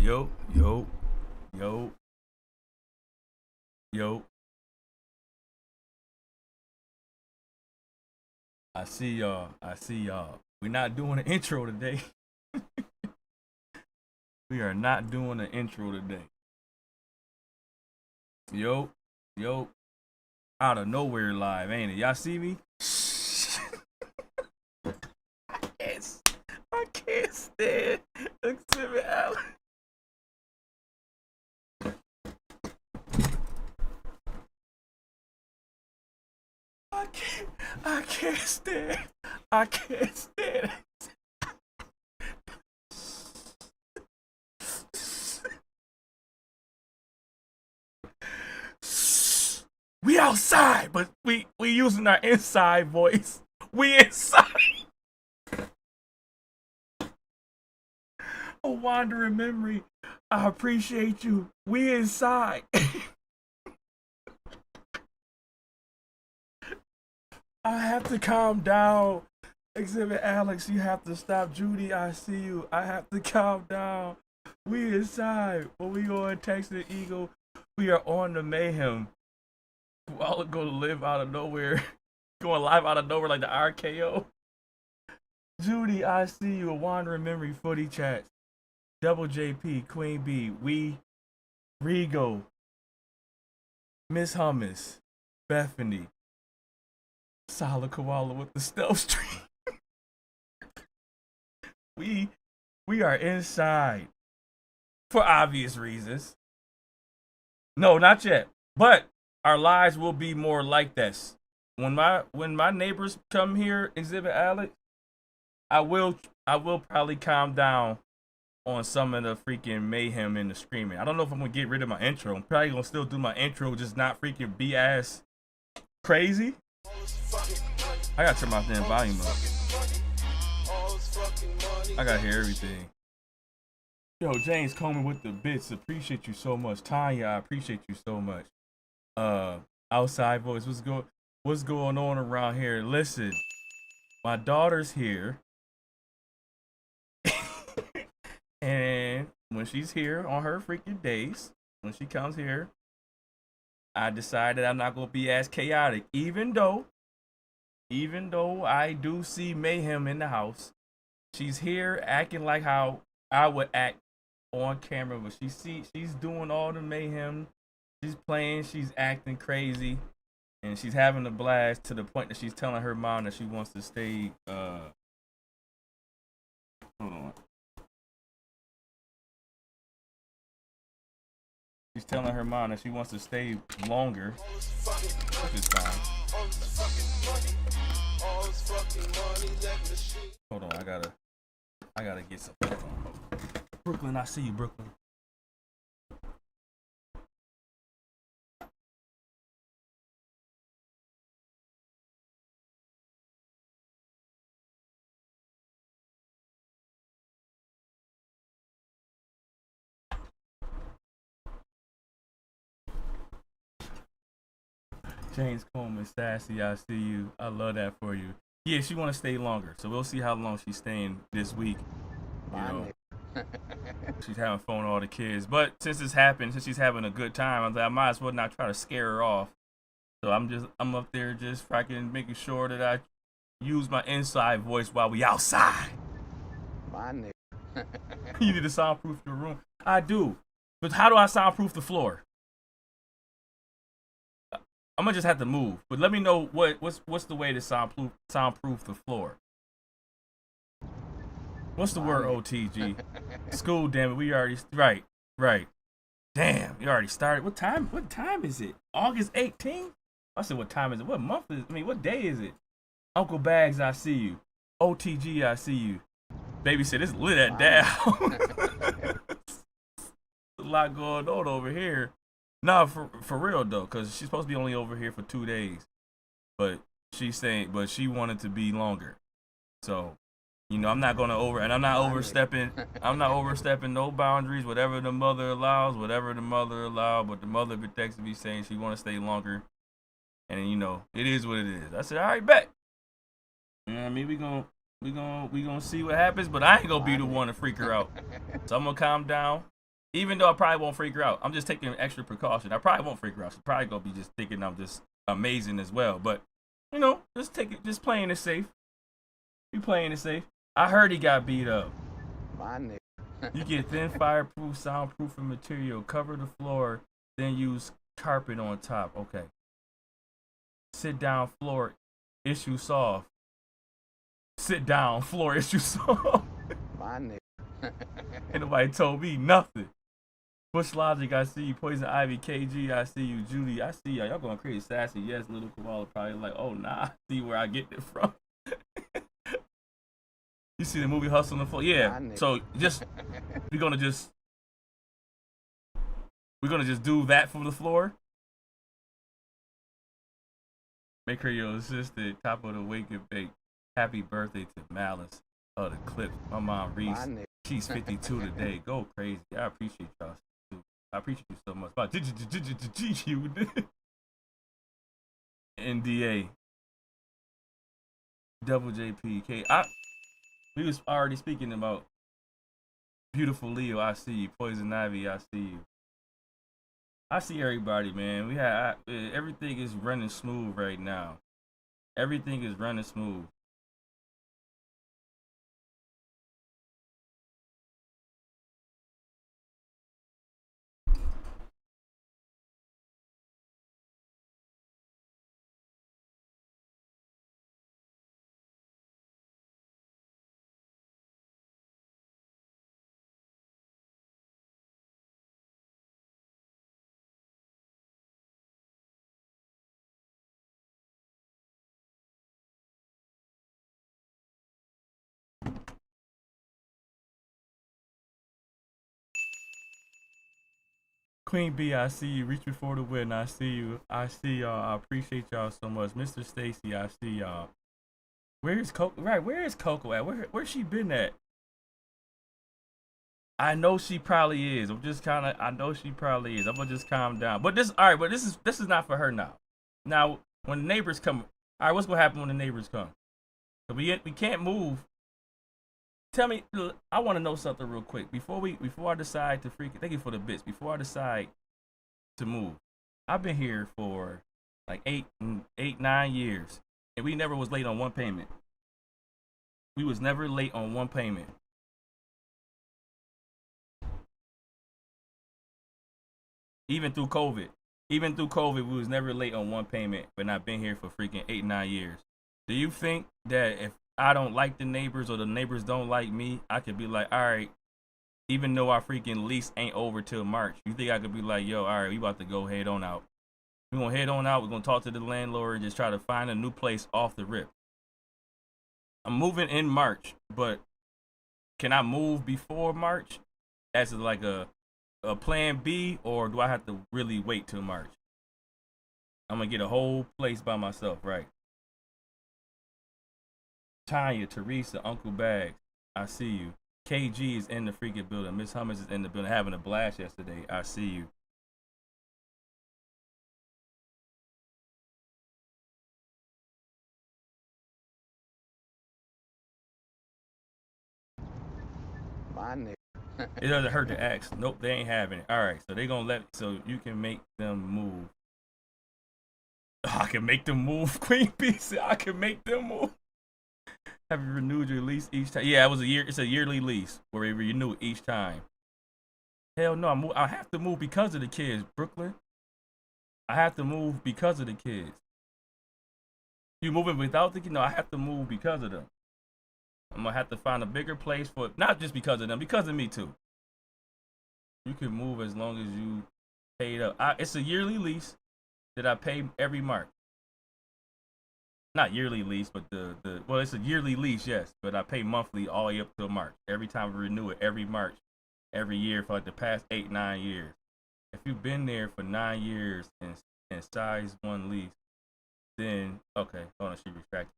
Yo, yo, yo, yo. I see y'all. I see y'all. We're not doing an intro today. We are not doing an intro today. Yo, yo. Out of nowhere live, ain't it? Y'all see me? I can't stand Exhibit Alex. I can't stand. I can't stand. We outside, but we using our inside voice. We inside. A wandering memory. I appreciate you. We inside. I have to calm down. Exhibit Alex, you have to stop. Judy, I see you. I have to calm down. We inside. But we on Text the Eagle. We are on the Mayhem. While go to live out of nowhere. Going live out of nowhere like the RKO. Judy, I see you. A wandering memory footy chat. Double JP, Queen B, we, Rego, Miss Hummus, Bethany, Solid Koala with the stealth stream. we are inside for obvious reasons. No, not yet. But our lives will be more like this. When my neighbors come here, Exhibit Alex, I will probably calm down on some of the freaking mayhem and the screaming. I don't know if I'm gonna get rid of my intro. I'm probably gonna still do my intro, just not freaking be ass crazy. I gotta turn my damn volume up. I gotta hear everything. Yo, James Coleman with the bits. Appreciate you so much. Tanya, I appreciate you so much. Outside voice, what's going on around here? Listen, my daughter's here. And when she's here on her freaking days, when she comes here, I decided I'm not gonna be as chaotic. Even though I do see mayhem in the house, she's here acting like how I would act on camera. But she's doing all the mayhem. She's playing. She's acting crazy, and she's having a blast to the point that she's telling her mom that she wants to stay. Hold on. She's telling her mom that she wants to stay longer, which is fine. Hold on, I gotta get some. Brooklyn, I see you, Brooklyn. James Coleman, sassy, I see you. I love that for you. Yeah, she want to stay longer, so we'll see how long she's staying this week. You know, she's having fun with all the kids. But since it's happened, since she's having a good time, I'm like, I might as well not try to scare her off. So I'm up there just fucking making sure that I use my inside voice while we outside. You need to soundproof your room. I do, but how do I soundproof the floor? I'm gonna just have to move, but let me know what's the way to soundproof the floor. What's the word? OTG? School, damn it, we already right. Damn, you already started. What time is it? August 18th? I said, what time is it? What month is it? I mean, what day is it? Uncle Bags, I see you. OTG, I see you. Baby said it's lit at down. A lot going on over here. No, for real though, because she's supposed to be only over here for 2 days, but she wanted to be longer. So, you know, I'm not overstepping. I'm not overstepping no boundaries. Whatever the mother allows, but the mother be texting me saying she want to stay longer, and you know, it is what it is. I said, all right, bet. You know what I mean? We gonna see what happens, but I ain't gonna be the one to freak her out. So I'm gonna calm down. Even though I probably won't freak her out, I'm just taking extra precaution. I probably won't freak her out. She's probably gonna be just thinking I'm just amazing as well. But you know, just playing it safe. You playing it safe. I heard he got beat up. My nigga. You get thin, fireproof, soundproofing material. Cover the floor, then use carpet on top. Okay. Sit down, floor, issue soft. Sit down, floor, issue soft. My nigga. Ain't nobody told me nothing. Bush Logic, I see you. Poison Ivy, KG, I see you. Judy, I see y'all. Y'all going crazy, sassy. Yes, little koala probably like, oh nah, see where I get it from. You see the movie Hustle on the Floor? Yeah. So just we're gonna just do that from the floor. Make her your assistant. Top of the wake and bake. Happy birthday to Malice. Oh, the clip. My mom Reese. She's 52 today. Go crazy. I appreciate y'all. I appreciate you so much. NDA. Double JPK. We was already speaking about Beautiful Leo. I see you. Poison Ivy. I see you. I see everybody, man. Everything is running smooth right now. Everything is running smooth. Queen B, I see you. Reach before the win. I see you. I see y'all. I appreciate y'all so much. Mr. Stacy, I see y'all. Where's Coco? Right, where is Coco at? Where's she been at? I know she probably is. I know she probably is. I'm gonna just calm down. But this is not for her now. Now, when the neighbors come, all right, what's gonna happen when the neighbors come? So we can't move. Tell me, I want to know something real quick before I decide to thank you for the bits. Before I decide to move, I've been here for like 9 years, and we never was late on one payment. We was never late on one payment. Even through COVID, we was never late on one payment, but I've been here for freaking 8-9 years. Do you think that if I don't like the neighbors or the neighbors don't like me, I could be like, all right, even though our freaking lease ain't over till March, you think I could be like, yo, all right, we about to go head on out. We're going to head on out. We're going to talk to the landlord and just try to find a new place off the rip. I'm moving in March, but can I move before March as like a plan B, or do I have to really wait till March? I'm going to get a whole place by myself, right? Tanya, Teresa, Uncle Bags, I see you. KG is in the freaking building. Miss Hummers is in the building having a blast yesterday. I see you. My nigga. It doesn't hurt to ask. Nope, they ain't having it. All right, so they gonna so you can make them move. I can make them move. Queen Bee said I can make them move. Have you renewed your lease each time? Yeah, it's a yearly lease where we renew each time. Hell no, I have to move because of the kids, Brooklyn. I have to move because of the kids. You moving without the kids? No, I have to move because of them. I'm gonna have to find a bigger place for, not just because of them, because of me too. You can move as long as you paid up. It's a yearly lease that I pay every March. Not yearly lease, but well, it's a yearly lease, yes, but I pay monthly all the way up till March. Every time we renew it, every March, every year for like the past 8-9 years. If you've been there for 9 years and size one lease, then okay, hold on, she retracted.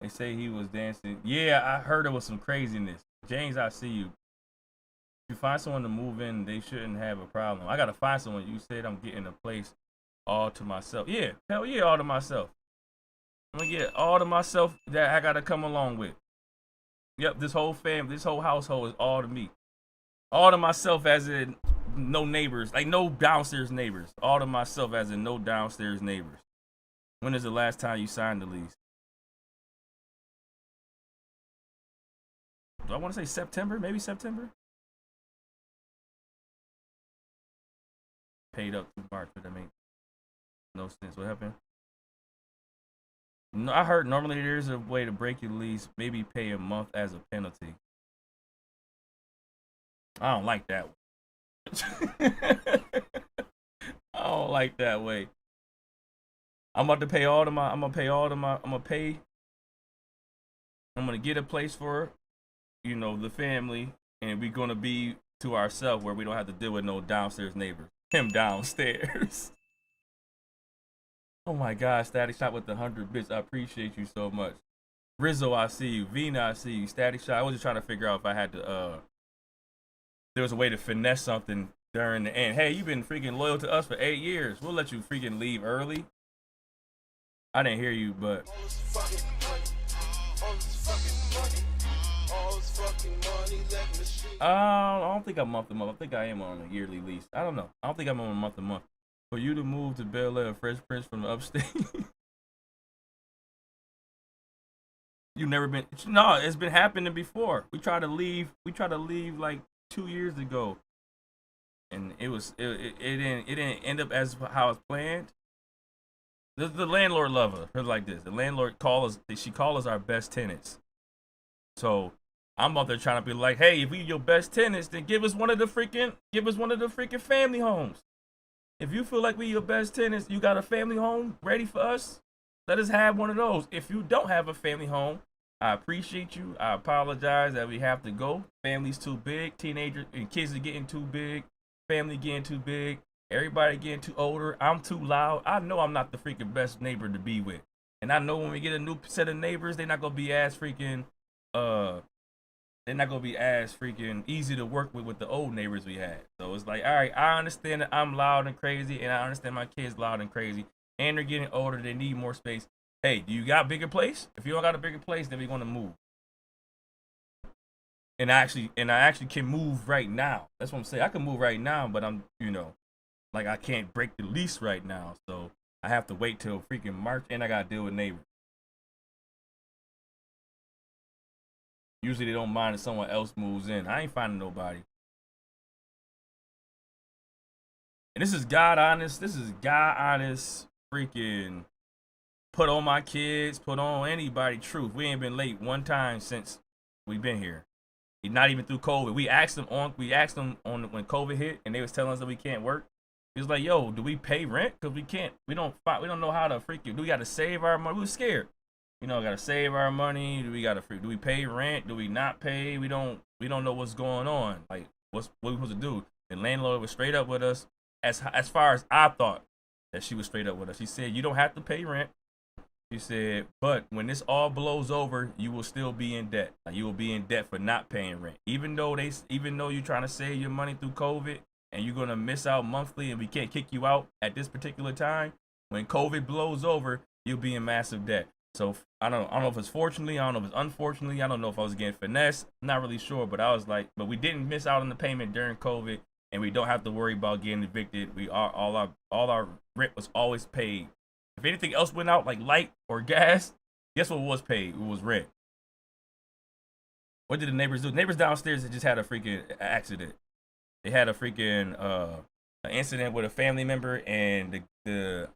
They say he was dancing. Yeah, I heard it was some craziness. James, I see you. If you find someone to move in, they shouldn't have a problem. I gotta find someone. You said I'm getting a place all to myself. Yeah, hell yeah, all to myself. I'm gonna get all to myself that I gotta come along with. Yep, this whole family, this whole household is all to me. All to myself as in no neighbors, like no downstairs neighbors. All to myself as in no downstairs neighbors. When is the last time you signed the lease? Do I want to say September? Maybe September? Paid up to March, but that makes no sense. What happened? No, I heard normally there's a way to break your lease, maybe pay a month as a penalty. I don't like that way. I don't like that way. I'm about to pay all of my. I'm gonna pay all of my. I'm gonna pay. I'm gonna get a place for, the family, and we're gonna be to ourselves where we don't have to deal with no downstairs neighbors. Him downstairs. Oh my God, Static Shot with the 100 bits. I appreciate you so much. Rizzo, I see you. Vina, I see you. Static Shot. I was just trying to figure out if I had to. There was a way to finesse something during the end. Hey, you've been freaking loyal to us for 8 years. We'll let you freaking leave early. I didn't hear you, but. I don't think I'm month to month. I think I am on a yearly lease. I don't know. I don't think I'm on a month to month. For you to move to Bel Air, Fresh Prince from the upstate. You've never been. No, it's been happening before. We tried to leave. Like 2 years ago, and it didn't end up as how it's planned. The landlord love us. Put it like this: the landlord she call us our best tenants. So I'm out there trying to be like, hey, if we your best tenants, then give us one of the freaking family homes. If you feel like we your best tenants, you got a family home ready for us, let us have one of those. If you don't have a family home, I appreciate you. I apologize that we have to go. Family's too big. Teenagers and kids are getting too big. Family getting too big. Everybody getting too older. I'm too loud. I know I'm not the freaking best neighbor to be with. And I know when we get a new set of neighbors, they're not gonna be as freaking easy to work with the old neighbors we had. So it's like, all right, I understand that I'm loud and crazy, and I understand my kids loud and crazy, and they're getting older, they need more space. Hey, do you got a bigger place? If you don't got a bigger place, then we're gonna move. And I actually can move right now. That's what I'm saying. I can move right now, but I'm, like I can't break the lease right now. So I have to wait till freaking March, and I gotta deal with neighbors. Usually they don't mind if someone else moves in. I ain't finding nobody. And this is God honest. Freaking put on my kids, put on anybody truth. We ain't been late one time since we've been here. Not even through COVID. We asked them on when COVID hit and they was telling us that we can't work. It was like, yo, do we pay rent? Cause we can't. We don't know how to freaking. Do we got to save our money? We was scared. Gotta save our money. Do we pay rent? Do we not pay? We don't know what's going on. Like, what we supposed to do? The landlord was straight up with us. As far as I thought that she was straight up with us. She said, you don't have to pay rent. She said, but when this all blows over, you will still be in debt. Like, you will be in debt for not paying rent. Even though you're trying to save your money through COVID and you're gonna miss out monthly and we can't kick you out at this particular time, when COVID blows over, you'll be in massive debt. So I don't know if it's fortunately, I don't know if it's unfortunately, I don't know if I was getting finessed. I'm not really sure, but I was like, but we didn't miss out on the payment during COVID, and we don't have to worry about getting evicted. We are all our rent was always paid. If anything else went out, like light or gas, guess what was paid? It was rent. What did the neighbors do? The neighbors downstairs just had a freaking accident. They had a freaking an incident with a family member, and the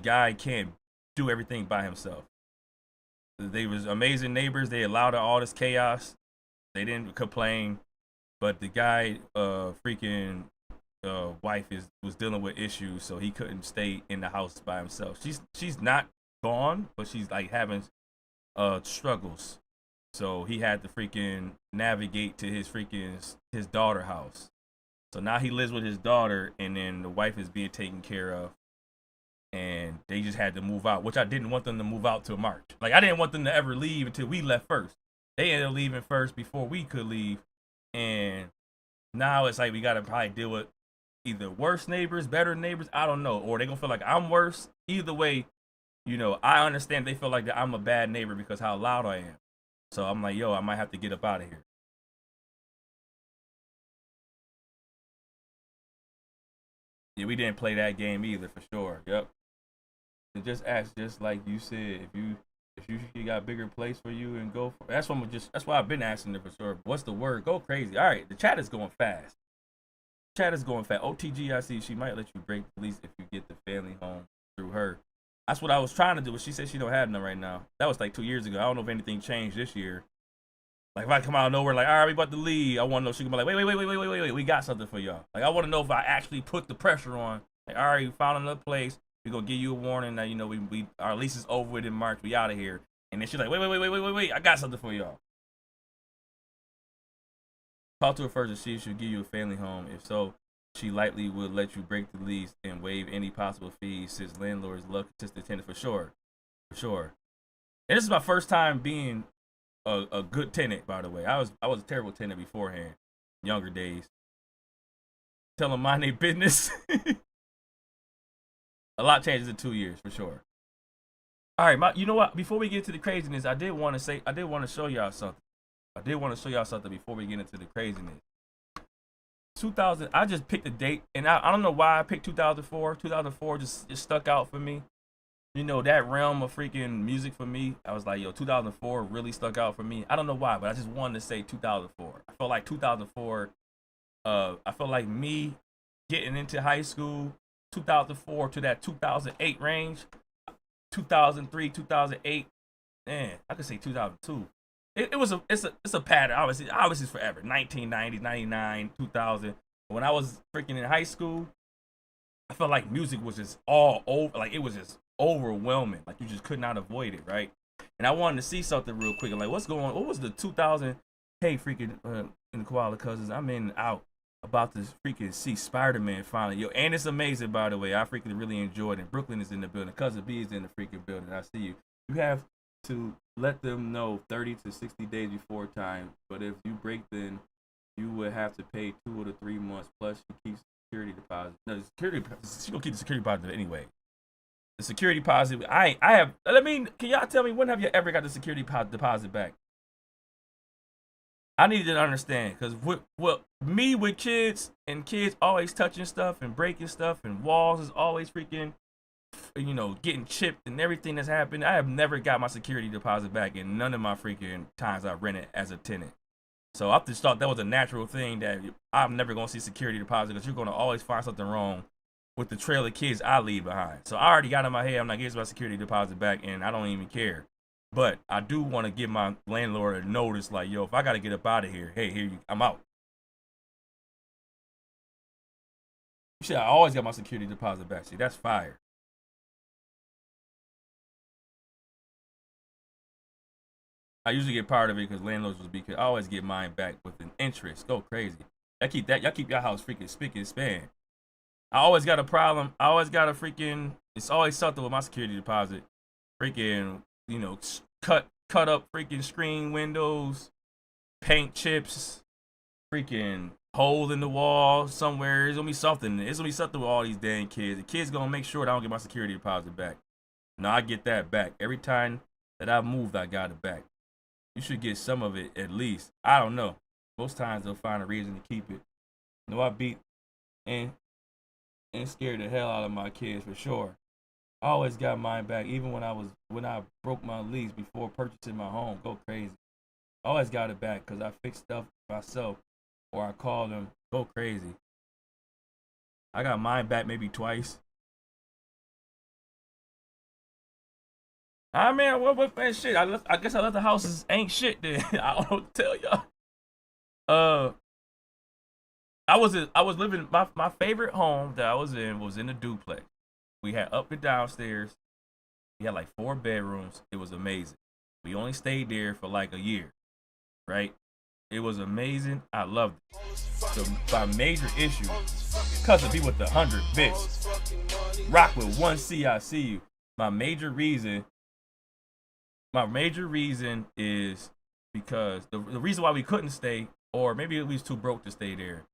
guy can't do everything by himself. They was amazing neighbors. They allowed all this chaos. They didn't complain, but the guy, freaking wife was dealing with issues, so he couldn't stay in the house by himself. She's not gone, but she's like having struggles. So he had to freaking navigate to his daughter house. So now he lives with his daughter, and then the wife is being taken care of. And they just had to move out, which I didn't want them to move out till March. Like, I didn't want them to ever leave until we left first. They ended up leaving first before we could leave. And now it's like we got to probably deal with either worse neighbors, better neighbors, I don't know. Or they going to feel like I'm worse. Either way, I understand they feel like that I'm a bad neighbor because how loud I am. So I'm like, yo, I might have to get up out of here. Yeah, we didn't play that game either for sure. Yep. And just ask, just like you said, if you got bigger place for you and go for that's why I've been asking her for sure. What's the word? Go crazy. All right, the chat is going fast. Chat is going fast. OTG, I see she might let you break the lease if you get the family home through her. That's what I was trying to do, but she said she don't have none right now. That was like 2 years ago. I don't know if anything changed this year. Like if I come out of nowhere, like, all right, we about to leave, I want to know she can be like, wait, we got something for y'all. Like I want to know if I actually put the pressure on. Like, all right, we found another place. We're gonna give you a warning that we our lease is over with in March. We out of here. And then she's like, wait, I got something for y'all. Talk to her first and see if she'll give you a family home. If so, she likely would let you break the lease and waive any possible fees since landlords love consistent tenants for sure. For sure. And this is my first time being a good tenant, by the way. I was a terrible tenant beforehand, younger days. Tell them mind their business. A lot changes in 2 years for sure. All right, you know what? Before we get to the craziness, I did want to show y'all something. Before we get into the craziness. 2000. I just picked a date, and I don't know why I picked 2004. 2004 just stuck out for me. That realm of freaking music for me. I was like, 2004 really stuck out for me. I don't know why, but I just wanted to say 2004. I felt like 2004. I felt like me getting into high school, 2004 to that 2008 range. 2003, 2008, man, I could say 2002. It's a pattern. Obviously it's forever. 1990, 99, 2000. When I was freaking in high school, I felt like music was just all over. Like it was just overwhelming. Like you just could not avoid it, right? And I wanted to see something real quick. I'm like, what's going on? What was the 2000? Hey, freaking in the Koala Cousins, I'm in and out about to freaking see Spider-Man finally. And it's amazing, by the way. I freaking really enjoyed it. Brooklyn is in the building. Cousin B is in the freaking building. I see you. You have to let them know 30 to 60 days before time. But if you break, then you would have to pay 2 to 3 months. Plus, you keep security deposit. No, the security. She gonna keep the security deposit anyway. The security deposit. I have. I mean, can y'all tell me when have you ever got the security deposit back? I need to understand, because me with kids and kids always touching stuff and breaking stuff and walls is always freaking, getting chipped and everything that's happened. I have never got my security deposit back in none of my freaking times I rented as a tenant. So I just thought that was a natural thing that I'm never going to see security deposit because you're going to always find something wrong with the trail of kids I leave behind. So I already got in my head, I'm not getting my security deposit back and I don't even care. But I do want to give my landlord a notice, like, if I got to get up out of here, hey, I'm out. Shit, I always got my security deposit back. See, that's fire. I usually get part of it because landlords I always get mine back with an interest. Go crazy. Y'all keep your house freaking spick and span. I always got a problem. I always got a freaking, it's always something with my security deposit. Freaking, cut up freaking screen windows, paint chips, freaking hole in the wall somewhere. It's gonna be something. It's gonna be something with all these dang kids. The kids gonna make sure that I don't get my security deposit back. No, I get that back. Every time that I moved, I got it back. You should get some of it at least. I don't know. Most times they'll find a reason to keep it. I beat and scared the hell out of my kids for sure. I always got mine back, even when I broke my lease before purchasing my home. Go crazy. I always got it back because I fixed stuff myself, or I called them. Go crazy. I got mine back maybe twice. Man, what man, shit. I guess I left the houses ain't shit then. I don't know what to tell y'all. I was living my favorite home that I was in a duplex. We had up and downstairs. We had like 4 bedrooms. It was amazing. We only stayed there for like a year, right? It was amazing. I loved it. So my major issue, cousin be with the 100 bits, rock with 1C, I see you. My major reason is because the reason why we couldn't stay, or maybe we was too broke to stay there,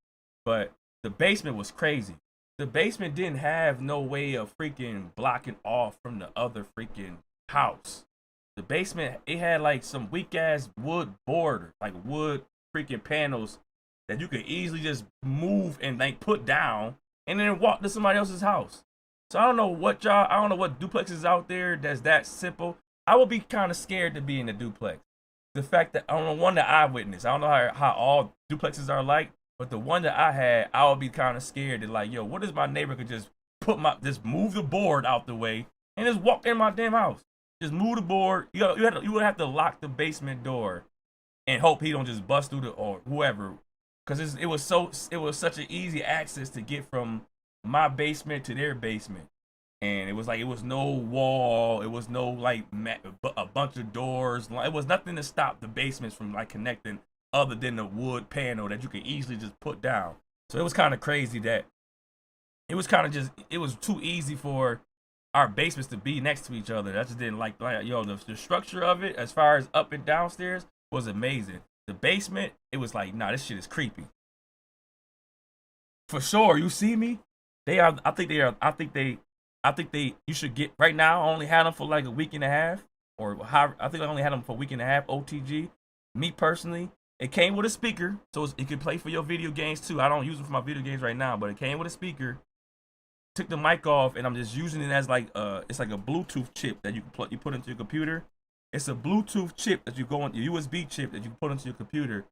but the basement was crazy. The basement didn't have no way of freaking blocking off from the other freaking house. The basement, it had like some weak ass wood border, like wood freaking panels that you could easily just move and like put down and then walk to somebody else's house. So I don't know what duplexes out there that's that simple. I would be kind of scared to be in a duplex. The fact that on the one that I witnessed, I don't know how all duplexes are like, but the one that I had, I would be kind of scared to like, yo, what if my neighbor could just just move the board out the way and just walk in my damn house? Just move the board. You would have to lock the basement door and hope he don't just bust through the or whoever, because it was such an easy access to get from my basement to their basement, and it was no wall, it was no like a bunch of doors, it was nothing to stop the basements from like connecting other than the wood panel that you could easily just put down. So it was kind of crazy that it was too easy for our basements to be next to each other. I just didn't like the structure of it as far as up and downstairs was amazing. The basement, it was like, nah, this shit is creepy. For sure, you see me? You should get, right now, I only had them for like a week and a half, I think I only had them for a week and a half, OTG. Me personally, it came with a speaker, so it can play for your video games too. I don't use it for my video games right now, but it came with a speaker. Took the mic off, and I'm just using it as like it's like a Bluetooth chip that you put into your computer. It's a Bluetooth chip that you go on, your USB chip that you put into your computer,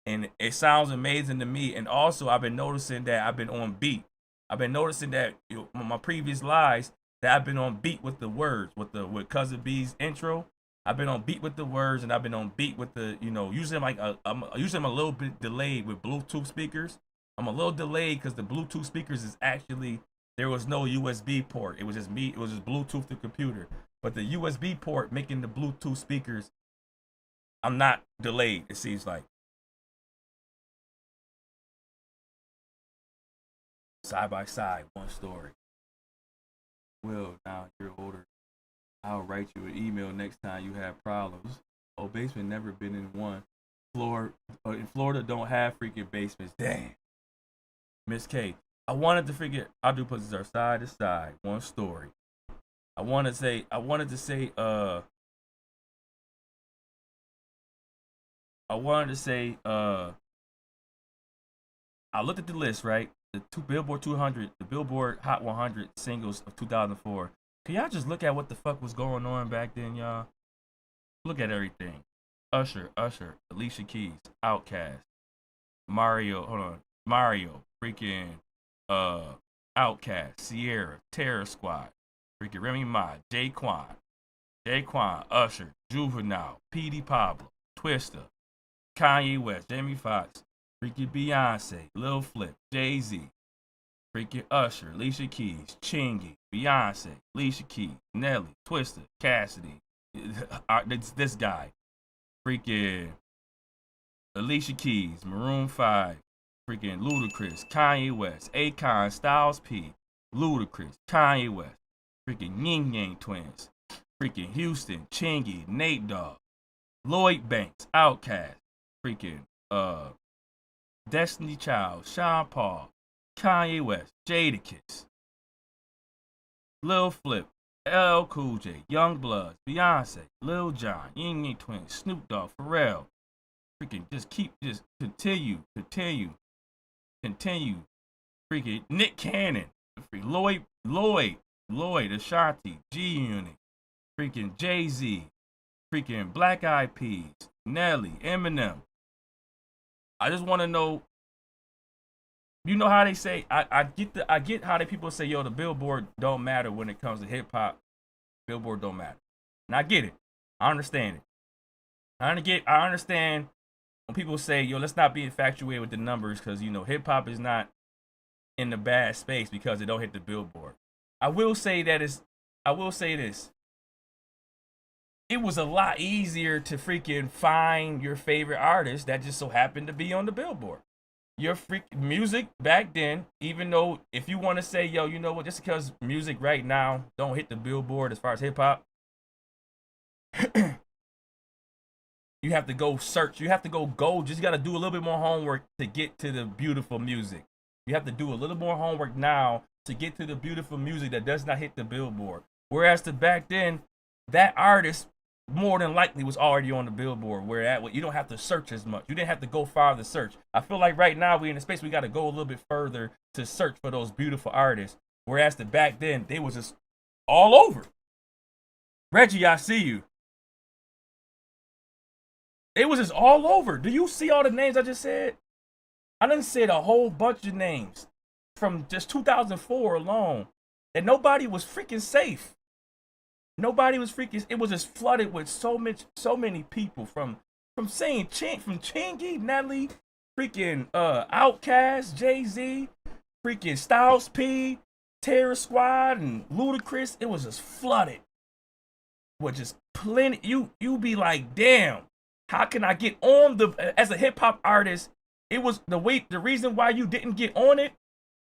and it sounds amazing to me. And also, I've been noticing that I've been on beat. I've been noticing that my previous lives that I've been on beat with the words, with Cousin B's intro. I've been on beat with the words, and I've been on beat with the, usually I'm a little bit delayed with Bluetooth speakers. I'm a little delayed because the Bluetooth speakers is actually, there was no USB port. It was just Bluetooth to computer. But the USB port making the Bluetooth speakers, I'm not delayed, it seems like. Side by side, one story. Will, now you're older, I'll write you an email next time you have problems. Oh, basement never been in one. In Florida don't have freaking basements. Damn. Miss K, I wanted to figure our duplexes are side to side, one story. I wanted to say I looked at the list, right? The Billboard 200, the Billboard Hot 100 singles of 2004. Can y'all just look at what the fuck was going on back then, y'all? Look at everything. Usher, Alicia Keys, Outkast, Mario, freaking Outkast, Sierra, Terror Squad, freaking Remy Ma, Jaquan, Usher, Juvenile, P.D. Pablo, Twista, Kanye West, Jamie Foxx, freaking Beyonce, Lil Flip, Jay-Z, freaking Usher, Alicia Keys, Chingy, Beyonce, Alicia Keys, Nelly, Twista, Cassidy, this guy, freaking Alicia Keys, Maroon 5, freaking Ludacris, Kanye West, Akon, Styles P, Ludacris, Kanye West, freaking Ying Yang Twins, freaking Houston, Chingy, Nate Dogg, Lloyd Banks, Outkast, freaking Destiny Child, Sean Paul, Kanye West, Jadakiss, Lil Flip, LL Cool J, Young Bloods, Beyonce, Lil Jon, Ying Yang Twins, Snoop Dogg, Pharrell, freaking continue, freaking Nick Cannon, Lloyd, Ashanti, G-Unit, freaking Jay-Z, freaking Black Eyed Peas, Nelly, Eminem. I just want to know, you know how they say, I get how the people say, yo, the Billboard don't matter when it comes to hip hop. Billboard don't matter. And I get it. I understand it. I understand when people say, yo, let's not be infatuated with the numbers because, hip hop is not in the bad space because it don't hit the Billboard. I will say this. It was a lot easier to freaking find your favorite artist that just so happened to be on the Billboard. Your music back then, even though if you want to say, yo, you know what, just because music right now don't hit the Billboard as far as hip hop, you have to go search. You have to go. Just got to do a little bit more homework to get to the beautiful music. You have to do a little more homework now to get to the beautiful music that does not hit the Billboard. Whereas back then, that artist more than likely was already on the Billboard. Where at, you don't have to search as much. You didn't have to go far to search. I feel like right now we in a space we got to go a little bit further to search for those beautiful artists. Whereas back then they was just all over. Reggie, I see you. It was just all over. Do you see all the names I just said? I done said a whole bunch of names from just 2004 alone. And nobody was freaking safe. Nobody was freaking. It was just flooded with so many people from saying from Chingy, Nelly, freaking Outkast, Jay-Z, freaking Styles P, Terror Squad, and Ludacris. It was just flooded with just plenty. You be like, damn, how can I get on the as a hip hop artist? It was the reason why you didn't get on it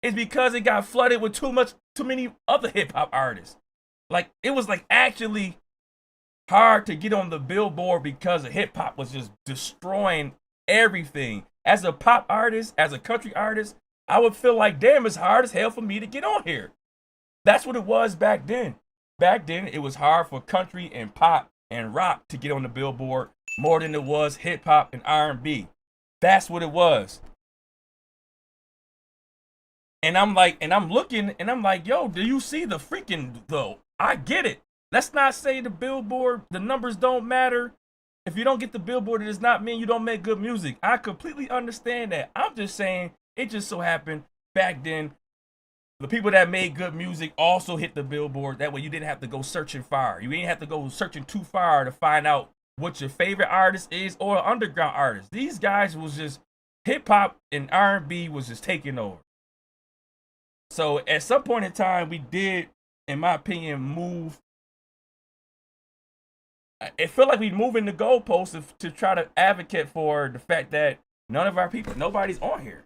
is because it got flooded with too many other hip hop artists. Like it was like actually hard to get on the Billboard because the hip hop was just destroying everything. As a pop artist, as a country artist, I would feel like, damn, it's hard as hell for me to get on here. That's what it was back then. Back then, it was hard for country and pop and rock to get on the Billboard more than it was hip hop and R&B. That's what it was. And I'm looking, and I'm like, yo, do you see the freaking, though? I get it. Let's not say the Billboard, the numbers don't matter. If you don't get the Billboard, it does not mean you don't make good music. I completely understand that. I'm just saying, it just so happened back then, the people that made good music also hit the Billboard. That way you didn't have to go searching far. You didn't have to go searching too far to find out what your favorite artist is or an underground artist. These guys was just hip hop and R&B was just taking over. So at some point in time, we did, in my opinion, move. It felt like we moving the goalposts to try to advocate for the fact that none of our people, nobody's on here.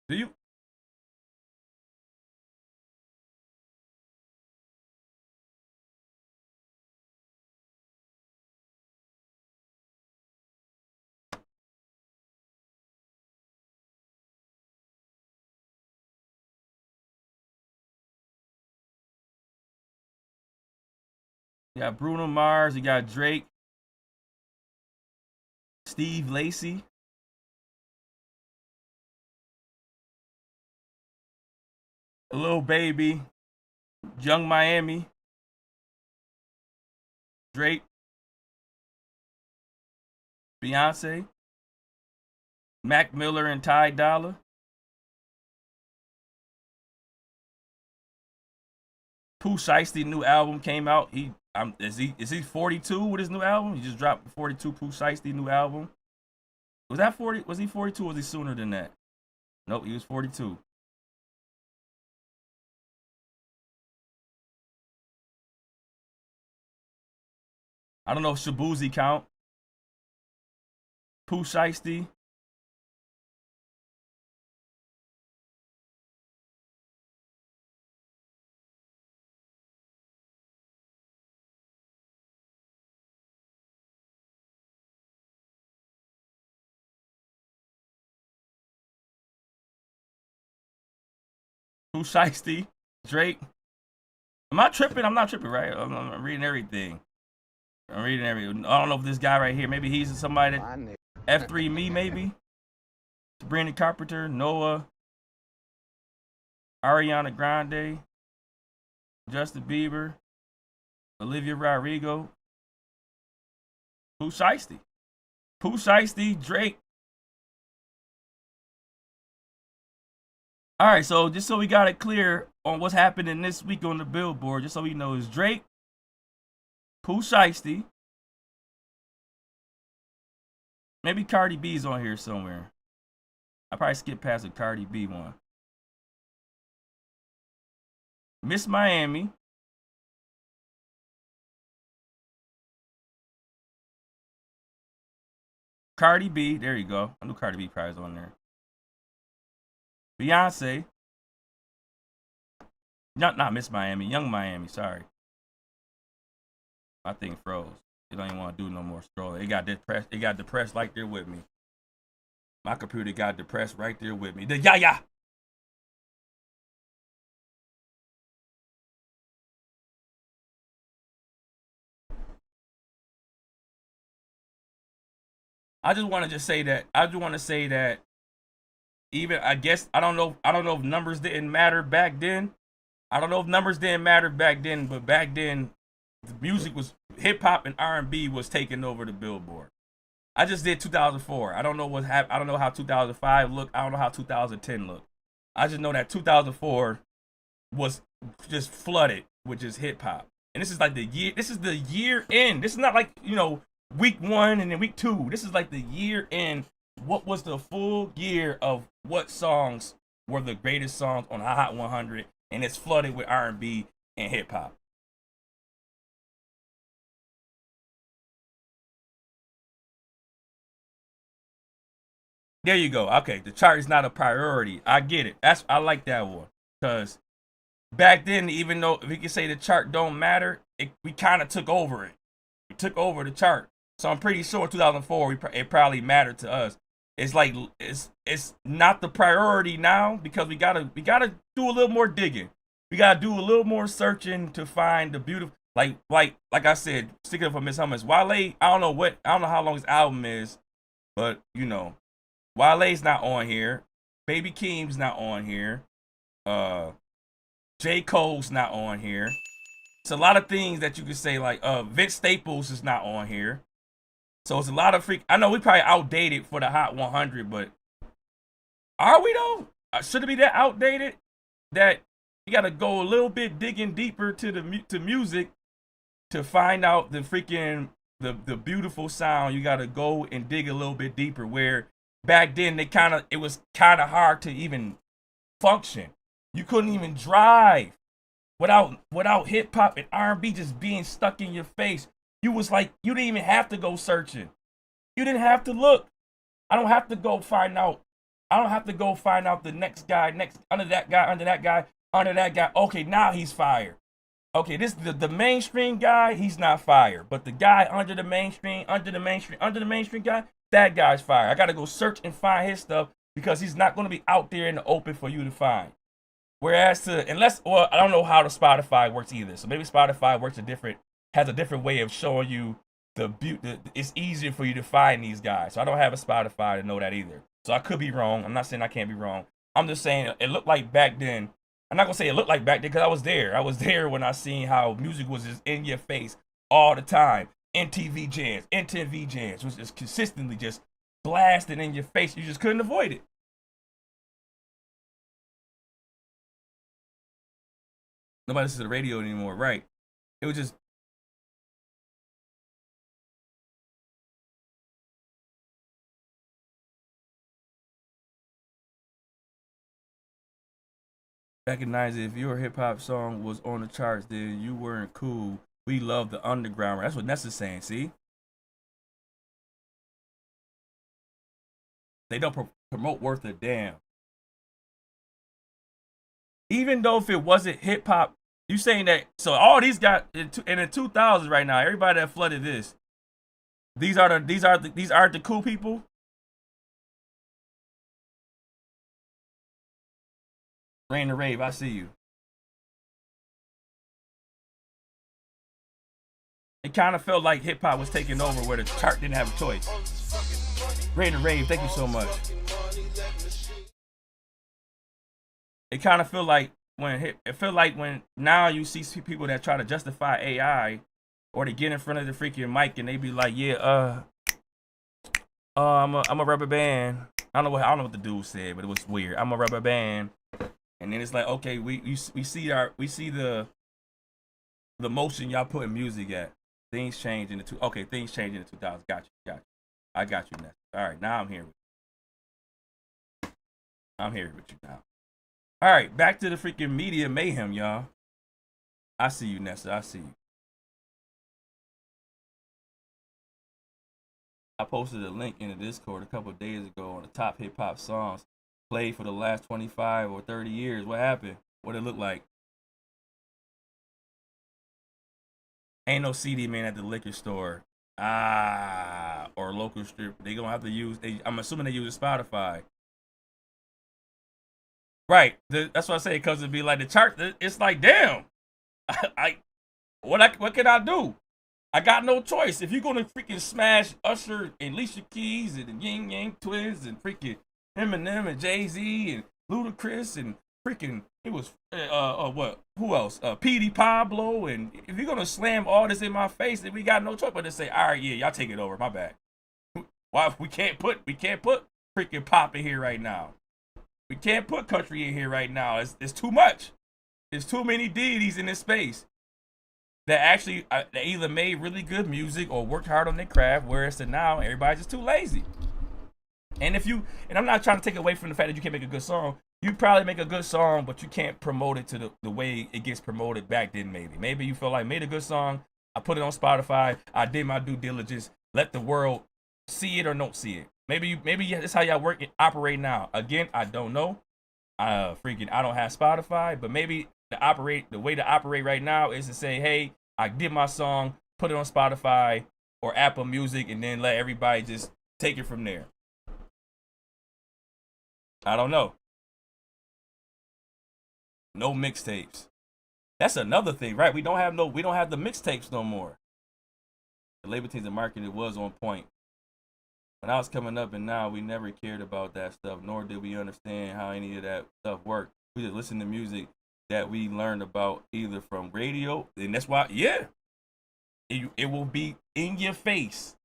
Do you? You got Bruno Mars, you got Drake, Steve Lacy, Lil Baby, Young Miami, Drake, Beyonce, Mac Miller and Ty Dolla, Pooh Shiesty new album came out. Is he 42 with his new album? He just dropped 42 Pooh Shiesty new album. Was that 40? Was he 42 or was he sooner than that? Nope, he was 42. I don't know if Shabuzi count. Pooh Shiesty. Pooh Shiesty. Drake. Am I tripping? I'm not tripping, right? I'm reading everything. I don't know if this guy right here, maybe he's somebody that F3 me, maybe. Brandon Carpenter, Noah, Ariana Grande, Justin Bieber, Olivia Rodrigo, Pooh Shiesty. Pooh Shiesty, Drake. All right, so just so we got it clear on what's happening this week on the Billboard, just so we know, is Drake, Pooh Shiesty. Maybe Cardi B's on here somewhere. I probably skipped past the Cardi B one. Miss Miami. Cardi B, there you go. I knew Cardi B probably was on there. Beyonce. Not Miss Miami, Young Miami, sorry. My thing froze. It don't even want to do no more scrolling. It got depressed right there with me. My computer got depressed right there with me. The yeah. I just want to say that even I guess I don't know if numbers didn't matter back then. I don't know if numbers didn't matter back then, but back then the music was hip hop and R&B was taking over the Billboard. I just did 2004. I don't know what happened. I don't know how 2005 looked. I don't know how 2010 looked. I just know that 2004 was just flooded with just hip hop. And this is like the year. This is the year end. This is not like, you know, week 1 and then week 2. This is like the year end. What was the full year of what songs were the greatest songs on Hot 100? And it's flooded with R&B and hip hop. There you go. Okay, the chart is not a priority. I get it. I like that one because back then, even though we can say the chart don't matter, we kind of took over it. We took over the chart. So I'm pretty sure 2004 it probably mattered to us. It's like it's not the priority now because we gotta do a little more digging. We gotta do a little more searching to find the beautiful. Like I said, sticking up for Miss Hummus, Wale. I don't know how long his album is, but you know, Wale's not on here. Baby Keem's not on here. J. Cole's not on here. It's a lot of things that you could say, like Vince Staples is not on here. So it's a lot of freak. I know we probably outdated for the Hot 100, but are we though? Should it be that outdated? That you got to go a little bit digging deeper to music to find out the freaking the beautiful sound. You got to go and dig a little bit deeper. Where back then it was kind of hard to even function. You couldn't even drive without hip hop and R&B just being stuck in your face. You was like, you didn't even have to go searching. You didn't have to look. I don't have to go find out. I don't have to go find out the next guy, under that guy. Okay, now he's fired. Okay, this the mainstream guy, he's not fired. But the guy under the mainstream guy, that guy's fired. I gotta go search and find his stuff because he's not gonna be out there in the open for you to find. Whereas I don't know how the Spotify works either. So maybe Spotify has a different way of showing you it's easier for you to find these guys. So I don't have a Spotify to know that either. So I could be wrong. I'm not saying I can't be wrong. I'm just saying it looked like back then. I'm not gonna say it looked like back then because I was there. I was there when I seen how music was just in your face all the time. MTV jams was just consistently just blasting in your face. You just couldn't avoid it. Nobody listens to the radio anymore, right? It was just recognize it. If your hip hop song was on the charts, then you weren't cool. We love the underground. That's what Nessa's saying. See, they don't promote worth a damn. Even though if it wasn't hip hop, you saying that? So all these guys in the 2000s right now, everybody that flooded this, these aren't the cool people. Rain the Rave, I see you. It kind of felt like hip hop was taking over where the chart didn't have a choice. Rain the Rave, thank you so much. It kind of feel like when now you see people that try to justify AI or they get in front of the freaking mic and they be like, yeah, I'm a rubber band. I don't know what the dude said, but it was weird. I'm a rubber band. And then it's like, okay, we see the motion y'all putting music at. Things change in the 2000s. Got you. I got you, Nessa. All right, now I'm here. I'm here with you now. All right, back to the freaking media mayhem, y'all. I see you, Nessa. I see you. I posted a link in the Discord a couple of days ago on the top hip hop songs played for the last 25 or 30 years. What happened? What it look like? Ain't no CD man at the liquor store. Or local strip. They gonna have to use. I'm assuming they use Spotify. Right. That's what I say. Because it'd be like the chart. It's like, damn. What can I do? I got no choice. If you're gonna freaking smash Usher and Alicia Keys and the Yin Yang Twins and freaking Eminem and Jay-Z and Ludacris and freaking it was what? Who else? Petey Pablo, and if you're gonna slam all this in my face, then we got no choice but to say, all right, yeah, y'all take it over. My bad. Why we can't put freaking pop in here right now. We can't put country in here right now. It's too much. There's too many deities in this space that actually they either made really good music or worked hard on their craft, whereas now everybody's just too lazy. And I'm not trying to take away from the fact that you can't make a good song. You probably make a good song, but you can't promote it to the way it gets promoted back then. Maybe you feel like made a good song. I put it on Spotify. I did my due diligence. Let the world see it or don't see it. Maybe that's how y'all operate now. Again, I don't know. I don't have Spotify, but maybe the way to operate right now is to say, hey, I did my song, put it on Spotify or Apple Music, and then let everybody just take it from there. I don't know. No mixtapes. That's another thing, right? We don't have the mixtapes no more. The label teams and marketing was on point. When I was coming up and now, we never cared about that stuff, nor did we understand how any of that stuff worked. We just listened to music that we learned about either from radio, and that's why, yeah, it will be in your face.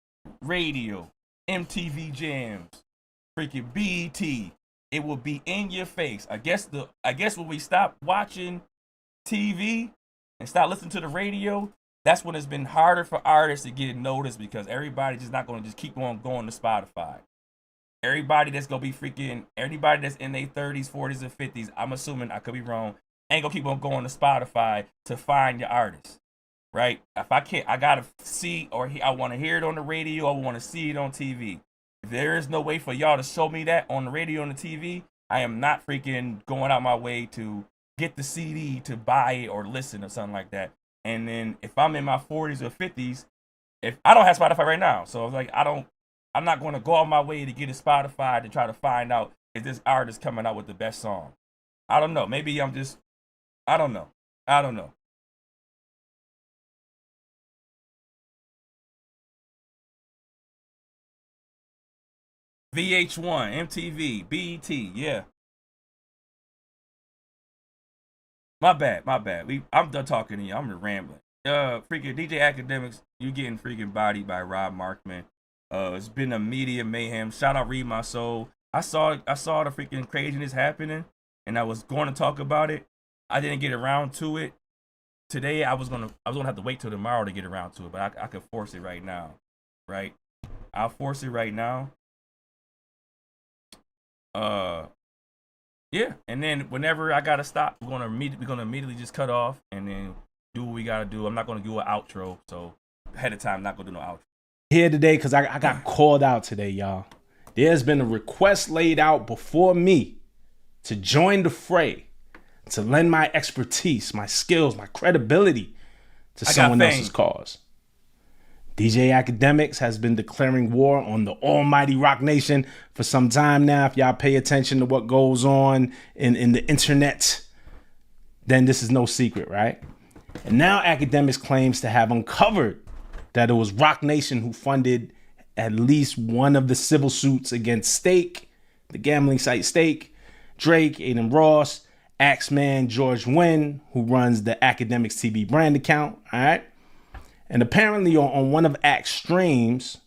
Radio, MTV Jams, freaking BET. It will be in your face. I guess when we stop watching TV and start listening to the radio, that's when it's been harder for artists to get noticed because everybody's just not going to just keep on going to Spotify. Everybody that's going to be everybody that's in their 30s, 40s, and 50s, I'm assuming, I could be wrong, ain't going to keep on going to Spotify to find your artist, right? If I can't, I got to see I want to hear it on the radio, I want to see it on TV. If there is no way for y'all to show me that on the radio and the TV, I am not freaking going out my way to get the CD to buy it or listen or something like that. And then if I'm in my 40s or 50s, if I don't have Spotify right now, so it's like I'm not going to go out my way to get a Spotify to try to find out if this artist coming out with the best song. I don't know. Maybe I don't know. VH1, MTV, BET, yeah. My bad. I'm done talking to you. I'm rambling. Freaking DJ Akademiks, you getting freaking bodied by Rob Markman. It's been a media mayhem. Shout out Read My Soul. I saw the freaking craziness happening, and I was going to talk about it. I didn't get around to it today. I was gonna have to wait till tomorrow to get around to it, but I could force it right now, right? I'll force it right now. Yeah, and then whenever I gotta stop, we're gonna immediately just cut off and then do what we gotta do. I'm not gonna do an outro, so ahead of time, not gonna do no outro. Here today because I got called out today, y'all. There's been a request laid out before me to join the fray, to lend my expertise, my skills, my credibility to someone else's cause. DJ Akademiks has been declaring war on the almighty Rock Nation for some time now. If y'all pay attention to what goes on in the internet, then this is no secret, right? And now Akademiks claims to have uncovered that it was Rock Nation who funded at least one of the civil suits against Stake, the gambling site Stake, Drake, Aiden Ross, Axeman, George Wynn, who runs the Akademiks TV brand account, all right? And apparently on one of Axe streams,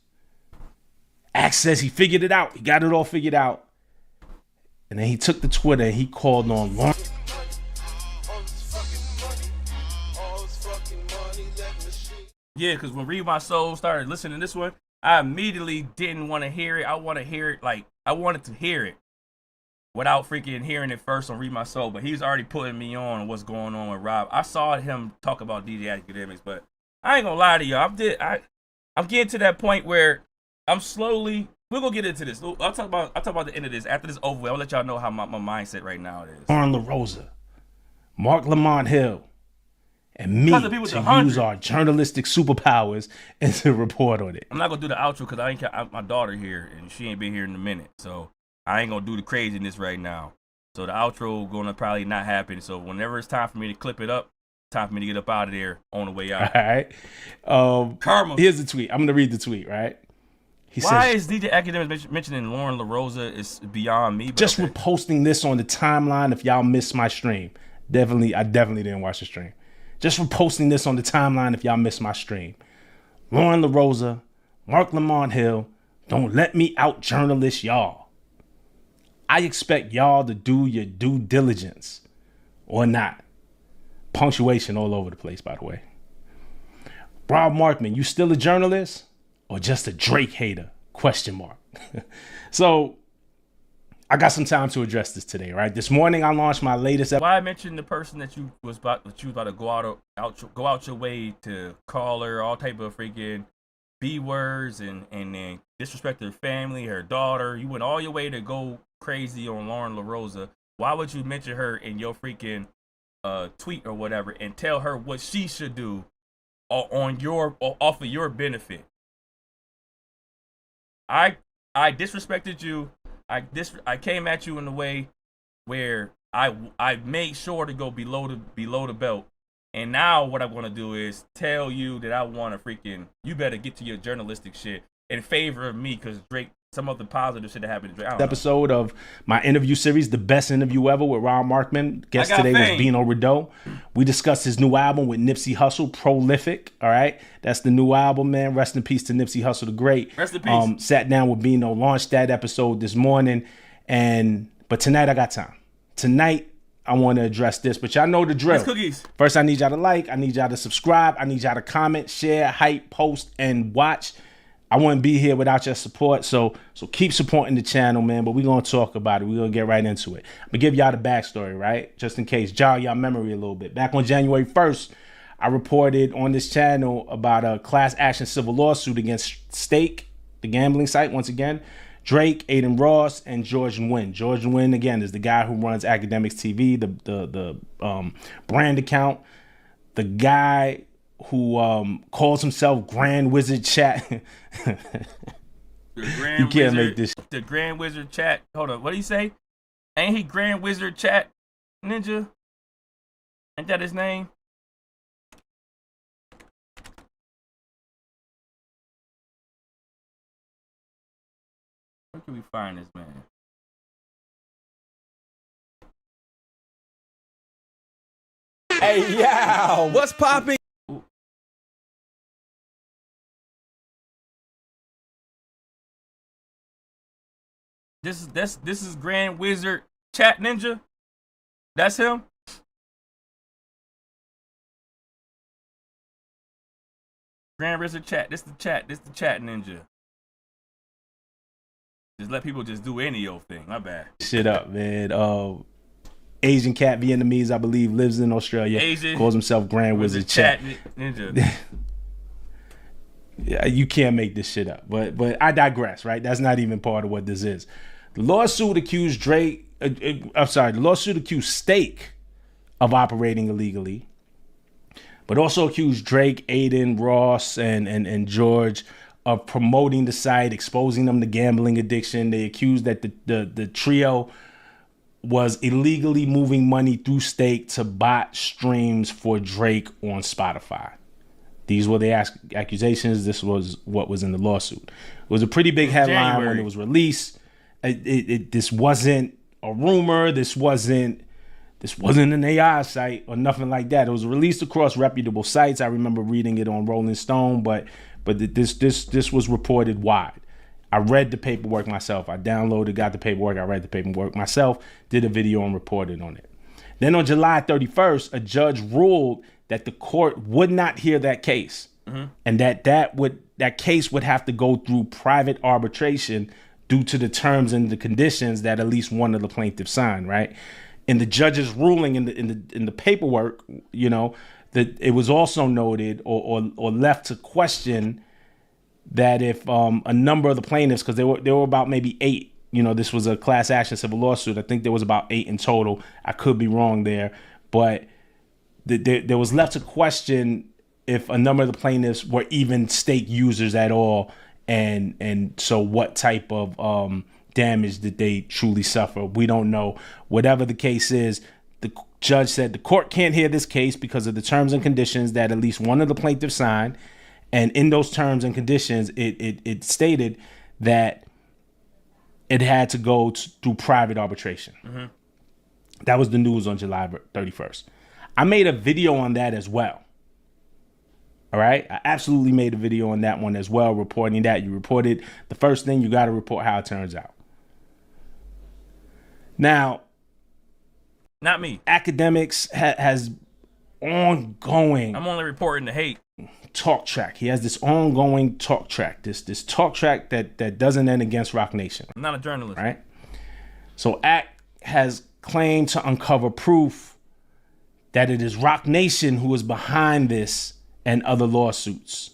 Axe says he figured it out. He got it all figured out. And then he took to Twitter and he called on Lauren. Yeah, because when Read My Soul started listening to this one, I immediately didn't want to hear it. I wanted to hear it without freaking hearing it first on Read My Soul. But he's already putting me on what's going on with Rob. I saw him talk about DJ Akademiks, but I ain't gonna lie to y'all. I'm getting to that point where I'm slowly. We're gonna get into this. I'll talk about the end of this after this over. I'll let y'all know how my mindset right now is. Lauren LaRosa, Mark Lamont Hill, and me to use our journalistic superpowers and to report on it. I'm not gonna do the outro because I ain't got my daughter here and she ain't been here in a minute, so I ain't gonna do the craziness right now. So the outro gonna probably not happen. So whenever it's time for me to clip it up, time for me to get up out of there on the way All out. right. Karma. Here's the tweet. I'm going to read the tweet, right? Why is DJ Akademiks mentioning Lauren LaRosa is beyond me? Just reposting this on the timeline if y'all missed my stream. I definitely didn't watch the stream. Just reposting this on the timeline if y'all missed my stream. Lauren LaRosa, Mark Lamont Hill, don't let me out journalist y'all. I expect y'all to do your due diligence or not. Punctuation all over the place, by the way. Rob Markman, you still a journalist or just a Drake hater? ? So I got some time to address this today, right? This morning I launched my latest Why I mentioned the person that you was about to go out your way to call her all type of freaking B words and then disrespect her family, her daughter. You went all your way to go crazy on Lauren LaRosa. Why would you mention her in your freaking tweet or whatever and tell her what she should do off of your benefit? I disrespected you. I came at you in a way where I made sure to go below the belt. And now what I'm gonna do is tell you that I want to freaking, you better get to your journalistic shit in favor of me, because Drake, some of the positive shit that happened to Drake. Episode of my interview series, the best interview ever with Rob Markman. Guest today was Bino Rideau. We discussed his new album with Nipsey Hussle, Prolific. All right, that's the new album, man. Rest in peace to Nipsey Hussle the Great. Rest in peace. Sat down with Bino, launched that episode this morning, but tonight I got time. Tonight I want to address this, but y'all know the drill. It's cookies. First, I need y'all to like, I need y'all to subscribe, I need y'all to comment, share, hype, post, and watch. I wouldn't be here without your support, so keep supporting the channel, man. But we're going to talk about it. We're going to get right into it. I'm going to give y'all the backstory, right? Just in case, jog y'all memory a little bit. Back on January 1st, I reported on this channel about a class action civil lawsuit against Stake, the gambling site, once again, Drake, Aiden Ross, and George Nguyen. George Nguyen, again, is the guy who runs Akademiks TV, the brand account, the guy who calls himself Grand Wizard Chat. You can't make this. The Grand Wizard Chat. Hold on. What do you say? Ain't he Grand Wizard Chat Ninja? Ain't that his name? Where can we find this man? Hey, yo, what's popping? This is Grand Wizard Chat Ninja. That's him. Grand Wizard Chat. This the chat. This the Chat Ninja. Just let people just do any old thing. My bad. Shit up, man. Asian cat, Vietnamese, I believe, lives in Australia. Asian, calls himself Grand Wizard Chat Ninja. Yeah, you can't make this shit up. But I digress, right? That's not even part of what this is. The lawsuit accused the lawsuit accused Stake of operating illegally, but also accused Drake, Aiden, Ross, and George of promoting the site, exposing them to gambling addiction. They accused that the trio was illegally moving money through Stake to bot streams for Drake on Spotify. These were the accusations. This was what was in the lawsuit. It was a pretty big headline when it was released. This wasn't a rumor. This wasn't an AI site or nothing like that. It was released across reputable sites. I remember reading it on Rolling Stone, but this was reported wide. I read the paperwork myself. I downloaded, got the paperwork. I read the paperwork myself, did a video and reported on it. Then on July 31st, a judge ruled that the court would not hear that case, and that case would have to go through private arbitration due to the terms and the conditions that at least one of the plaintiffs signed. Right, in the judge's ruling in the paperwork, you know, that it was also noted or left to question that if a number of the plaintiffs, because there were about maybe 8. You know, this was a class action civil lawsuit. I think there was about 8 in total. I could be wrong there, but there was left to question if a number of the plaintiffs were even Stake users at all, and so what type of damage did they truly suffer? We don't know. Whatever the case is, Judge said the court can't hear this case because of the terms and conditions that at least one of the plaintiffs signed. And in those terms and conditions, it stated that it had to go through private arbitration. Mm-hmm. That was the news on July 31st. I made a video on that as well. All right? I absolutely made a video on that one as well, reporting that. You reported the first thing, you got to report how it turns out. Now, not me. Akademiks has ongoing. I'm only reporting the hate. Talk track. He has this ongoing talk track. This talk track that doesn't end against Rock Nation. I'm not a journalist. Right? So Ak has claimed to uncover proof that it is Rock Nation who is behind this and other lawsuits.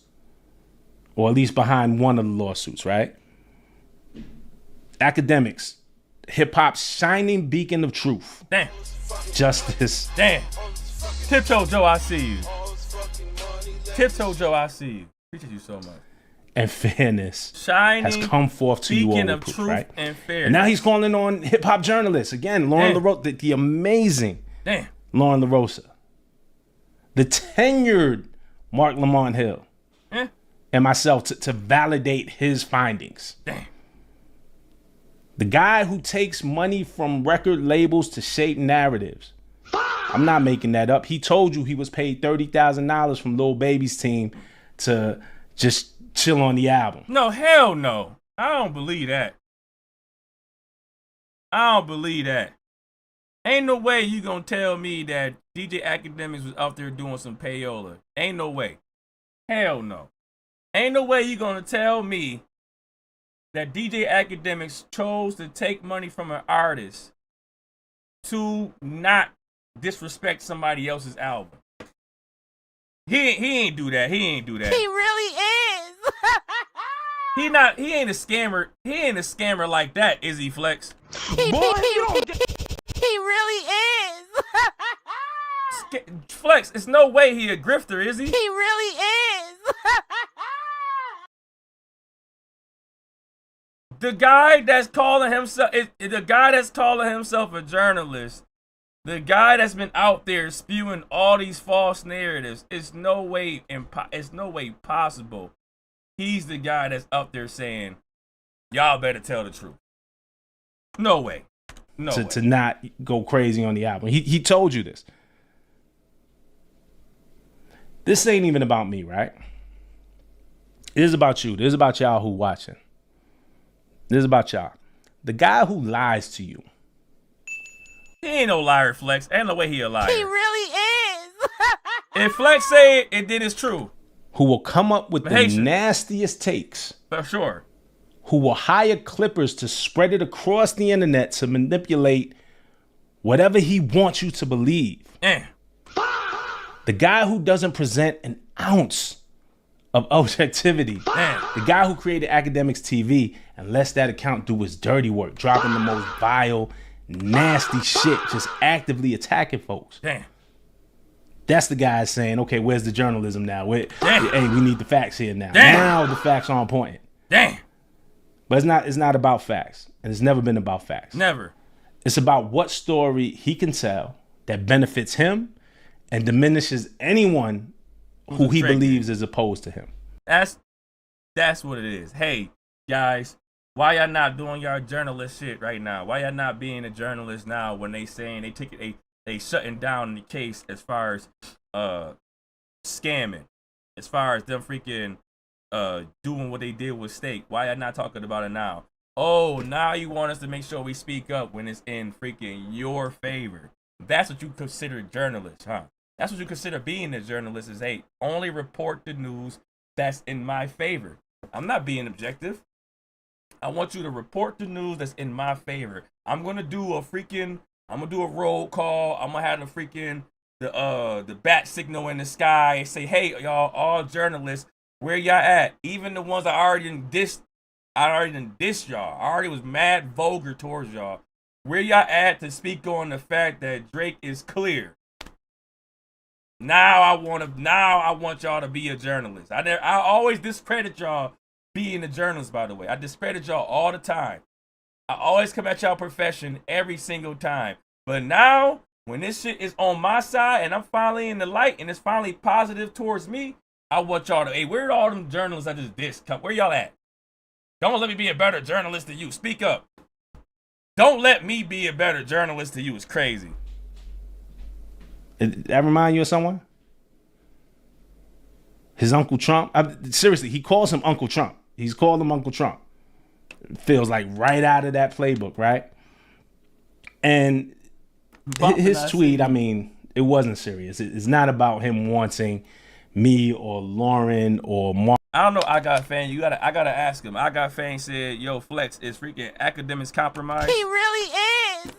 Or at least behind one of the lawsuits, right? Akademiks, hip-hop's shining beacon of truth. Damn. Justice. Damn. Tiptoe Joe, I see you. Tiptoe Joe, I see you. Appreciate you so much. And fairness shining has come forth to you all beacon of proof, truth right? And fairness. And now he's calling on hip-hop journalists. Again, Lauren LaRosa, the amazing Lauren LaRosa. The tenured Mark Lamont Hill. And myself to validate his findings. Damn. The guy who takes money from record labels to shape narratives. I'm not making that up. He told you he was paid $30,000 from Lil Baby's team to just chill on the album. No, hell no. I don't believe that. I don't believe that. Ain't no way you gonna tell me that DJ Akademiks was out there doing some payola. Ain't no way. Hell no. Ain't no way you gonna tell me that DJ Akademiks chose to take money from an artist to not disrespect somebody else's album. He ain't do that. He ain't do that. He really is. He ain't a scammer. He ain't a scammer like that, is he, Flex? He really is. Flex, it's no way he a grifter, is he? He really is. The guy that's calling himself a journalist, the guy that's been out there spewing all these false narratives, it's no way possible. He's the guy that's up there saying, y'all better tell the truth. No way. No way. To not go crazy on the album. He told you this. This ain't even about me, right? It is about you. This is about y'all who watching. This is about y'all. The guy who lies to you. He ain't no liar, Flex. Ain't no way he a liar. He really is. If Flex say it, then it's true. Who will come up with the nastiest takes. For sure. Who will hire clippers to spread it across the internet to manipulate whatever he wants you to believe. The guy who doesn't present an ounce of objectivity. The guy who created Akademiks TV and lets that account do his dirty work, dropping the most vile, nasty shit, just actively attacking folks. That's the guy saying, okay, where's the journalism now? Hey, we need the facts here now. Now the facts are on point. But it's not about facts. And it's never been about facts. Never. It's about what story he can tell that benefits him and diminishes anyone who he believes is opposed to him. That's what it is. Hey, guys, why y'all not doing y'all journalist shit right now? Why y'all not being a journalist now when they saying they shutting down the case as far as scamming, as far as them freaking doing what they did with Steak? Why y'all not talking about it now? Oh, now you want us to make sure we speak up when it's in freaking your favor. That's what you consider journalists, huh? That's what you consider being a journalist is, hey, only report the news that's in my favor. I'm not being objective. I want you to report the news that's in my favor. I'm gonna do a roll call. I'm gonna have the bat signal in the sky and say, hey, y'all, all journalists, where y'all at? Even the ones I already dissed y'all. I already was mad vulgar towards y'all. Where y'all at to speak on the fact that Drake is clear? Now I want y'all to be a journalist. I always discredit y'all being a journalist, by the way. I discredit y'all all the time. I always come at y'all profession every single time. But now when this shit is on my side and I'm finally in the light and it's finally positive towards me, I want y'all to, hey, where are all them journalists that just dissed? Where y'all at? Don't let me be a better journalist than you. Speak up. Don't let me be a better journalist than you. It's crazy. That remind you of someone? His Uncle Trump? Seriously, he calls him Uncle Trump. He's called him Uncle Trump. It feels like right out of that playbook, right? And his tweet, I mean, it wasn't serious. It's not about him wanting me or Lauren or Mark. I don't know. I got fan. I gotta ask him. I got fan said, "Yo, Flex, is freaking Akademiks compromised?" He really is.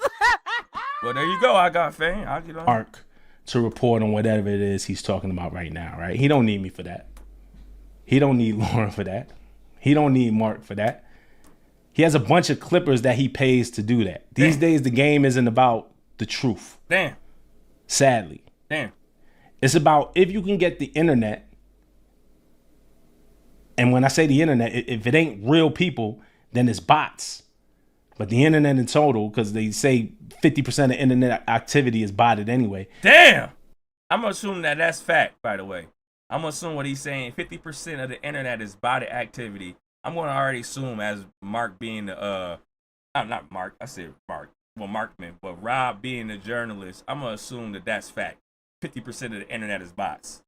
Well, there you go. I got fan. I'll get on. Mark to report on whatever it is he's talking about right now, right? He don't need me for that. He don't need Lauren for that. He don't need Mark for that. He has a bunch of clippers that he pays to do that. These days, the game isn't about the truth. Damn. Sadly. Damn. It's about if you can get the internet. And when I say the internet, if it ain't real people, then it's bots. But the internet in total, because they say 50% of internet activity is botted anyway. Damn. I'm assuming that that's fact, by the way. I'm assuming what he's saying, 50% of the internet is botted activity. I'm going to already assume as Mark being the, not Mark, I said Mark. Well, Markman, but Rob being the journalist, I'm going to assume that that's fact. 50% of the internet is bots.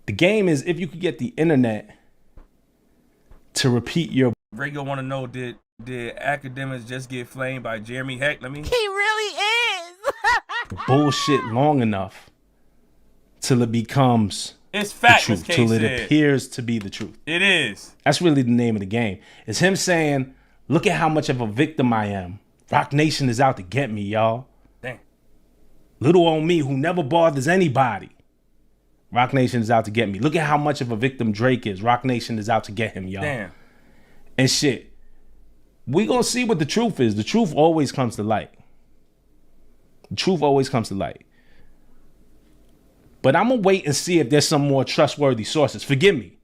The game is if you could get the internet to repeat your... Rego want to know, did Akademiks just get flamed by Jeremy Heck? He really is. bullshit long enough till it becomes it's fact, the truth, till it appears to be the truth. It is. That's really the name of the game. It's him saying, look at how much of a victim I am. Rock Nation is out to get me, y'all. Dang. Little old me who never bothers anybody. Rock Nation is out to get me. Look at how much of a victim Drake is. Rock Nation is out to get him, y'all. Damn. And shit. We gonna see what the truth is. The truth always comes to light. The truth always comes to light. But I'm gonna wait and see if there's some more trustworthy sources. Forgive me.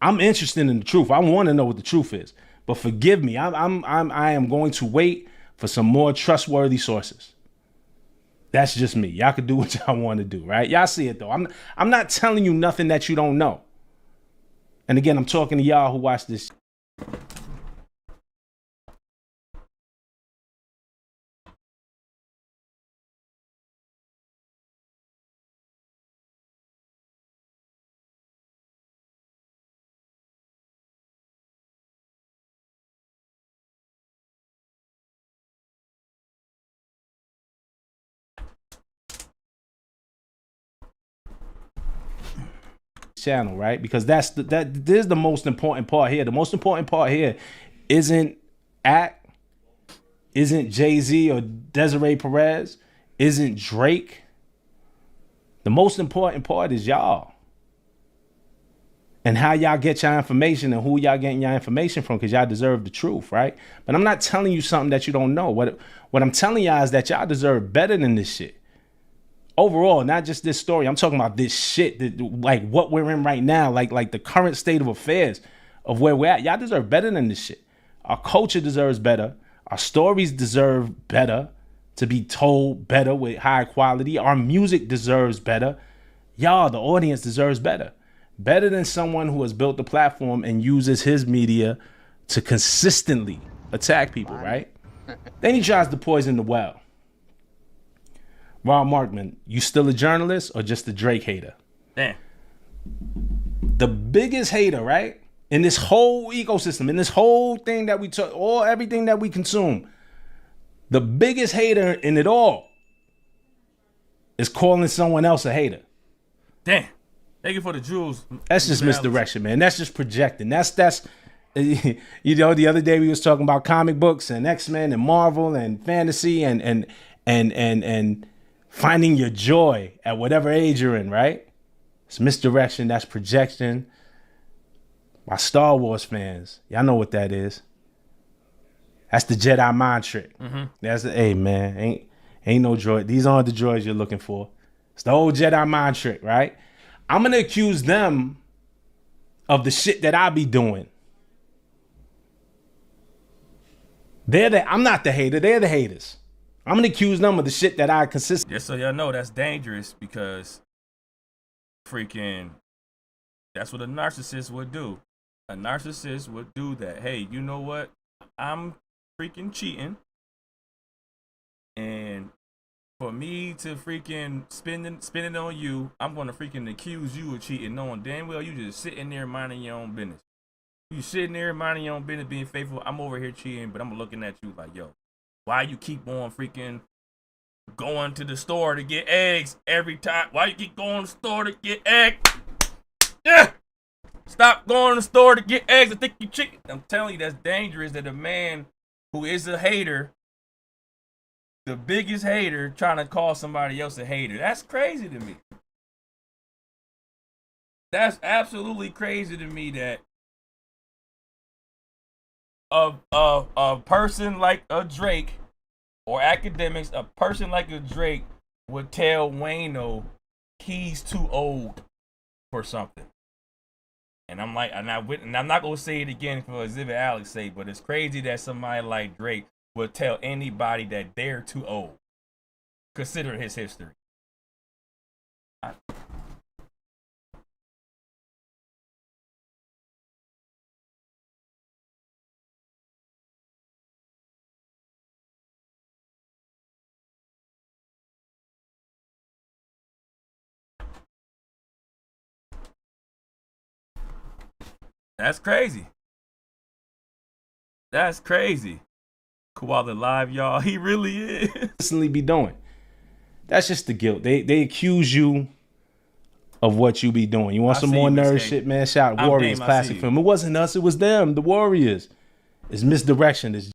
I'm interested in the truth. I want to know what the truth is. But forgive me. I am going to wait for some more trustworthy sources. That's just me. Y'all can do what y'all want to do, right? Y'all see it though. I'm not telling you nothing that you don't know. And again, I'm talking to y'all who watch this. Channel, right? Because there's the most important part here. The most important part here isn't Jay-Z or Desiree Perez, isn't Drake. The most important part is y'all and how y'all get your information and who y'all getting your information from, because y'all deserve the truth, right? But I'm not telling you something that you don't know. What I'm telling y'all is that y'all deserve better than this shit. Overall, not just this story. I'm talking about this shit, like what we're in right now, like the current state of affairs of where we're at. Y'all deserve better than this shit. Our culture deserves better. Our stories deserve better, to be told better with high quality. Our music deserves better. Y'all, the audience deserves better. Better than someone who has built the platform and uses his media to consistently attack people, right? Then he tries to poison the well. Rob Markman, you still a journalist or just a Drake hater? Damn. The biggest hater, right? In this whole ecosystem, in this whole thing that we took, everything that we consume, the biggest hater in it all is calling someone else a hater. Damn. Thank you for the jewels. That's just misdirection, man. That's just projecting. That's you know, the other day we was talking about comic books and X-Men and Marvel and fantasy and finding your joy at whatever age you're in, right? It's misdirection. That's projection. My Star Wars fans, y'all know what that is. That's the Jedi mind trick. Mm-hmm. That's the, hey man, ain't no droid. These aren't the droids you're looking for. It's the old Jedi mind trick, right? I'm gonna accuse them of the shit that I be doing. I'm not the hater. They're the haters. I'm gonna accuse them of the shit that I consistently. Just so y'all know, that's dangerous because freaking that's what a narcissist would do. A narcissist would do that. Hey, you know what? I'm freaking cheating. And for me to freaking spend it on you, I'm gonna freaking accuse you of cheating, knowing damn well you just sitting there minding your own business. You sitting there minding your own business, being faithful. I'm over here cheating, but I'm looking at you like, yo, why you keep on freaking going to the store to get eggs every time? Why you keep going to the store to get eggs? Yeah! Stop going to the store to get eggs. I think you cheating. I'm telling you, that's dangerous that a man who is a hater, the biggest hater, trying to call somebody else a hater. That's crazy to me. That's absolutely crazy to me that a person like a Drake or Akademiks, a person like a Drake would tell Wayno he's too old for something. And I'm like, and I'm not gonna say it again for Exhibit Alex' sake, but it's crazy that somebody like Drake would tell anybody that they're too old, considering his history. That's crazy. That's crazy. Koala live, y'all. He really is. Consistently be doing. That's just the guilt. They accuse you of what you be doing. You want some more nerd shit, man? Shout out Warriors, classic film. It wasn't us, it was them, the Warriors. It's misdirection. It's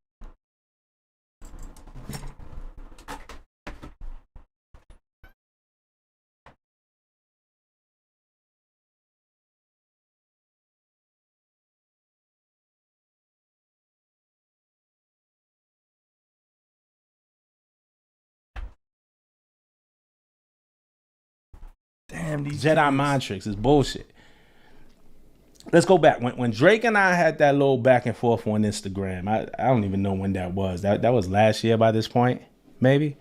Damn, these Jedi kids. mind tricks is bullshit. Let's go back. When Drake and I had that little back and forth on Instagram, I don't even know when that was. That was last year by this point, maybe,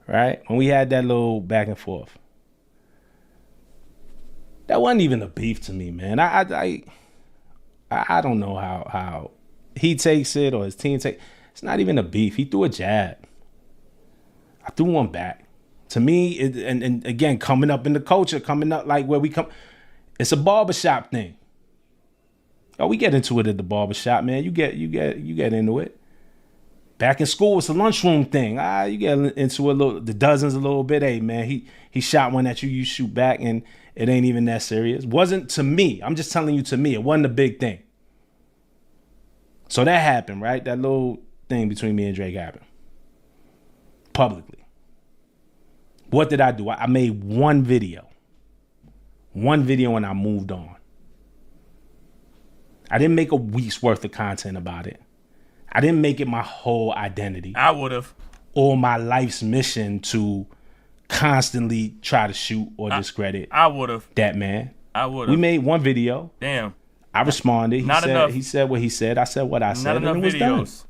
right? When we had that little back and forth. That wasn't even a beef to me, man. I don't know how he takes it or his team takes. It's not even a beef. He threw a jab. I threw one back. To me, and again, coming up in the culture, coming up like where we come, it's a barbershop thing. Oh, we get into it at the barbershop, man. You get into it. Back in school, it's a lunchroom thing. You get into the dozens a little bit. Hey, man, he shot one at you, you shoot back, and it ain't even that serious. Wasn't to me. I'm just telling you, to me, it wasn't a big thing. So that happened, right? That little thing between me and Drake happened. Publicly. What did I do? I made one video. One video and I moved on. I didn't make a week's worth of content about it. I didn't make it my whole identity. I would have. Or my life's mission to constantly try to shoot or discredit I would have. that man. I would have. We made one video. Damn. I responded. Not enough. He said what he said. I said what I said. Not enough and it was done. videos.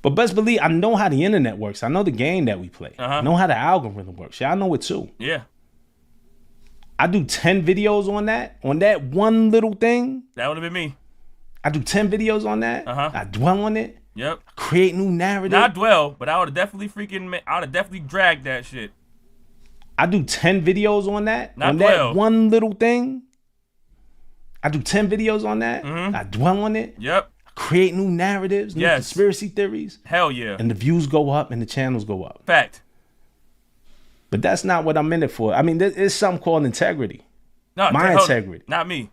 But best believe I know how the internet works. I know the game that we play. I know how the algorithm works. Y'all know it too. Yeah. I do 10 videos on that one little thing. That would have been me. I do 10 videos on that. I dwell on it. Yep. Create new narrative. Not dwell, but I would have definitely dragged that shit. I do 10 videos on that. Not on dwell. That one little thing. I do 10 videos on that. I dwell on it. Yep. Create new narratives, new conspiracy theories. Hell yeah. And the views go up and the channels go up. Fact. But that's not what I'm in it for. I mean, there's something called integrity. No, My integrity. Not me.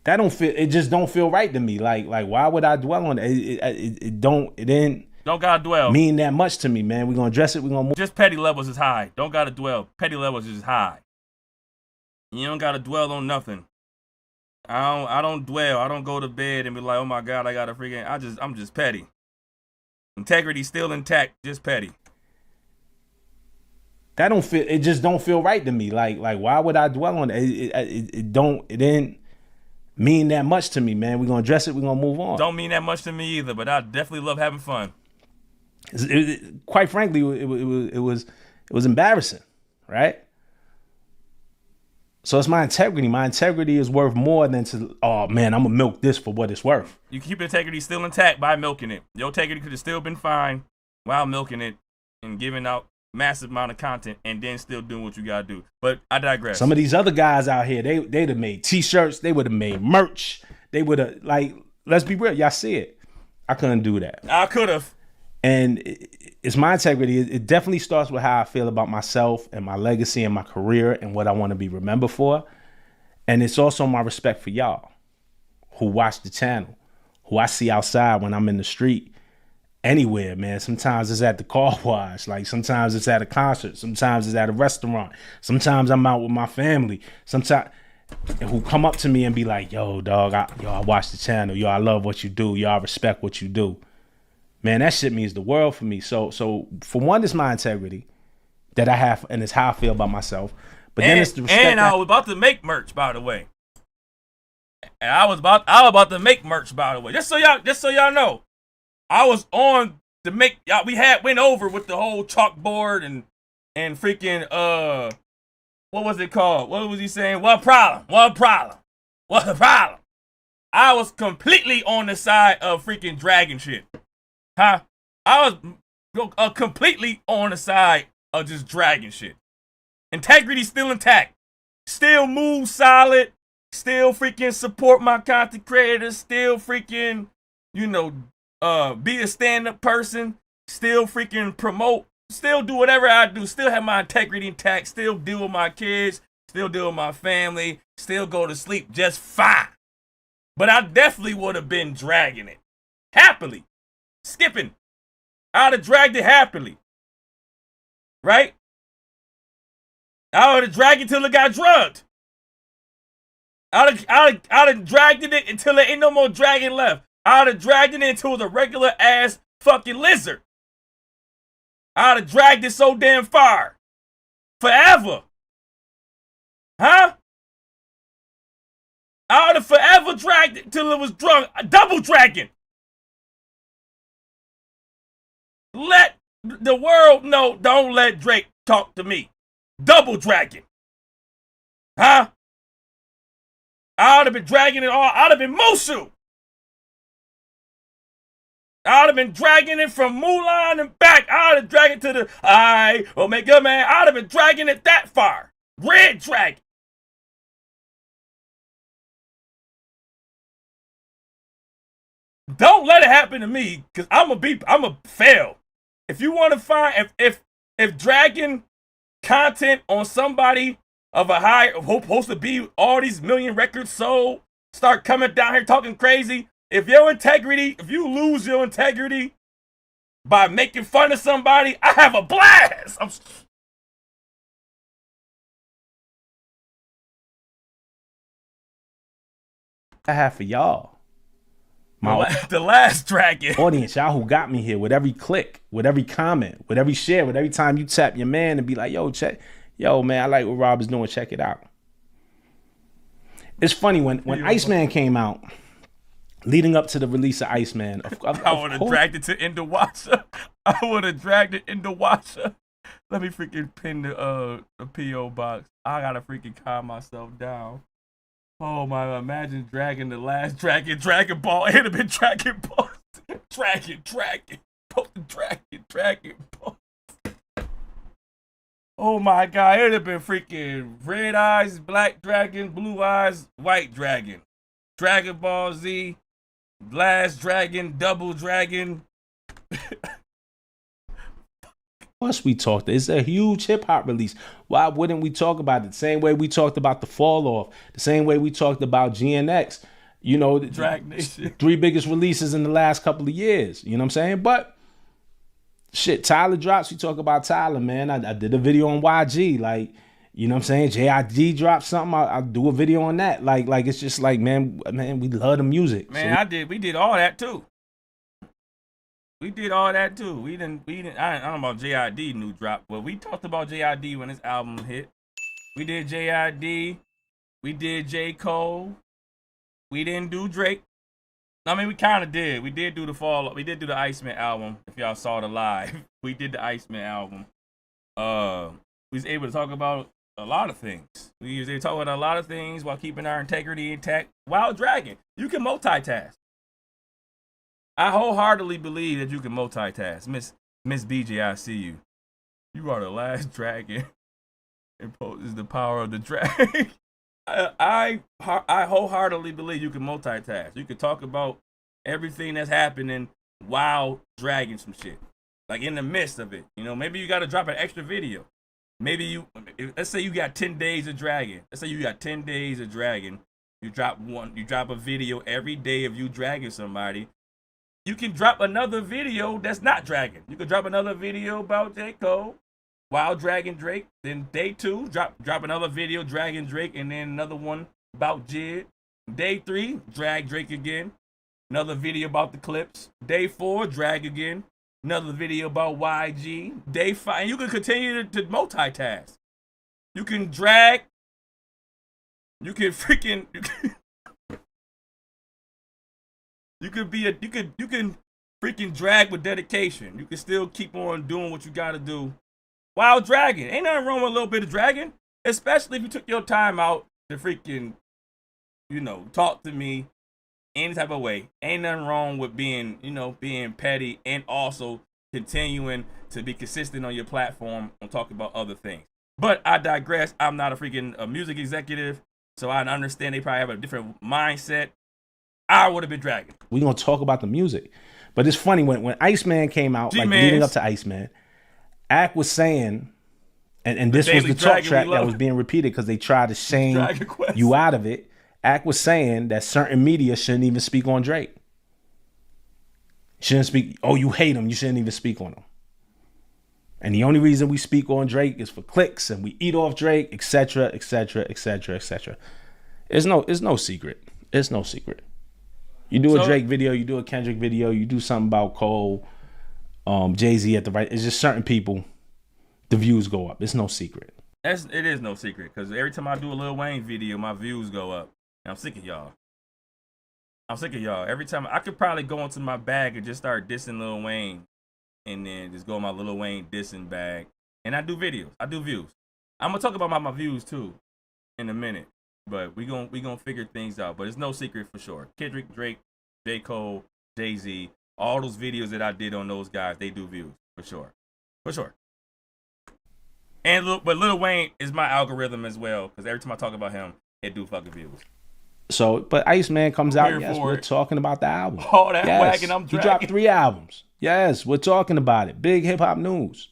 That don't feel. It just don't feel right to me. Like why would I dwell on it? It didn't. Don't gotta dwell. Mean that much to me, man. We're gonna address it. We're gonna move. Just petty levels is high. Don't gotta dwell. Petty levels is high. You don't gotta dwell on nothing. I don't dwell. I don't go to bed and be like, oh my God, I gotta freaking. I'm just petty. Integrity still intact, just petty. That don't feel. It just don't feel right to me. Like why would I dwell on it? It didn't. mean that much to me, man. We're gonna address it. We're gonna move on. Don't mean that much to me either, but I definitely love having fun. Quite frankly, it was embarrassing, right? So it's my integrity. My integrity is worth more than to, oh man, I'm gonna milk this for what it's worth. You keep your integrity still intact by milking it. Your integrity could have still been fine while milking it and giving out massive amount of content and then still doing what you gotta do. But I digress. Some of these other guys out here, they'd have made t-shirts, they would have made merch, they would have, like, let's be real, y'all see it. I couldn't do that. I could have. And it's my integrity. It definitely starts with how I feel about myself and my legacy and my career and what I want to be remembered for. And it's also my respect for y'all who watch the channel, who I see outside when I'm in the street, anywhere, man. Sometimes it's at the car wash. Like sometimes it's at a concert. Sometimes it's at a restaurant. Sometimes I'm out with my family. Sometimes who come up to me and be like, yo, dog, I watch the channel. Yo, I love what you do. Yo, I respect what you do. Man, that shit means the world for me. So for one, it's my integrity that I have, and it's how I feel about myself. But then it's the respect. And I was about to make merch, by the way. And I was about to make merch, by the way. Just so y'all know, I was on to make. Y'all, we went over with the whole chalkboard and freaking what was it called? What was he saying? What problem? What the problem? I was completely on the side of freaking dragon shit. Huh? I was completely on the side of just dragging shit. Integrity still intact. Still move solid. Still freaking support my content creators. Still freaking, be a stand-up person. Still freaking promote. Still do whatever I do. Still have my integrity intact. Still deal with my kids. Still deal with my family. Still go to sleep just fine. But I definitely would have been dragging it. Happily. Skipping. I would have dragged it happily. Right? I would have dragged it till it got drugged. I'd have dragged it until there ain't no more dragging left. I'd have dragged it until it was a regular ass fucking lizard. I'd have dragged it so damn far. Forever. Huh? I would have forever dragged it till it was drunk. Double dragging. Let the world know, don't let Drake talk to me. Double dragging. Huh? I would have been dragging it all. I'd have been Mushu. I would have been dragging it from Mulan and back. I would have dragged it to the Omega Man. I would have been dragging it that far. Red dragon. Don't let it happen to me, because I'm a fail. If you want to find, if dragging content on somebody of a high, supposed to be all these million records sold, start coming down here talking crazy, if you lose your integrity by making fun of somebody, I have a blast. I have for y'all. The last dragon. Audience, y'all who got me here, with every click, with every comment, with every share, with every time you tap your man and be like, yo, man, I like what Rob is doing. Check it out. It's funny when Iceman came out, leading up to the release of Iceman. I would have dragged it to Indawasha. I would have dragged it Indawasha. Let me freaking pin the P.O. box. I gotta freaking calm myself down. Oh my, imagine dragging the last Dragon Ball. It would have been Dragon Ball. Dragon. Ball. Oh my God, it would have been freaking red eyes, black dragon, blue eyes, white dragon. Dragon Ball Z, last dragon, double dragon. Plus, we talked. It's a huge hip hop release. Why wouldn't we talk about it? The same way we talked about the Fall Off. The same way we talked about GNX. Drag Nation. 3 biggest releases in the last couple of years. You know what I'm saying? But shit, Tyler drops. We talk about Tyler, man. I did a video on YG. Like, you know what I'm saying? JID dropped something. I'll do a video on that. Like it's just like, man, we love the music. Man, we did all that too. We did all that too. We didn't. I don't know about JID new drop, but we talked about JID when his album hit. We did JID. We did J. Cole. we didn't do Drake. I mean, we kind of did. We did do the Fall. We did do the Iceman album. If y'all saw the live, we did the Iceman album. We was able to talk about a lot of things. We was able to talk about a lot of things while keeping our integrity intact while dragging. You can multitask. I wholeheartedly believe that you can multitask. Miss BJ, I see you. You are the last dragon. Imposes the power of the drag. I wholeheartedly believe you can multitask. You can talk about everything that's happening while dragging some shit. Like in the midst of it. You know, maybe you got to drop an extra video. Maybe let's say you got 10 days of dragging. Let's say you got 10 days of dragging. You drop a video every day of you dragging somebody. You can drop another video that's not dragging. You can drop another video about J. Cole while dragging Drake. Then day 2, drop another video dragging Drake, and then another one about Jid. Day 3, drag Drake again. Another video about the clips. Day 4, drag again. Another video about YG. Day 5, and you can continue to multitask. You can drag. You can freaking. You can freaking drag with dedication. You can still keep on doing what you gotta do while dragging. Ain't nothing wrong with a little bit of dragging, especially if you took your time out to freaking, talk to me any type of way. Ain't nothing wrong with being petty and also continuing to be consistent on your platform and talk about other things. But I digress. I'm not a music executive, so I understand they probably have a different mindset. I would have been dragging. We're going to talk about the music. But it's funny, when Iceman came out, like leading up to Iceman, Ak was saying, and this was the talk track that was being repeated because they tried to shame you out of it. Ak was saying that certain media shouldn't even speak on Drake. Shouldn't speak, you hate him, you shouldn't even speak on him. And the only reason we speak on Drake is for clicks and we eat off Drake, etc., etc., etc., etc. It's no secret. It's no secret. You do a Drake video, you do a Kendrick video, you do something about Cole, Jay-Z at the right. It's just certain people, the views go up. It's no secret. It is no secret because every time I do a Lil Wayne video, my views go up. And I'm sick of y'all. Every time I could probably go into my bag and just start dissing Lil Wayne, and then just go in my Lil Wayne dissing bag. And I do videos. I do views. I'm gonna talk about my views too in a minute. But we gonna figure things out. But it's no secret for sure. Kendrick, Drake, J. Cole, Jay-Z, all those videos that I did on those guys, they do views for sure. But Lil Wayne is my algorithm as well because every time I talk about him, it do fucking views. So, but Iceman comes out. Yes, we're talking about the album. All that whack and I'm dragging. He dropped 3 albums. Yes, we're talking about it. Big hip hop news.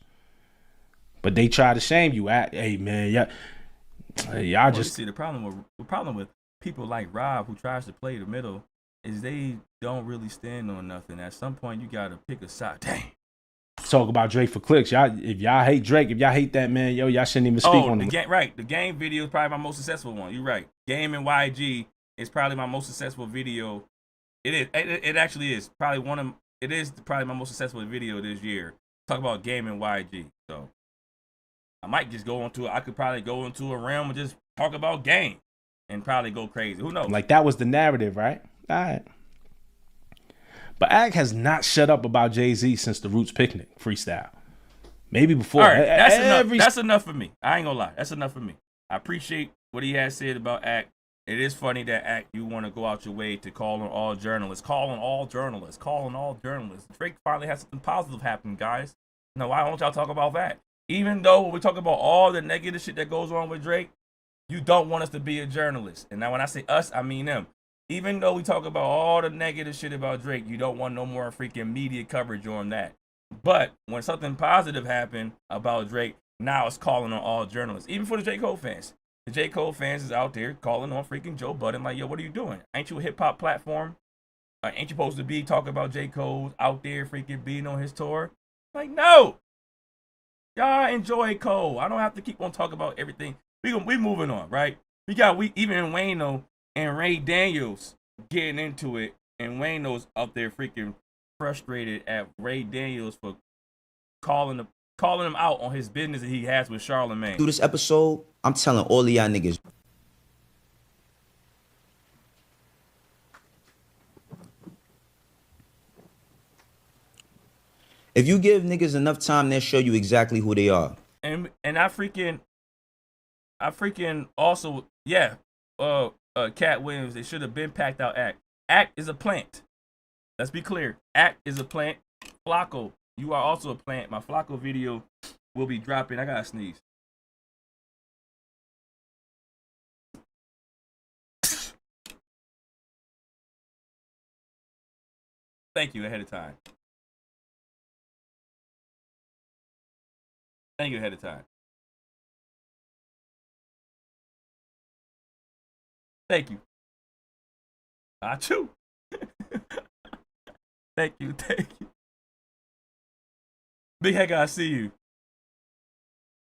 But they try to shame you. Hey man, y'all just see the problem with people like Rob who tries to play the middle is they don't really stand on nothing. At some point you gotta pick a side. Dang. Talk about Drake for clicks. If y'all hate Drake, if y'all hate that man, y'all shouldn't even speak on him. The game video is probably my most successful one. You're right. Game and YG is probably my most successful video. It is. It actually is probably It is probably my most successful video this year. Talk about Game and YG. So I might just I could probably go into a realm and just talk about Game and probably go crazy. Who knows? Like that was the narrative, right? All right. But Ak has not shut up about Jay-Z since the Roots Picnic freestyle. Maybe before. All right, that's enough. That's enough for me. I ain't gonna lie. That's enough for me. I appreciate what he has said about Ak. It is funny that Ak, you want to go out your way to call on all journalists. Drake finally has something positive happen, guys. Now, why don't y'all talk about that? Even though we talk about all the negative shit that goes on with Drake, you don't want us to be a journalist. And now when I say us, I mean them. Even though we talk about all the negative shit about Drake, you don't want no more freaking media coverage on that. But when something positive happened about Drake, now it's calling on all journalists. Even for the J. Cole fans. The J. Cole fans is out there calling on freaking Joe Budden like, yo, what are you doing? Ain't you a hip-hop platform? Ain't you supposed to be talking about J. Cole out there freaking being on his tour? Like, no. Y'all enjoy Cole. I don't have to keep on talking about everything. We moving on, right? Even Wayno and Ray Daniels getting into it, and Wayno's up there freaking frustrated at Ray Daniels for calling him out on his business that he has with Charlamagne. Through this episode, I'm telling all of y'all niggas, If you give niggas enough time, they'll show you exactly who they are. And I freaking also, yeah, Cat Williams, they should have been packed out Act. Act is a plant. Let's be clear. Act is a plant. Flacco, you are also a plant. My Flacco video will be dropping. I gotta sneeze. Thank you ahead of time. Thank you ahead of time. Thank you. Achoo. Thank you. Big Heck, I see you.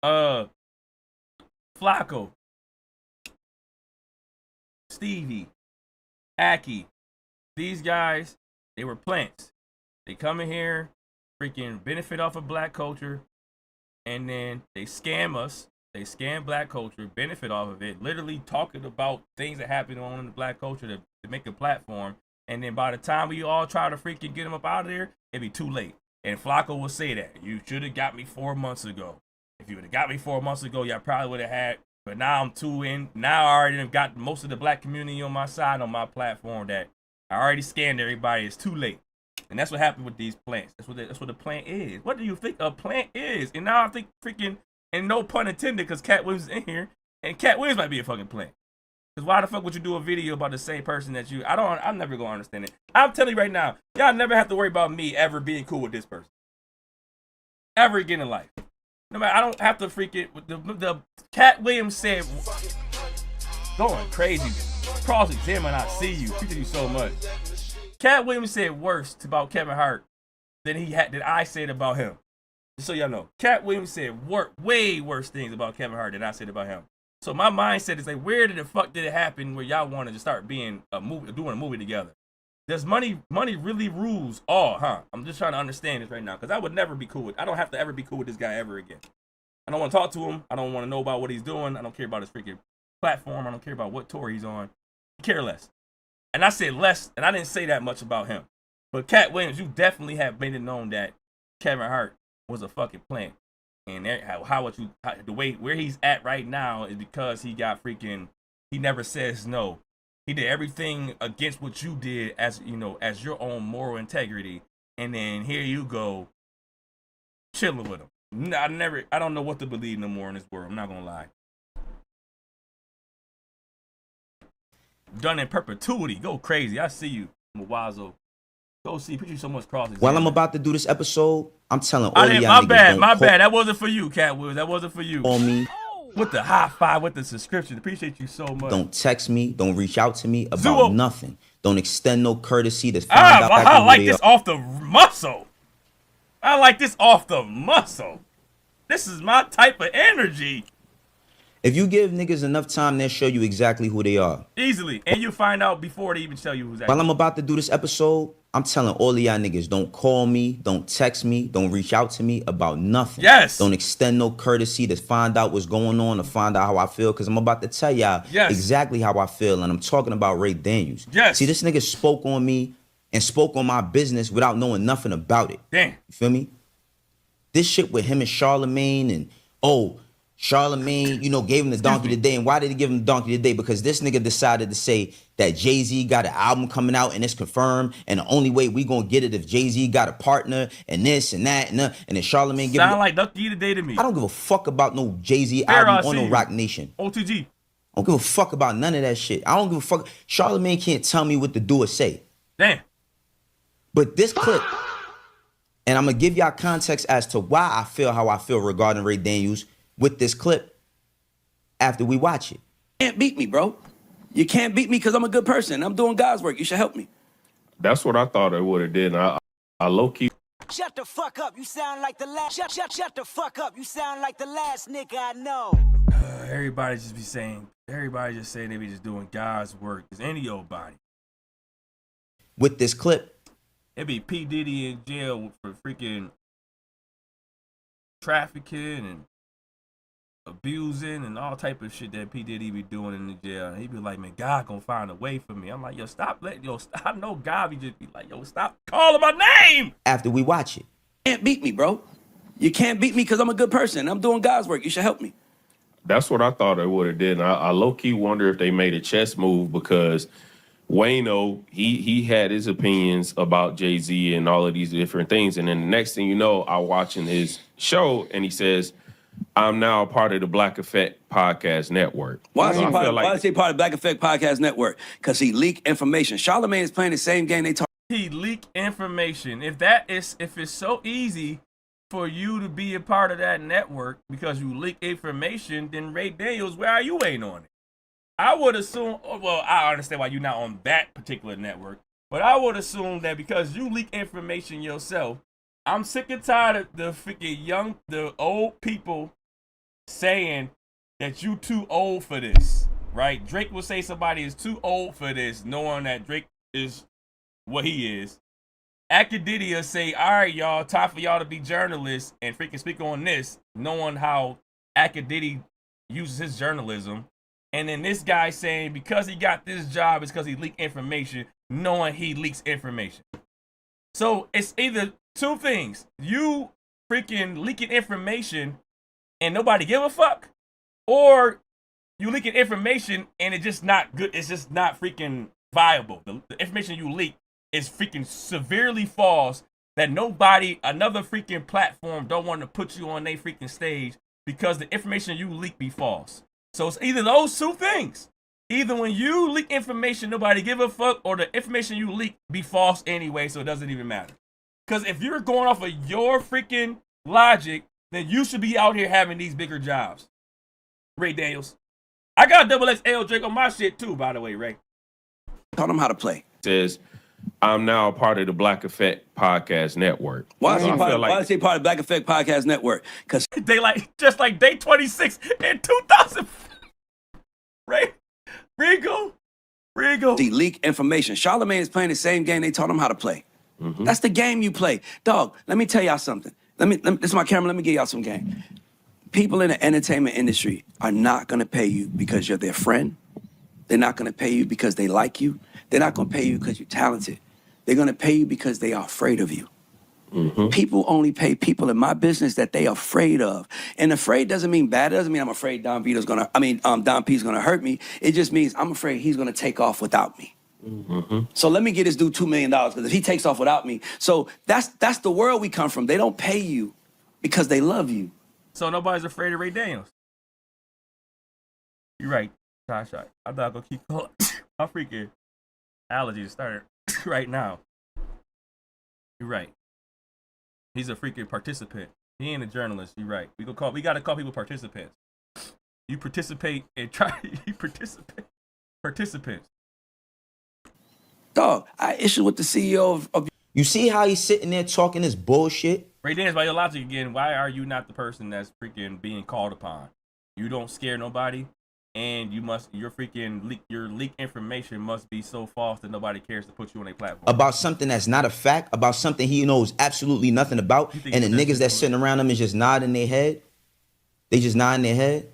Flacco. Stevie. Aki. These guys, they were plants. They come in here, freaking benefit off of black culture, and then they scam us. They scam black culture, benefit off of it, literally talking about things that happen on in the black culture to make a platform. And then by the time we all try to freaking get them up out of there, it'd be too late. And Flacco will say that. You should have got me 4 months ago. If you would have got me 4 months ago, y'all probably would have had. But now I'm too in. Now I already got most of the black community on my side on my platform that I already scanned everybody. It's too late. And that's what happened with these plants. That's what the plant is. What do you think a plant is? And now I think freaking, and no pun intended, because Cat Williams is in here, and Cat Williams might be a fucking plant. Because why the fuck would you do a video about the same person that you, I'm never going to understand it. I'm telling you right now, y'all never have to worry about me ever being cool with this person. Ever again in life. No matter, I don't have to freaking, the Cat Williams said, going crazy. Cross-examine, I see you. Appreciate you so much. Cat Williams said worse about Kevin Hart than I said about him. Just so y'all know, Cat Williams said way worse things about Kevin Hart than I said about him. So my mindset is like, where the fuck did it happen where y'all wanted to start doing a movie together? Does money really rules all, huh? I'm just trying to understand this right now, because I would never be cool with. I don't have to ever be cool with this guy ever again. I don't want to talk to him. I don't want to know about what he's doing. I don't care about his freaking platform. I don't care about what tour he's on. I care less. And I said less, and I didn't say that much about him. But Cat Williams, you definitely have made it known that Kevin Hart was a fucking plant. And the way where he's at right now is because he never says no. He did everything against what you did as your own moral integrity. And then here you go, chilling with him. I don't know what to believe no more in this world. I'm not gonna lie. Done in perpetuity. Go crazy. I see you, Mawazo. Go see. Put you so much cross. While I'm about to do this episode, I'm telling all of y'all my niggas, bad. That wasn't for you, Cat Williams. That wasn't for you. On me. With the high five, with the subscription. Appreciate you so much. Don't text me. Don't reach out to me about nothing. Don't extend no courtesy to find out. I like this off the muscle. I like this off the muscle. This is my type of energy. If you give niggas enough time, they'll show you exactly who they are. Easily. And you find out before they even tell you who's that. While I'm about to do this episode, I'm telling all of y'all niggas, don't call me, don't text me, don't reach out to me about nothing. Yes. Don't extend no courtesy to find out what's going on, to find out how I feel, because I'm about to tell y'all exactly how I feel, and I'm talking about Ray Daniels. Yes. See, this nigga spoke on me and spoke on my business without knowing nothing about it. Damn. You feel me? This shit with him and Charlemagne and, Charlemagne, gave him the donkey today. And why did he give him the donkey today? Because this nigga decided to say that Jay-Z got an album coming out and it's confirmed. And the only way we gonna get it if Jay-Z got a partner and this and that and then Charlemagne give him. Sound like donkey today to me. I don't give a fuck about no Jay-Z album or no Rock Nation. OTG. I don't give a fuck about none of that shit. I don't give a fuck. Charlemagne can't tell me what to do or say. Damn. But this clip, and I'm gonna give y'all context as to why I feel how I feel regarding Ray Daniels with this clip after we watch it. You can't beat me, bro. You can't beat me because I'm a good person. I'm doing God's work. You should help me. That's what I thought it would have did. I low-key. Shut the fuck up. You sound like the last. Shut the fuck up. You sound like the last nigga I know. Everybody just saying they be just doing God's work. Is any old body. With this clip. It be P. Diddy in jail for freaking trafficking and abusing and all type of shit that P. Diddy be doing in the jail. And he be like, man, God gonna find a way for me. I'm like, I know God be just be like, stop calling my name. After we watch it. Can't beat me, bro. You can't beat me because I'm a good person. I'm doing God's work. You should help me. That's what I thought it would have did. And I low key wonder if they made a chess move because Wayno, he had his opinions about Jay-Z and all of these different things. And then the next thing you know, I'm watching his show and he says, I'm now a part of the Black Effect Podcast Network. Why is So he I part feel of, why is he part of Black Effect Podcast Network? Because he leaked information. Charlamagne is playing the same game they talk. He leaked information. If it's so easy for you to be a part of that network because you leak information, then Ray Daniels, where are you ain't on it? I would assume, well, I understand why you're not on that particular network, but I would assume that because you leak information yourself, I'm sick and tired of the freaking the old people saying that you too old for this, right? Drake will say somebody is too old for this, knowing that Drake is what he is. Academia say, all right, y'all, time for y'all to be journalists and freaking speak on this, knowing how Academia uses his journalism. And then this guy saying because he got this job, it's because he leaked information, knowing he leaks information. So it's either two things. You freaking leaking information and nobody give a fuck, or you leaking information and it's just not good. It's just not freaking viable. The information you leak is freaking severely false that another freaking platform don't want to put you on their freaking stage because the information you leak be false. So it's either those two things. Either when you leak information, nobody give a fuck, or the information you leak be false anyway, so it doesn't even matter. Because if you're going off of your freaking logic, then you should be out here having these bigger jobs. Ray Daniels. I got double XL Drake on my shit too, by the way, Ray. Taught him how to play. says, I'm now a part of the Black Effect Podcast Network. Why is So he I part, feel why is he part of Black Effect Podcast Network? Because They just like day 26 in 2000. Right? Rigo. he leaked information. Charlamagne is playing the same game they taught him how to play. Mm-hmm. That's the game you play. Dog, let me tell y'all something. This is my camera. Let me give y'all some game. People in the entertainment industry are not going to pay you because you're their friend. They're not going to pay you because they like you. They're not going to pay you because you're talented. They're going to pay you because they are afraid of you. Mm-hmm. People only pay people in my business that they are afraid of. And afraid doesn't mean bad. It doesn't mean I'm afraid Don P's gonna hurt me. It just means I'm afraid he's gonna take off without me. Mm-hmm. So let me get this dude $2 million because if he takes off without me, so that's the world we come from. They don't pay you because they love you. So nobody's afraid of Ray Daniels. You're right, Shy. I thought I was gonna keep going. My freaking allergies started right now. You're right. He's a freaking participant. He ain't a journalist. You're right. We gotta call people participants. You participate and try. You participate. Participants. Dog, I issue with the CEO of You see how he's sitting there talking this bullshit? Ray Daniels, by your logic again, why are you not the person that's freaking being called upon? You don't scare nobody, and your leak information must be so false that nobody cares to put you on a platform. About something that's not a fact, about something he knows absolutely nothing about, and the niggas that's sitting around him is just nodding their head. They just nodding their head.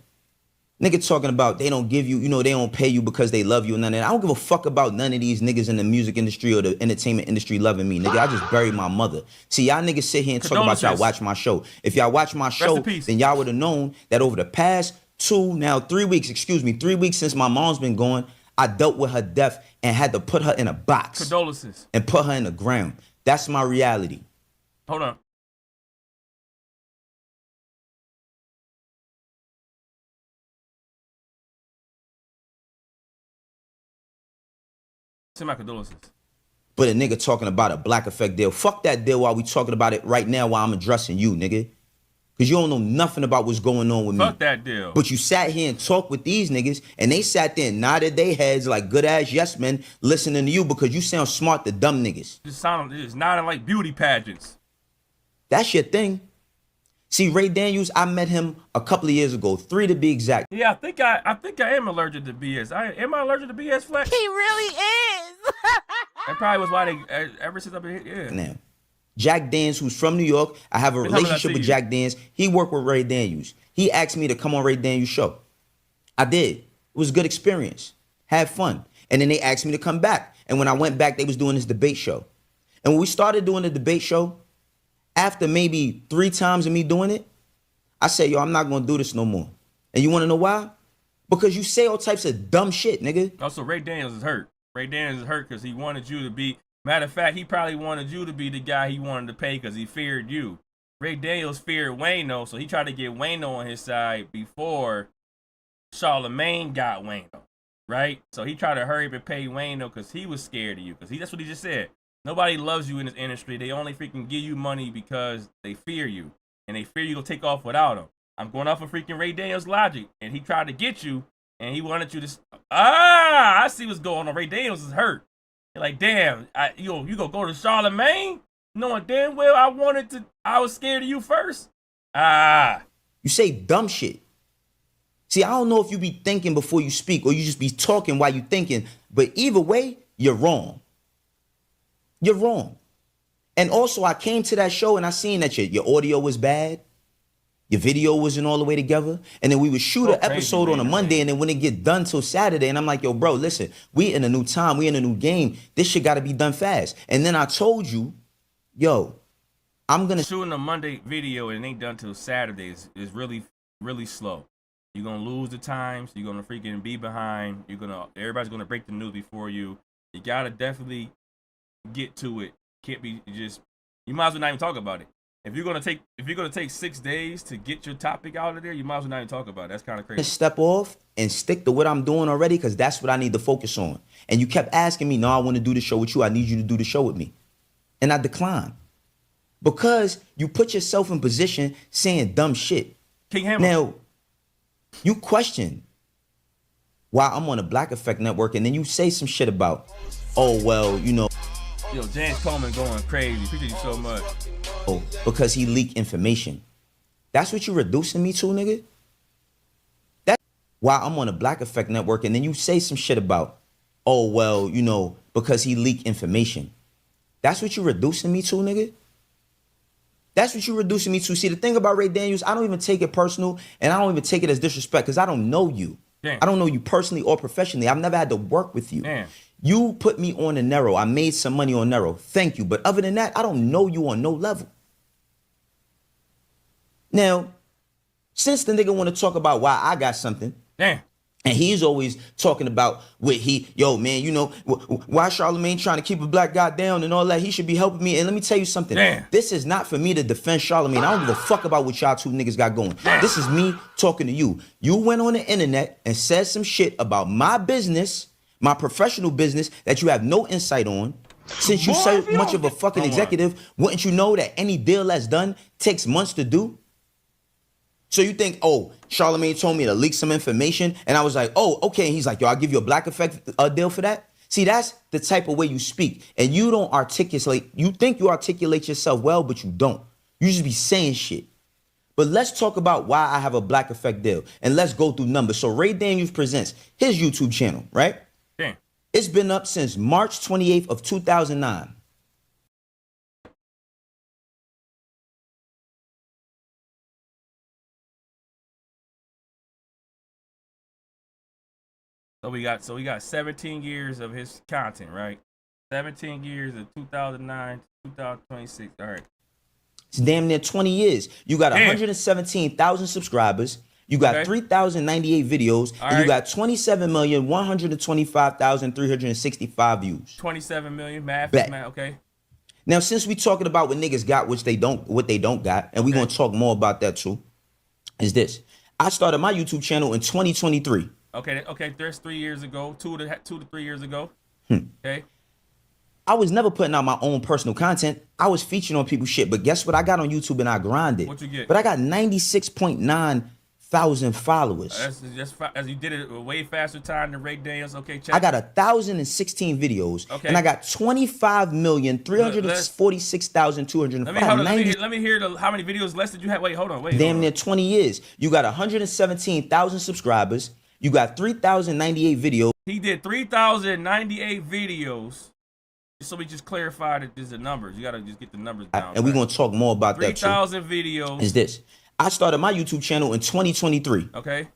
Nigga talking about they don't give you, they don't pay you because they love you and none of that. I don't give a fuck about none of these niggas in the music industry or the entertainment industry loving me, nigga. I just buried my mother. See, y'all niggas sit here and talk about y'all watch my show. If y'all watch my show, then y'all would have known that over the past 3 weeks since my mom's been gone, I dealt with her death and had to put her in a box. Condolences. And put her in the ground. That's my reality. Hold on. Send my condolences. But a nigga talking about a Black Effect deal. Fuck that deal while we talking about it right now while I'm addressing you, nigga. Because you don't know nothing about what's going on with me. Fuck that deal. But you sat here and talked with these niggas, and they sat there and nodded their heads like good-ass yes men listening to you because you sound smart to dumb niggas. It's nodding like beauty pageants. That's your thing. See, Ray Daniels, I met him a couple of years ago, 3 to be exact. Yeah, I think I am allergic to BS. Am I allergic to BS, Flex? He really is. That probably was why they, ever since I've been here, yeah. Now, Jack Daniels, who's from New York, I have a relationship with Jack Daniels. He worked with Ray Daniels. He asked me to come on Ray Daniels' show. I did. It was a good experience. Had fun. And then they asked me to come back. And when I went back, they was doing this debate show. And when we started doing the debate show, After maybe 3 times of me doing it, I say, yo, I'm not gonna do this no more. And you wanna know why? Because you say all types of dumb shit, nigga. Also, Ray Daniels is hurt. Ray Daniels is hurt because he wanted you to be, matter of fact, he probably wanted you to be the guy he wanted to pay because he feared you. Ray Daniels feared Wayno, so he tried to get Wayno on his side before Charlemagne got Wayno, right? So he tried to hurry up and pay Wayno because he was scared of you. Because that's what he just said. Nobody loves you in this industry. They only freaking give you money because they fear you. And they fear you to take off without them. I'm going off of freaking Ray Daniels' logic. And he tried to get you, and he wanted you to... I see what's going on. Ray Daniels is hurt. You're like, damn, you gonna go to Charlemagne? Knowing damn well I was scared of you first. You say dumb shit. See, I don't know if you be thinking before you speak or you just be talking while you thinking, but either way, you're wrong. You're wrong. And also, I came to that show and I seen that your audio was bad. Your video wasn't all the way together. And then we would shoot an episode on a Monday and then when it get done till Saturday. And I'm like, yo, bro, listen, we in a new time. We in a new game. This shit got to be done fast. And then I told you, yo, I'm going to... Shooting a Monday video and it ain't done till Saturdays is really, really slow. You're going to lose the times. You're going to freaking be behind. Everybody's going to break the news before you. You got to definitely get to it. Can't be just... You might as well not even talk about it. If you're gonna take 6 days to get your topic out of there, you might as well not even talk about it. That's kind of crazy. Step off and stick to what I'm doing already because that's what I need to focus on. And you kept asking me, no, I want to do the show with you. I need you to do the show with me. And I declined. Because you put yourself in position saying dumb shit. King Hammer. Now, you question why I'm on the Black Effect Network and then you say some shit about, oh, well, you know. Yo, James Coleman going crazy. Appreciate you so much. Oh, because he leaked information. That's what you reducing me to, nigga? That's why I'm on the Black Effect Network and then you say some shit about, oh, well, you know, because he leaked information. That's what you reducing me to, nigga? That's what you reducing me to. See, the thing about Ray Daniels, I don't even take it personal and I don't even take it as disrespect because I don't know you. Damn. I don't know you personally or professionally. I've never had to work with you. Damn. You put me on the Narrow. I made some money on Narrow. Thank you. But other than that, I don't know you on no level. Now, since the nigga want to talk about why I got something, damn, and he's always talking about yo, man, you know, why Charlemagne trying to keep a black guy down and all that. He should be helping me. And let me tell you something. Damn. This is not for me to defend Charlemagne. I don't give a fuck about what y'all two niggas got going. Damn. This is me talking to you. You went on the internet and said some shit about my business, my professional business that you have no insight on. Since you so much of a fucking executive, wouldn't you know that any deal that's done takes months to do? So you think, oh, Charlemagne told me to leak some information, and I was like, oh, okay. And he's like, yo, I'll give you a Black Effect deal for that. See, that's the type of way you speak, and you don't articulate. You think you articulate yourself well, but you don't. You just be saying shit. But let's talk about why I have a Black Effect deal, and let's go through numbers. So Ray Daniels presents his YouTube channel, right? Damn. It's been up since March 28th of 2009. So we got 17 years of his content, right? 17 years of 2009 to 2026. All right. It's damn near 20 years. You got 117,000 subscribers. You got 3,098 videos. And you got 27,125,365 views. 27 million. Math. Okay. Now, since we talking about what niggas got, what they don't got, and we gonna talk more about that too, is this. I started my YouTube channel in 2023. Okay, there's 3 years ago, 2 to 3 years ago. Okay. I was never putting out my own personal content. I was featuring on people's shit. But guess what I got on YouTube and I grinded? What you get? But I got 96.9 thousand followers. That's as you did it a way faster time than Ray Daniels. Okay, check. I got 1,016 videos. Okay. And I got 25,346,205. Let me hear how many videos less did you have? Wait, hold on. Damn near 20 years. You got 117,000 subscribers. You got 3,098 videos. He did 3,098 videos. So we just clarified that there's the numbers. You gotta just get the numbers down. And we're gonna talk more about that too. 3,000 videos. Is this? I started my YouTube channel in 2023. Okay.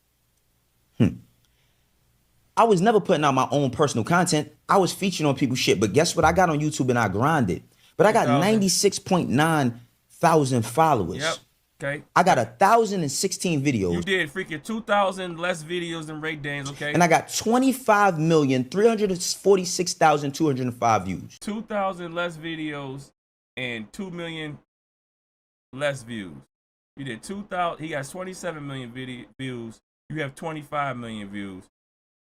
I was never putting out my own personal content. I was featuring on people's shit. But guess what I got on YouTube and I grinded? But I got 96.9 1,000 followers. Yep. Okay. I got 1,016 videos. You did freaking 2,000 less videos than Ray Daniels, okay? And I got 25,346,205 views. 2,000 less videos and 2 million less views. You did 2,000. He got 27 million views. You have 25 million views.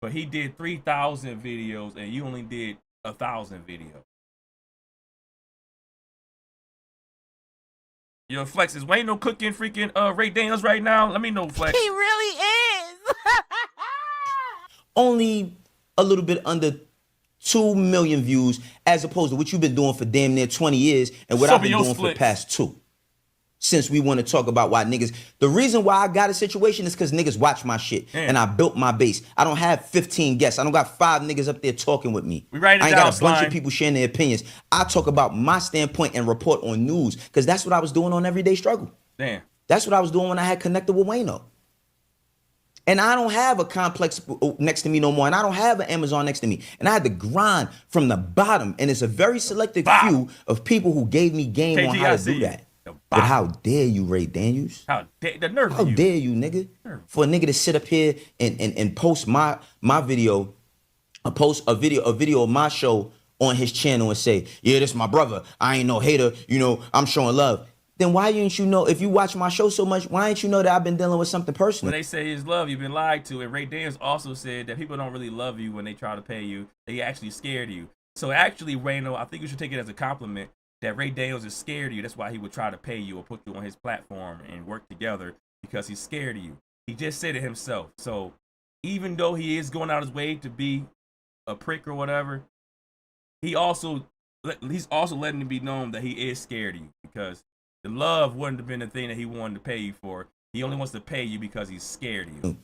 But he did 3,000 videos and you only did 1,000 videos. Yo, Flex, is Wayne no cooking freaking Ray Daniels right now? Let me know, Flex. He really is. Only a little bit under 2 million views as opposed to what you've been doing for damn near 20 years and what I've been doing for the past 2. Since we want to talk about why niggas, the reason why I got a situation is because niggas watch my shit and I built my base. I don't have 15 guests. I don't got 5 niggas up there talking with me. We write it I ain't down, got a bunch Slime. of people sharing their opinions. I talk about my standpoint and report on news because that's what I was doing on Everyday Struggle. Damn. That's what I was doing when I had connected with Wayno. And I don't have a complex next to me no more. And I don't have an Amazon next to me. And I had to grind from the bottom. And it's a very selective few of people who gave me game on how to do that. But how dare you, Ray Daniels? How dare the nerve How of you? dare you, nigga? For a nigga to sit up here and post my video, post a video of my show on his channel and say, yeah, this my brother. I ain't no hater. You know, I'm showing love. Then why didn't you know, if you watch my show so much, why didn't you know that I've been dealing with something personal? When they say it's love, you've been lied to. And Ray Daniels also said that people don't really love you when they try to pay you. They actually scared you. So actually, Wayno, I think you should take it as a compliment that Ray Daniels is scared of you. That's why he would try to pay you or put you on his platform and work together because he's scared of you. He just said it himself. So even though he is going out his way to be a prick or whatever, he's also letting it be known that he is scared of you because the love wouldn't have been the thing that he wanted to pay you for. He only wants to pay you because he's scared of you.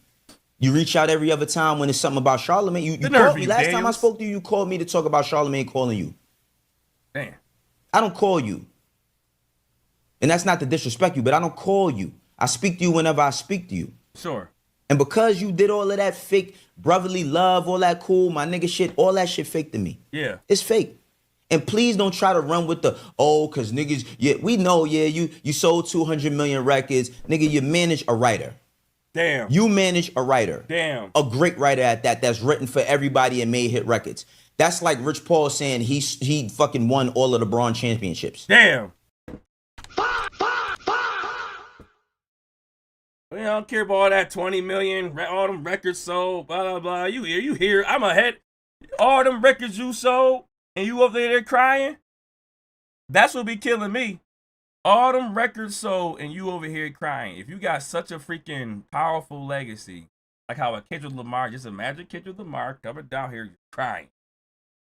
You reach out every other time when it's something about Charlamagne. You called me. Last time I spoke to you, you called me to talk about Charlamagne calling you. Damn. I don't call you. And that's not to disrespect you, but I don't call you. I speak to you whenever I speak to you. Sure. And because you did all of that fake brotherly love, all that cool, my nigga shit, all that shit fake to me. Yeah. It's fake. And please don't try to run with the, cause niggas, yeah, we know, yeah, you sold 200 million records. Nigga, you manage a writer. Damn. You manage a writer. Damn. A great writer at that, that's written for everybody and made hit records. That's like Rich Paul saying he fucking won all of the Braun championships. Damn. I don't care about all that 20 million, all them records sold, blah, blah, blah. You hear, I'm ahead. All them records you sold, and you over there crying? That's what be killing me. All them records sold, and you over here crying. If you got such a freaking powerful legacy, like how a Kendrick Lamar, just imagine Kendrick Lamar coming down here crying.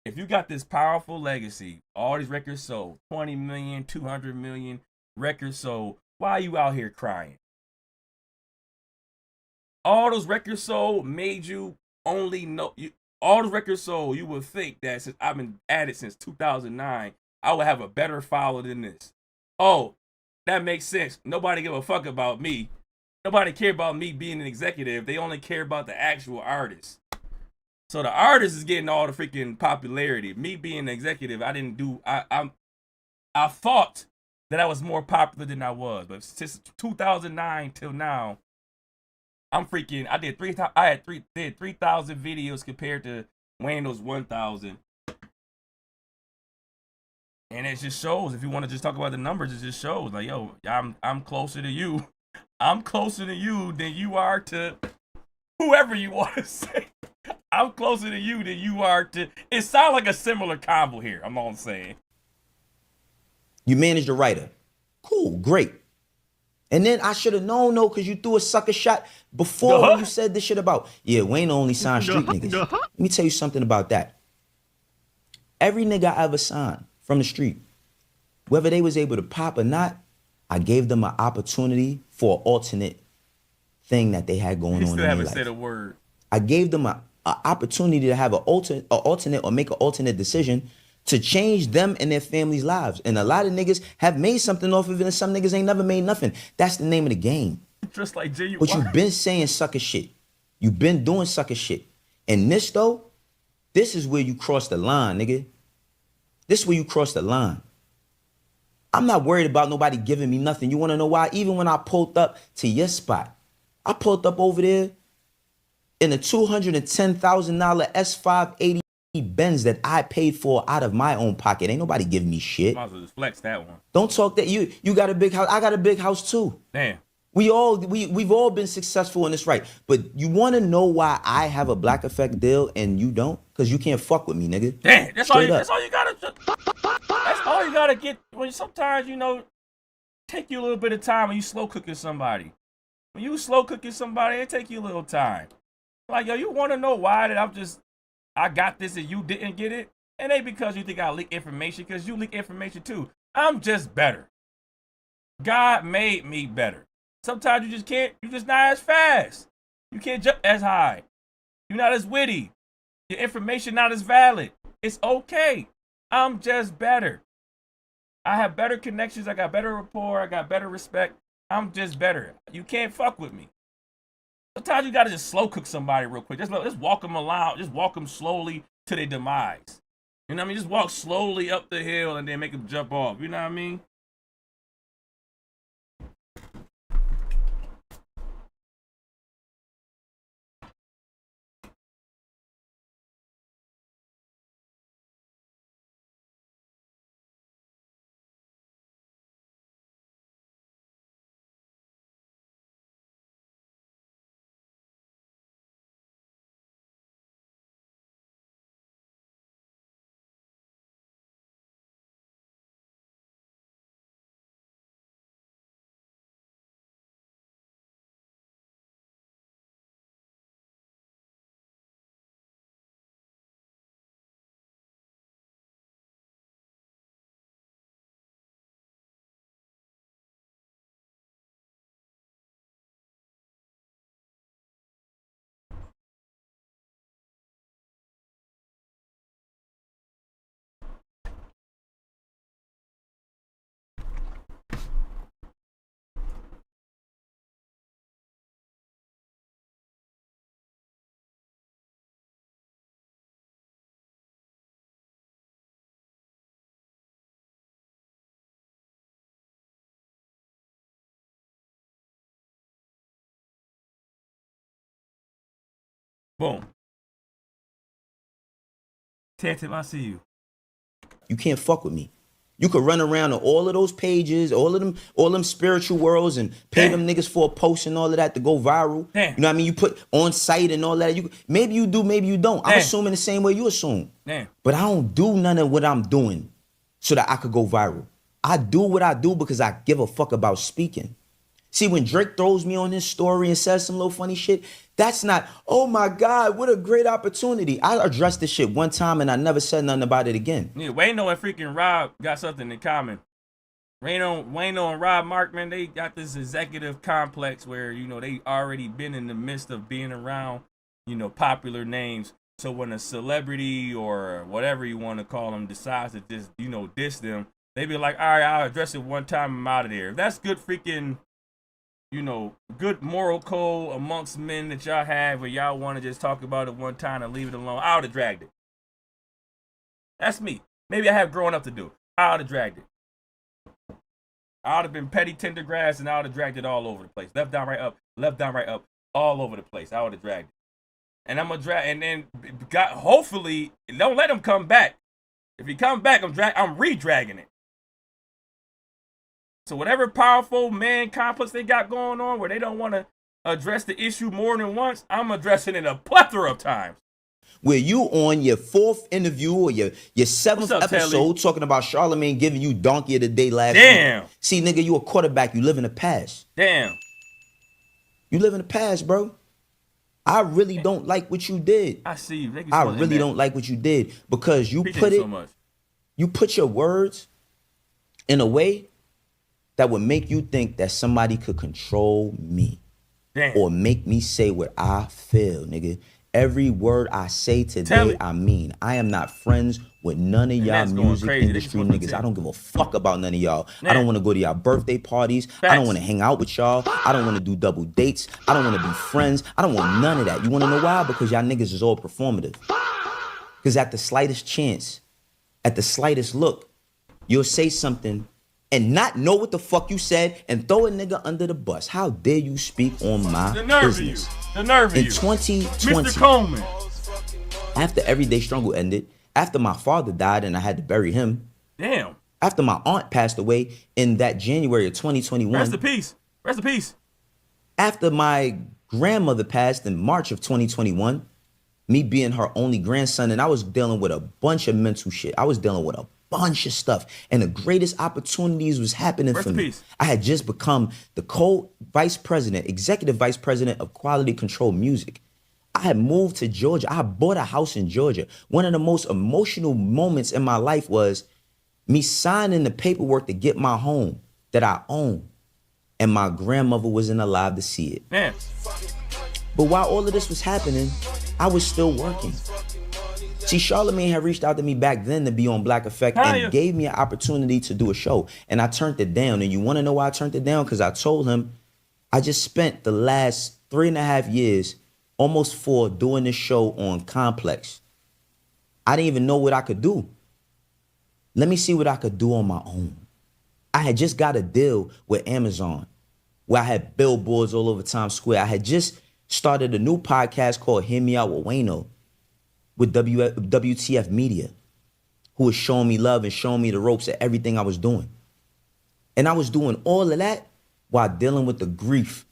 If you got this powerful legacy, all these records sold, 20 million, 200 million records sold, why are you out here crying? All those records sold made you only know, all those records sold, you would think that since I've been at it since 2009, I would have a better follower than this. Oh, that makes sense. Nobody give a fuck about me. Nobody care about me being an executive. They only care about the actual artist. So the artist is getting all the freaking popularity. Me being an executive, I thought that I was more popular than I was. But since 2009 till now, I'm freaking, I did 3,000 videos compared to Wayno's 1,000. And it just shows, if you want to just talk about the numbers, it just shows like, yo, I'm closer to you. I'm closer to you than you are to whoever you want to say. I'm closer to you than you are to. It sounds like a similar combo here. I'm all saying. You managed a writer. Cool, great. And then I should have known, no, because you threw a sucker shot before when you said this shit about, yeah, Wayne only signed street niggas. Let me tell you something about that. Every nigga I ever signed from the street, whether they was able to pop or not, I gave them an opportunity for an alternate thing that they had going on in their life. You still haven't said a word. I gave them an opportunity to have an alternate or make an alternate decision to change them and their families' lives. And a lot of niggas have made something off of it, and some niggas ain't never made nothing. That's the name of the game. Just like J.U. But you've been saying sucker shit. You've been doing sucker shit. And this, though, this is where you cross the line, nigga. This is where you cross the line. I'm not worried about nobody giving me nothing. You want to know why? Even when I pulled up to your spot, I pulled up over there in a $210,000 S580 Benz that I paid for out of my own pocket. Ain't nobody giving me shit. Might as well just flex that one. Don't talk that. You got a big house. I got a big house too. Damn. We've all been successful in this, right? But you want to know why I have a Black Effect deal and you don't? Because you can't fuck with me, nigga. Damn. That's all you gotta. That's all you gotta get. When sometimes take you a little bit of time when you slow cooking somebody. When you slow cooking somebody, it take you a little time. Like, yo, you want to know why that I got this and you didn't get it? It ain't because you think I leak information, because you leak information too. I'm just better. God made me better. Sometimes you're just not as fast. You can't jump as high. You're not as witty. Your information not as valid. It's okay. I'm just better. I have better connections. I got better rapport. I got better respect. I'm just better. You can't fuck with me. Sometimes you gotta just slow cook somebody real quick. Just walk them along. Just walk them slowly to their demise. You know what I mean? Just walk slowly up the hill and then make them jump off. You know what I mean? Boom. Tantum, I see you. You can't fuck with me. You could run around to all of those pages, all them spiritual worlds, and pay them niggas for a post and all of that to go viral. Damn. You know what I mean? You put on site and all that. Maybe you do, maybe you don't. I'm Damn. assuming the same way you assume. Damn. But I don't do none of what I'm doing so that I could go viral. I do what I do because I give a fuck about speaking. See, when Drake throws me on his story and says some little funny shit, that's not, oh my God, what a great opportunity. I addressed this shit one time and I never said nothing about it again. Yeah, Wayno and freaking Rob got something in common. Wayno and Rob Markman, they got this executive complex where, they already been in the midst of being around, popular names. So when a celebrity or whatever you want to call them decides to just, diss them, they be like, all right, I'll address it one time, I'm out of there. If that's good freaking, good moral code amongst men that y'all have where y'all want to just talk about it one time and leave it alone, I would have dragged it. That's me. Maybe I have growing up to do. I would have dragged it. I would have been petty tender grass and I would have dragged it all over the place. Left, down, right, up, all over the place. I would have dragged it. And I'm going to drag, and then hopefully, don't let him come back. If he come back, I'm re-dragging it. So whatever powerful man complex they got going on where they don't want to address the issue more than once, I'm addressing it a plethora of times. Where you on your 4th interview or your 7th episode talking about Charlamagne giving you Donkey of the Day last week. See, nigga, you a quarterback. You live in the past. Damn. You live in the past, bro. I really don't like what you did. I see you. I really don't like what you did because you you put your words in a way that would make you think that somebody could control me. Damn. Or make me say what I feel, nigga. Every word I say today, I mean. I am not friends with none of y'all music industry niggas. I don't give a fuck about none of y'all. I don't want to go to y'all birthday parties. I don't want to hang out with y'all. I don't want to do double dates. I don't want to be friends. I don't want none of that. You want to know why? Because y'all niggas is all performative. Because at the slightest chance, at the slightest look, you'll say something and not know what the fuck you said and throw a nigga under the bus. How dare you speak on my The nerve business? of you. The nerve of In you. 2020, Mr. Coleman. after Everyday Struggle ended, after my father died and I had to bury him, Damn. after my aunt passed away in that January of 2021, Rest in peace. Rest in peace. after my grandmother passed in March of 2021, me being her only grandson, and I was dealing with a bunch of mental shit. I was dealing with a bunch of stuff, and the greatest opportunities was happening Rest for in me. peace. I had just become the co-vice president, executive vice president of quality control music. I had moved to Georgia. I bought a house in Georgia. One of the most emotional moments in my life was me signing the paperwork to get my home that I own, and my grandmother wasn't alive to see it. Damn. But while all of this was happening, I was still working. See, Charlamagne had reached out to me back then to be on Black Effect and gave me an opportunity to do a show. And I turned it down. And you want to know why I turned it down? Because I told him I just spent the last 3.5 years, almost 4, doing this show on Complex. I didn't even know what I could do. Let me see what I could do on my own. I had just got a deal with Amazon where I had billboards all over Times Square. I had just started a new podcast called Hear Me Out with Wayno with WTF Media, who was showing me love and showing me the ropes of everything I was doing. And I was doing all of that while dealing with the grief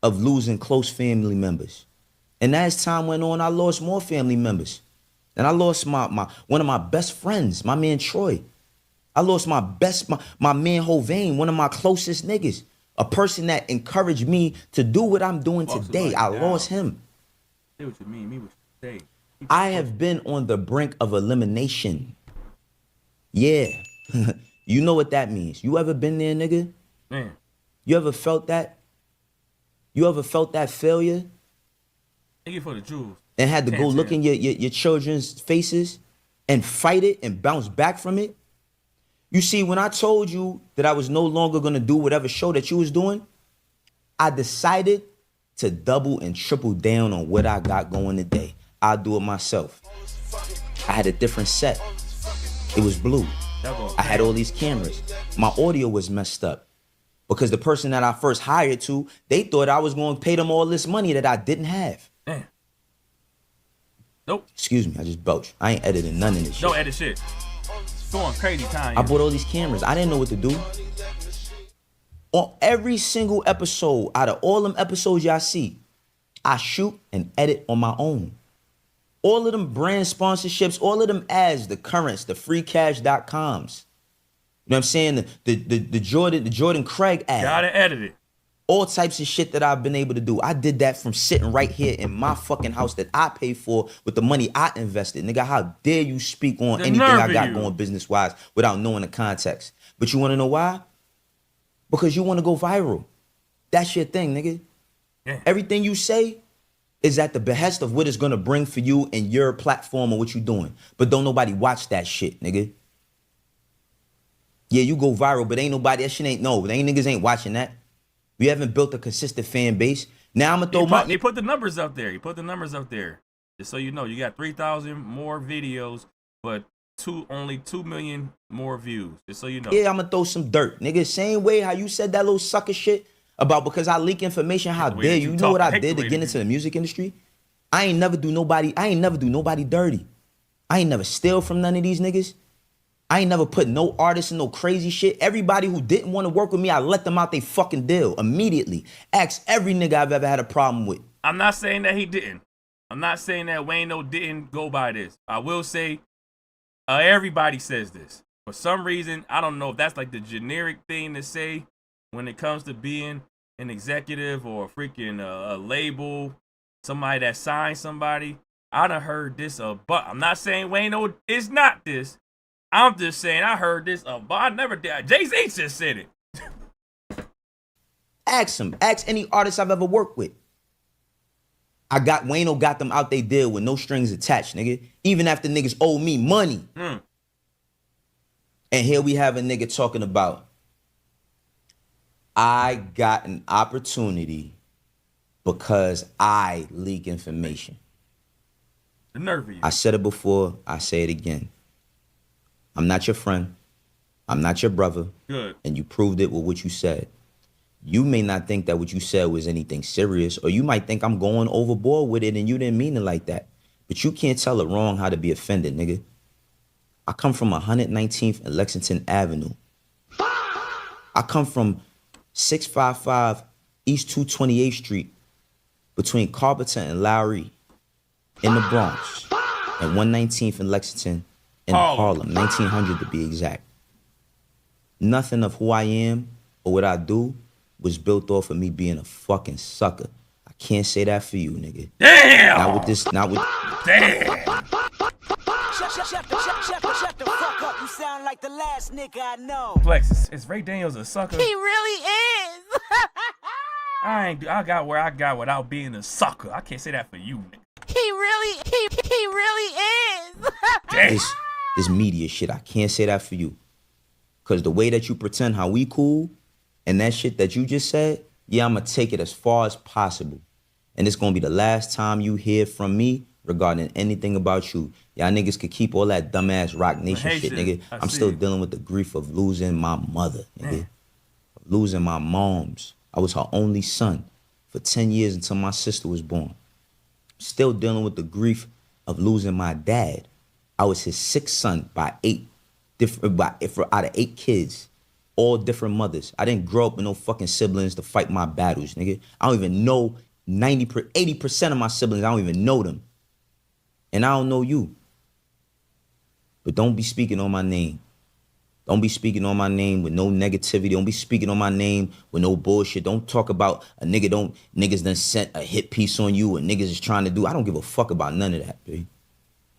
of losing close family members. And as time went on, I lost more family members. And I lost one of my best friends, my man Troy. I lost my man Hovain, one of my closest niggas. A person that encouraged me to do what I'm doing today. I lost him. Say what you mean. Me what you say. I have been on the brink of elimination. Yeah. You know what that means. You ever been there, nigga? Man. You ever felt that? You ever felt that failure? Thank you for the jewels. And had to go look in your children's faces and fight it and bounce back from it? You see, when I told you that I was no longer going to do whatever show that you was doing, I decided to double and triple down on what I got going today. I'll do it myself. I had a different set. It was blue. I had all these cameras. My audio was messed up because the person that I first hired to, they thought I was going to pay them all this money that I didn't have. Damn. Nope. Excuse me, I just belched. I ain't editing none of this shit. Don't edit shit. Going crazy time. I bought all these cameras. I didn't know what to do. On every single episode, out of all them episodes y'all see, I shoot and edit on my own. All of them brand sponsorships, all of them ads, the currents, the freecash.coms. You know what I'm saying? The Jordan Craig ad. Gotta edit it. All types of shit that I've been able to do. I did that from sitting right here in my fucking house that I paid for with the money I invested. Nigga, how dare you speak on anything I got going business-wise without knowing the context? But you want to know why? Because you want to go viral. That's your thing, nigga. Yeah. Everything you say is at the behest of what it's going to bring for you and your platform or what you doing. But don't nobody watch that shit, nigga. Yeah, you go viral, but ain't nobody, that shit ain't, no, they ain't niggas ain't watching that. We haven't built a consistent fan base. Now I'm gonna throw They put the numbers up there. You put the numbers up there. Just so you know, you got 3,000 more videos, but only 2 million more views. Just so you know. Yeah, I'm gonna throw some dirt. Nigga, same way how you said that little sucker shit about because I leak information, how dare you? You know what I did to get into the music industry? I ain't never do nobody dirty. I ain't never steal from none of these niggas. I ain't never put no artists in no crazy shit. Everybody who didn't want to work with me, I let them out they fucking deal immediately. Ask every nigga I've ever had a problem with. I'm not saying that he didn't. I'm not saying that Wayno didn't go by this. I will say everybody says this. For some reason, I don't know if that's like the generic thing to say when it comes to being an executive or a freaking a label, somebody that signed somebody. I done heard this, but I'm not saying Wayno is not this. I'm just saying I heard this, but I never did. Jay-Z just said it. Ask him. Ask any artist I've ever worked with. Wayno got them out they deal with no strings attached, nigga. Even after niggas owe me money. And here we have a nigga talking about, I got an opportunity because I leak information. The nerve of you. I said it before, I say it again. I'm not your friend. I'm not your brother. Good. And you proved it with what you said. You may not think that what you said was anything serious, or you might think I'm going overboard with it and you didn't mean it like that. But you can't tell it wrong how to be offended, nigga. I come from 119th and Lexington Avenue. I come from 655 East 228th Street between Carpenter and Lowry in the Bronx, and 119th and Lexington in Harlem, 1900 to be exact. Nothing of who I am or what I do was built off of me being a fucking sucker. I can't say that for you, nigga. Damn! Not with this, not with... Damn! Shut the fuck up. You sound like the last nigga I know. Flex, is Ray Daniels a sucker? He really is. I got where I got without being a sucker. I can't say that for you, nigga. He really is. Damn. This media shit, I can't say that for you. Cause the way that you pretend how we cool and that shit that you just said, yeah, I'ma take it as far as possible. And it's gonna be the last time you hear from me regarding anything about you. Y'all niggas could keep all that dumbass Rock Nation shit, nigga. I'm still dealing with the grief of losing my mother, nigga. Losing my moms. I was her only son for 10 years until my sister was born. Still dealing with the grief of losing my dad. I was his sixth son out of 8 kids, all different mothers. I didn't grow up with no fucking siblings to fight my battles, nigga. I don't even know 80% of my siblings. I don't even know them. And I don't know you. But don't be speaking on my name. Don't be speaking on my name with no negativity. Don't be speaking on my name with no bullshit. Don't talk about niggas done sent a hit piece on you or niggas is trying to do. I don't give a fuck about none of that, baby.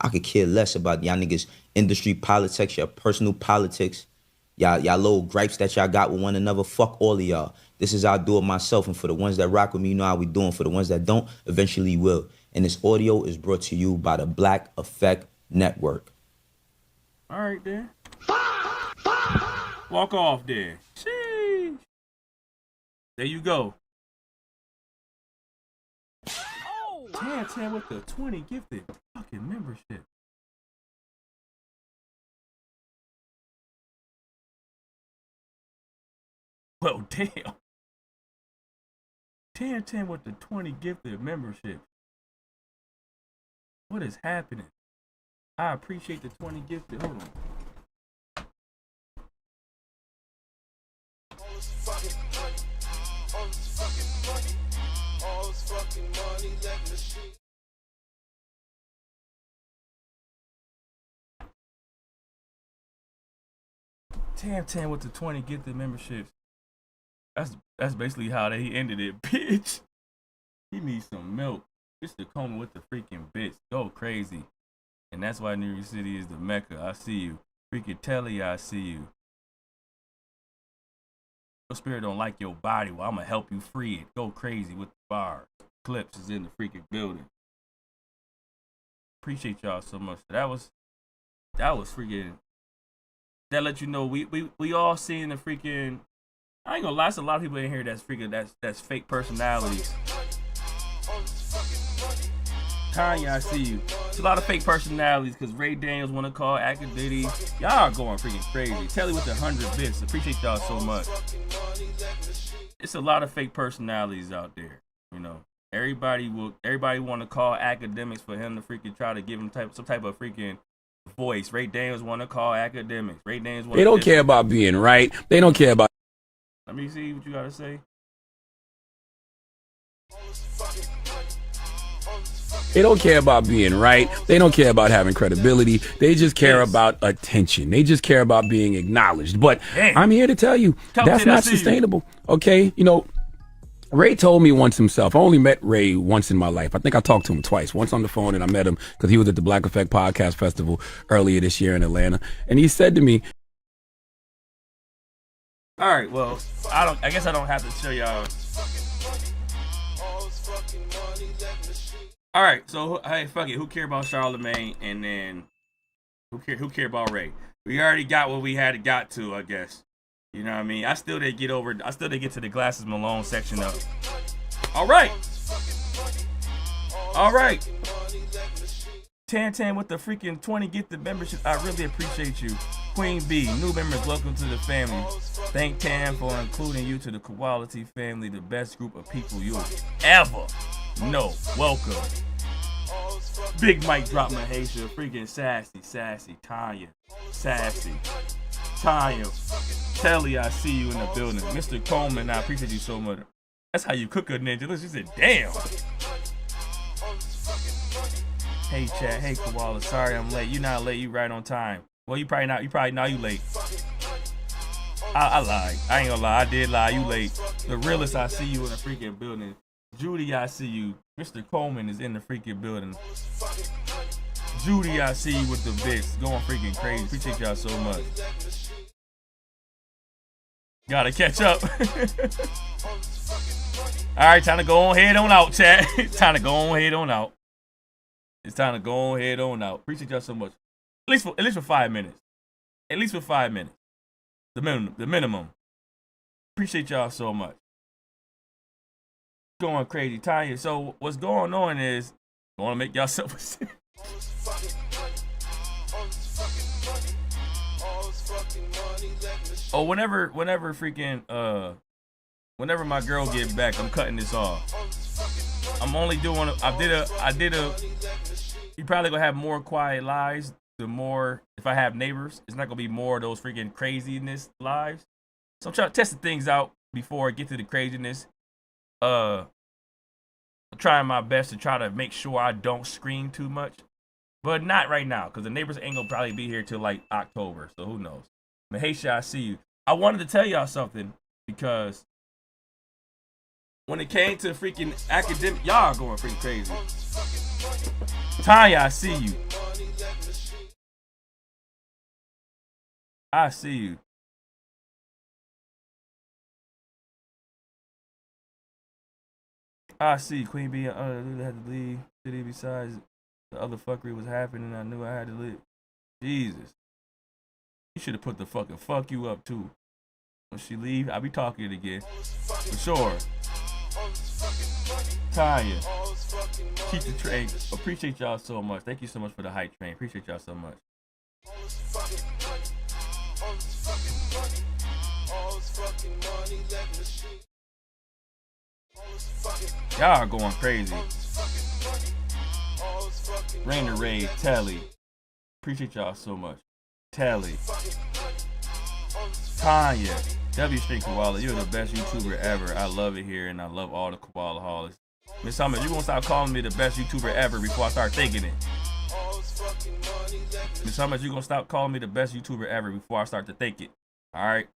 I could care less about y'all niggas industry politics, your personal politics, y'all little gripes that y'all got with one another. Fuck all of y'all. This is how I do it myself. And for the ones that rock with me, you know how we doing. For the ones that don't, eventually will. And this audio is brought to you by the Black Effect Network. All right, then. Walk off there. Sheesh. There you go. 10 with the 20 gifted fucking membership. Well, damn. 10 with the 20 gifted membership. What is happening? I appreciate the 20 gifted. Hold on. Tam with the 20 gifted memberships. That's basically how they ended it, bitch. He needs some milk. It's the Coleman with the freaking bits. Go crazy. And that's why New York City is the Mecca. I see you. Freaking Telly, I see you. Your spirit don't like your body. Well, I'm going to help you free it. Go crazy with the bars. Clips is in the freaking building. Appreciate y'all so much. That was freaking. That let you know we all seeing the freaking. I ain't gonna lie, there's a lot of people in here that's freaking that's fake personalities. Kanye, I see you. It's a lot of fake personalities because Ray Daniels want to call Akademiks. Y'all are going freaking crazy. Telly with the 100 bits. Appreciate y'all so much. It's a lot of fake personalities out there. You know, everybody want to call Akademiks for him to freaking try to give him some type of freaking voice. Ray Daniels want to call Akademiks. Ray Daniels. They don't care about being right. They don't care about. Let me see what you gotta say. They don't care about being right. They don't care about having credibility. They just care about attention. They just care about being acknowledged. But I'm here to tell you, that's not sustainable. Okay? You know, Ray told me once himself. I only met Ray once in my life. I think I talked to him twice. Once on the phone, and I met him because he was at the Black Effect Podcast Festival earlier this year in Atlanta. And he said to me, all right, well, I guess I don't have to show y'all. All right, so hey, fuck it. Who care about Charlemagne, and then who care about Ray? We already got what we had got to, I guess. You know what I mean? I still didn't get to the Glasses Malone section of. All right. 10 with the freaking 20 get the membership. I really appreciate you. Queen B, new members, welcome to the family. Thank Tam for including you to the Quality family, the best group of people you'll ever know. Welcome. Big Mike drop Mahasia, freaking sassy, Tanya, sassy, Tanya, Telly, I see you in the building. Mr. Coleman, I appreciate you so much. That's how you cook a ninja. Look, she said, damn. Hey, chat. Hey, Koala. Sorry I'm late. You not late. You right on time. Well, you probably not. You probably know you late. I lied. I ain't gonna lie. I did lie. You late. The realest, I see you in the freaking building. Judy, I see you. Mr. Coleman is in the freaking building. Judy, I see you with the bits. Going freaking crazy. Appreciate y'all so much. Gotta catch up. All right, time to go on head on out, chat. Time to go on head on out. It's time to go on head on out. Appreciate y'all so much. At least for 5 minutes. At least for 5 minutes. The minimum. Appreciate y'all so much. Going crazy, Tanya. So what's going on is, I want to make y'all self. Oh, whenever my girl get back, I'm cutting this off. I'm only doing. I did a. You probably gonna have more quiet lives. The more, if I have neighbors, it's not gonna be more of those freaking craziness lives. So I'm trying to test the things out before I get to the craziness. I'm trying my best to try to make sure I don't scream too much, but not right now because the neighbors ain't gonna probably be here till like October. So who knows? Mahasia, I see you. I wanted to tell y'all something because when it came to freaking academic, y'all going freaking crazy. Tanya, I see you. I see you. I see Queen B. Had to leave city besides the other fuckery was happening. I knew I had to leave. Jesus. You should have put the fucking fuck you up too. When she leave, I'll be talking it again. For sure. Tanya. Keep the train. Appreciate y'all so much. Thank you so much for the hype train. Appreciate y'all so much. Y'all are going crazy. Rainer Ray, Telly. Appreciate y'all so much. Telly. Tanya. W Street Koala, you're the best YouTuber ever. I love it here and I love all the Koala Haulies. Miss Summers, you gonna stop calling me the best YouTuber ever before I start thinking it. Miss Summers, you gonna stop calling me the best YouTuber ever before I start to think it. Alright?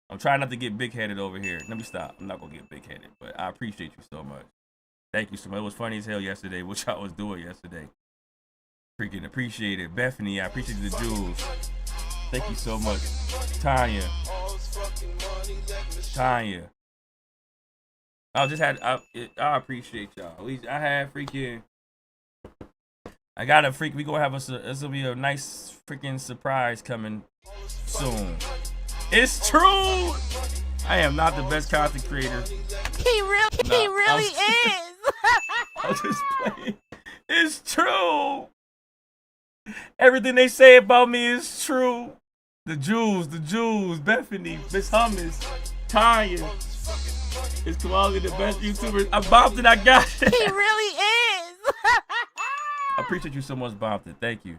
I'm trying not to get big-headed over here. Let me stop. I'm not gonna get big-headed, but I appreciate you so much. Thank you so much. It was funny as hell yesterday, what y'all was doing yesterday. Freaking appreciate it. Bethany, I appreciate the jewels. Thank you so much. Tanya. I appreciate y'all. I had freaking. I got a freak. We gonna have this will be a nice freaking surprise coming soon. It's true. I am not the best content creator. He really is. I'm just playing. It's true. Everything they say about me is true. The Jews, Bethany, Miss Hummus, Tanya. Is Koala the best YouTuber? I bombed it, I got it. He really is. I appreciate you so much, bombed it. Thank you.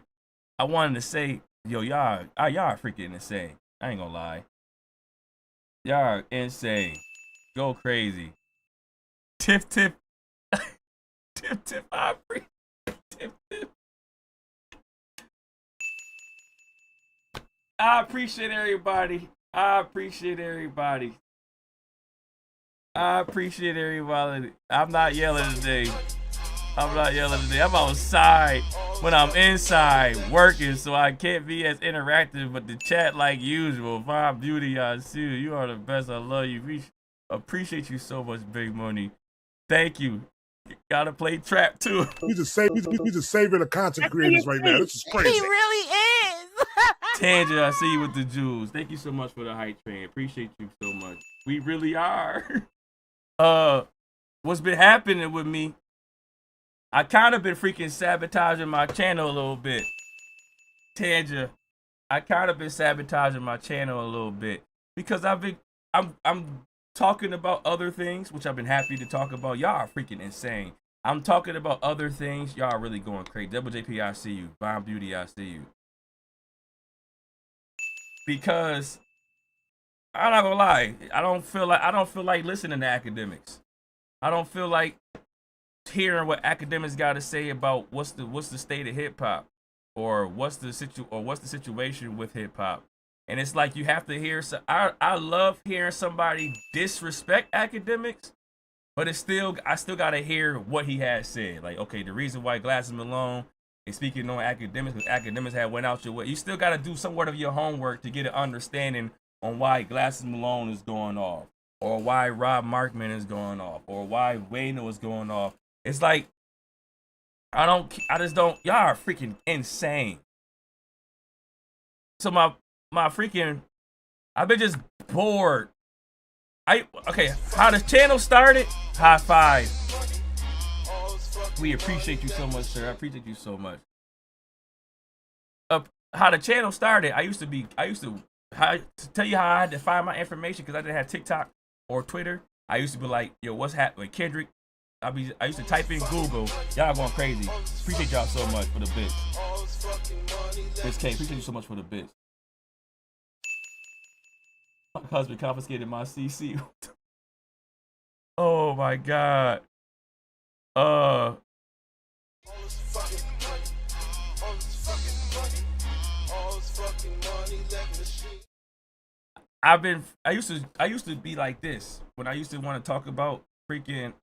I wanted to say, yo, y'all are freaking insane. I ain't gonna lie. Y'all are insane. Go crazy. Tip. Tip, I appreciate Tip. I appreciate everybody. I appreciate everybody. I'm not yelling today. I'm outside when I'm inside working, so I can't be as interactive with the chat like usual. Vibe Beauty, I see you. You are the best. I love you. We appreciate you so much, Big Money. Thank you. Gotta play trap too. We just saving the content creators right now. This is crazy. He really is. Tangent, I see you with the jewels. Thank you so much for the hype train. Appreciate you so much. We really are. What's been happening with me? I kind of been freaking sabotaging my channel a little bit. Tanja, I kind of been sabotaging my channel a little bit because I'm talking about other things, which I've been happy to talk about. Y'all are freaking insane. I'm talking about other things. Y'all are really going crazy. Double JP, I see you. Bomb Beauty, I see you. Because I'm not gonna lie, I don't feel like listening to academics. I don't feel like hearing what academics got to say about what's the state of hip hop, or what's the situation with hip hop. And it's like you have to hear. So I love hearing somebody disrespect academics, but I still gotta hear what he has said. Like, okay, the reason why Glasses Malone is speaking on academics, because academics have went out your way. You still gotta do somewhat of your homework to get an understanding on why Glasses Malone is going off, or why Rob Markman is going off, or why Wayno is going off. It's like I just don't. Y'all are freaking insane. So my freaking, I've been just bored. Okay, how the channel started? High five. We appreciate you so much, sir. I appreciate you so much. How the channel started? I used to tell you how I had to find my information because I didn't have TikTok or Twitter. I used to be like, yo, what's happening, Kendrick? I used to type in Google. Y'all going crazy. Appreciate y'all so much for the bits. This K, appreciate you so much for the bits. My husband confiscated my CC. Oh my god. I used to be like this when I used to want to talk about freaking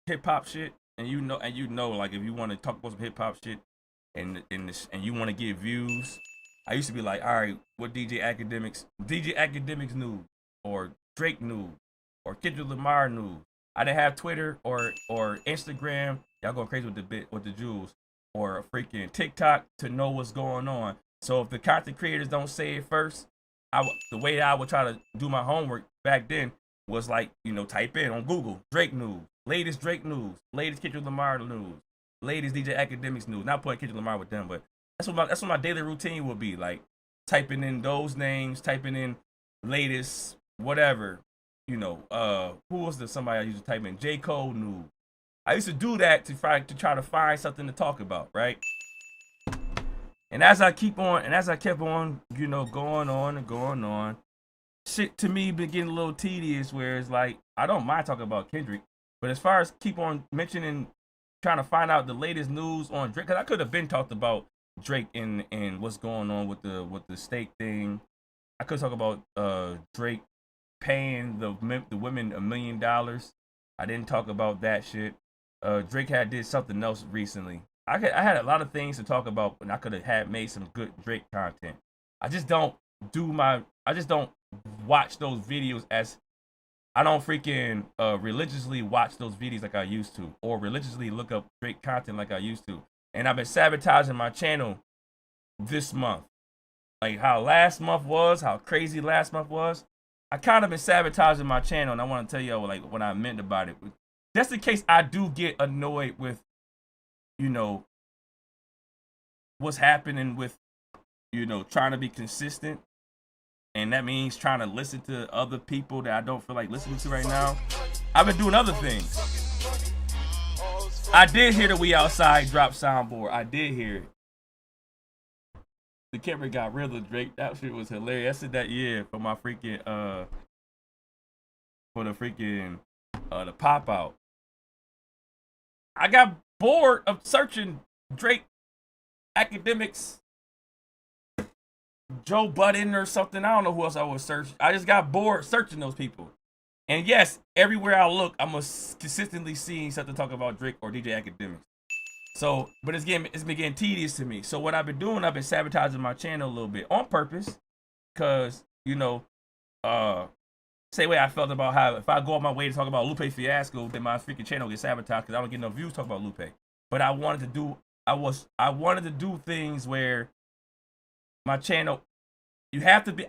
hip hop shit, and you know, like if you want to talk about some hip hop shit and you want to get views, I used to be like, all right, what DJ Akademiks news, or Drake news, or Kendrick Lamar news. I didn't have Twitter or Instagram. Y'all going crazy with the jewels, or freaking TikTok to know what's going on. So if the content creators don't say it first, the way I would try to do my homework back then was like, type in on Google Drake news, latest Drake news, latest Kendrick Lamar news, latest DJ Akademiks news. Not putting Kendrick Lamar with them, but that's what my daily routine would be, like typing in those names, typing in latest whatever. Who was somebody I used to type in? J. Cole news. I used to do that to try to find something to talk about, right? And as I kept on, going on and going on, shit to me been getting a little tedious, where it's like, I don't mind talking about Kendrick, but as far as keep on mentioning, trying to find out the latest news on Drake, because I could have been talked about Drake and what's going on with the stake thing. I could talk about Drake paying the women $1 million. I didn't talk about that shit. Drake did something else recently. I had a lot of things to talk about, and I could have made some good Drake content. I just don't watch those videos I don't freaking religiously watch those videos like I used to, or religiously look up Drake content like I used to. And I've been sabotaging my channel this month. Like how crazy last month was. I kind of been sabotaging my channel, and I want to tell you like what I meant about it. Just in case I do get annoyed with, what's happening with, trying to be consistent. And that means trying to listen to other people that I don't feel like listening to right now. I've been doing other things. I did hear the We Outside drop soundboard. I did hear it. The camera got rid of Drake. That shit was hilarious. I said that, for my freaking, the pop out. I got bored of searching Drake, Akademiks, Joe Budden or something. I don't know who else I would search. I just got bored searching those people. And yes, everywhere I look, I'm consistently seeing something talk about Drake or DJ Akademiks. So, but it's been getting tedious to me. So what I've been doing, I've been sabotaging my channel a little bit on purpose, because same way I felt about how if I go on my way to talk about Lupe Fiasco, then my freaking channel gets sabotaged because I don't get no views talking about Lupe. But I wanted to do things where my channel,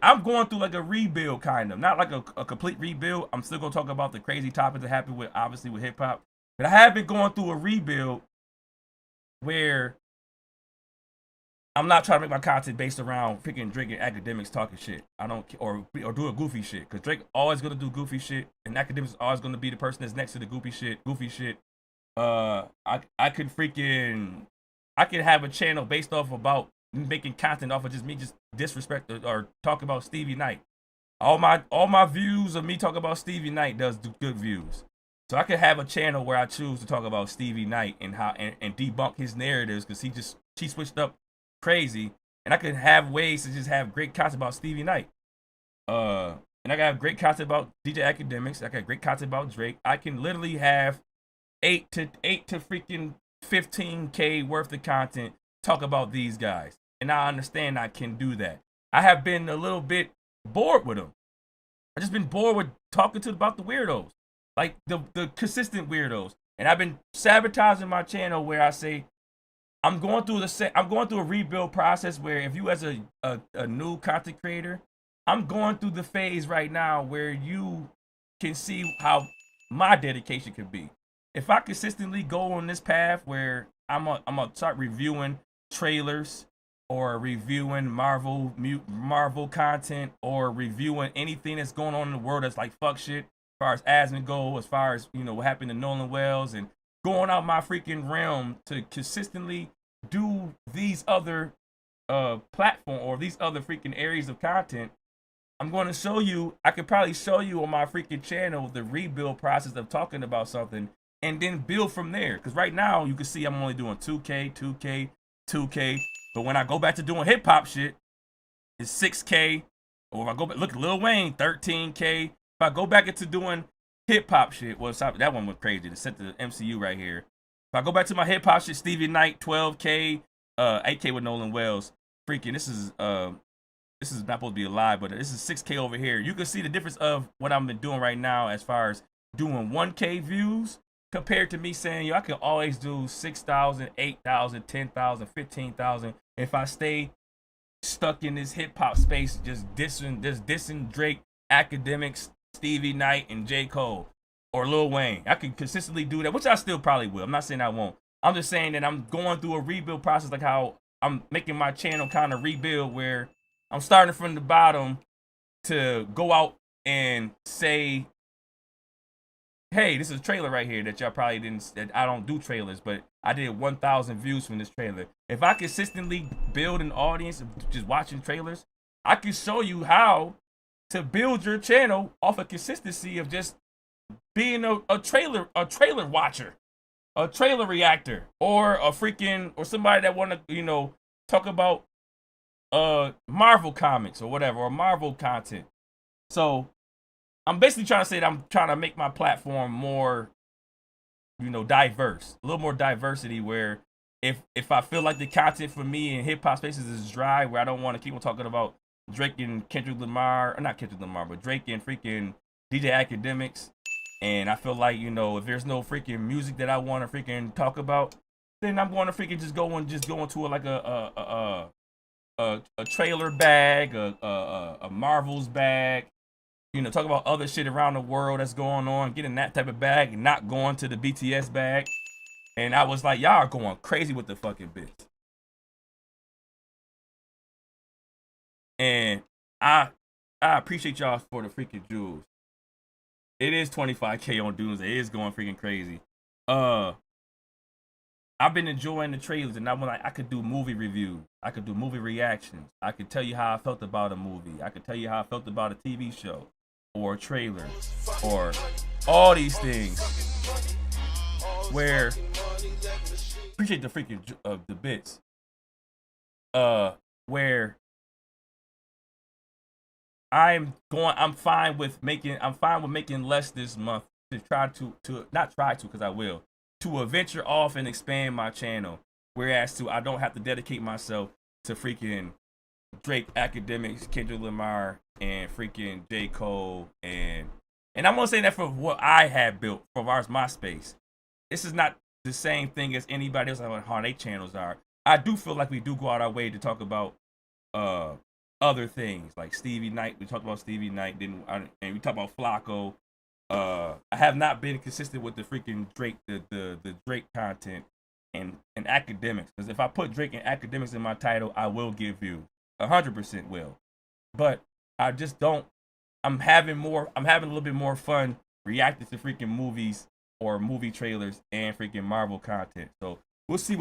I'm going through like a rebuild, kind of, not like a complete rebuild. I'm still gonna talk about the crazy topics that happen with hip hop, but I have been going through a rebuild where I'm not trying to make my content based around freaking Drake and Akademiks talking shit. I don't or doing goofy shit because Drake always gonna do goofy shit, and Akademiks is always gonna be the person that's next to the goofy shit. I could have a channel based off about making content off of just me just disrespect or talk about Stevie Knight. All my views of me talking about Stevie Knight does do good views. So I could have a channel where I choose to talk about Stevie Knight and how and debunk his narratives because she switched up crazy, and I could have ways to just have great content about Stevie Knight. And I got great content about DJ Akademiks. I got great content about Drake. I can literally have 8 to freaking 15K worth of content talk about these guys, and I understand I can do that. I have been a little bit bored with them. I just been bored with talking about the weirdos, like the consistent weirdos, and I've been sabotaging my channel where I say I'm going through a rebuild process where if you as a new content creator, I'm going through the phase right now where you can see how my dedication could be. If I consistently go on this path where I'm gonna start reviewing trailers or reviewing Marvel content or reviewing anything that's going on in the world that's like fuck shit, as far as Asmund go, as far as what happened to Nolan Wells, and going out my freaking realm to consistently do these other platform or these other freaking areas of content, I'm going to show you, I could probably show you on my freaking channel the rebuild process of talking about something and then build from there. Because right now you can see I'm only doing 2K. But when I go back to doing hip hop shit, it's 6K. Or if I go back, look at Lil Wayne, 13K. If I go back into doing hip hop shit, well, that one was crazy to set the MCU right here. If I go back to my hip hop shit, Stevie Knight, 12K, 8K with Nolan Wells. Freaking, this is not supposed to be a lie, but this is 6K over here. You can see the difference of what I've been doing right now as far as doing 1K views compared to me saying, I can always do 6,000, 8,000, 10,000, 15,000 if I stay stuck in this hip hop space, just dissing Drake, Akademiks, Stevie Knight, and J. Cole or Lil Wayne. I can consistently do that, which I still probably will. I'm not saying I won't. I'm just saying that I'm going through a rebuild process, like how I'm making my channel kind of rebuild, where I'm starting from the bottom to go out and say, hey, this is a trailer right here that y'all probably didn't, that I don't do trailers, but I did 1,000 views from this trailer. If I consistently build an audience of just watching trailers, I can show you how to build your channel off of consistency of just being a trailer watcher, a trailer reactor, or a freaking, or somebody that want to, talk about Marvel comics or whatever, or Marvel content. So I'm basically trying to say that I'm trying to make my platform more, diverse, a little more diversity, where if I feel like the content for me in hip hop spaces is dry, where I don't want to keep on talking about Drake and Kendrick Lamar, or not Kendrick Lamar, but Drake and freaking DJ Akademiks, and I feel like, if there's no freaking music that I want to freaking talk about, then I'm going to freaking just go into a trailer bag, a Marvel's bag, talk about other shit around the world that's going on, getting that type of bag and not going to the BTS bag. And I was like, y'all are going crazy with the fucking bits. And I appreciate y'all for the freaking jewels. It is 25K on Dunes. It is going freaking crazy. I've been enjoying the trailers, and I could do movie reviews. I could do movie reactions. I could tell you how I felt about a movie. I could tell you how I felt about a TV show or a trailer or all these things. Where appreciate the freaking the bits. Where I'm fine with making less this month to try to not try to, because I will, to venture off and expand my channel. Whereas I don't have to dedicate myself to freaking Drake, Akademiks, Kendrick Lamar, and freaking J. Cole, and I'm gonna say that for what I have built for my space. This is not the same thing as anybody else on how their channels are. I do feel like we do go out our way to talk about other things like Stevie Knight. We talked about Stevie Knight, and we talked about Flacco. I have not been consistent with the freaking Drake, the Drake content, and Akademiks. Because if I put Drake and Akademiks in my title, I will give you 100% will. But I just don't. I'm having a little bit more fun reacting to freaking movies or movie trailers and freaking Marvel content. So we'll see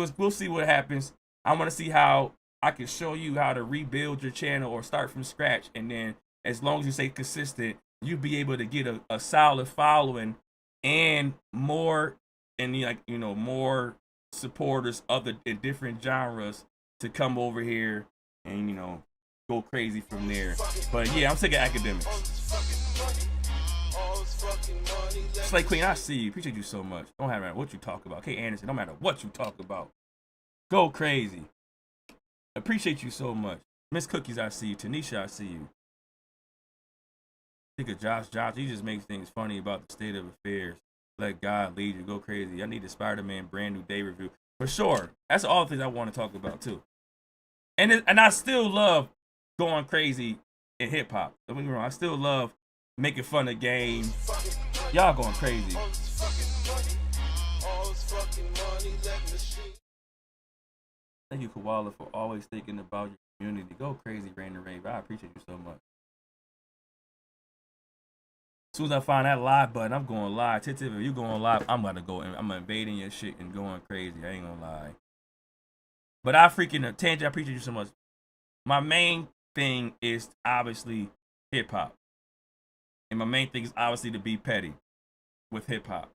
what happens. I want to see how I can show you how to rebuild your channel or start from scratch, and then as long as you stay consistent, you'll be able to get a solid following and more, and more supporters of the in different genres to come over here and go crazy from there. But yeah, I'm sick of Akademiks. Slay Queen, I see you. Appreciate you so much. Don't matter what you talk about. Kate Anderson, don't matter what you talk about. Go crazy. Appreciate you so much. Miss Cookies, I see you. Tanisha, I see you. Think of Josh. He just makes things funny about the state of affairs. Let God lead you. Go crazy. I need the Spider-Man brand new day review. For sure. That's all the things I want to talk about too. And I still love going crazy in hip hop. Don't get me wrong. I still love making fun of game. Y'all going crazy. Thank you, Koala, for always thinking about your community. Go crazy, Rain and Rave. I appreciate you so much. As soon as I find that live button, I'm going live. Tiff, if you going live, I'm about to go and I'm invading your shit and going crazy. I ain't gonna lie. But Tangent, I appreciate you so much. My main thing is obviously hip hop. And my main thing is obviously to be petty with hip hop.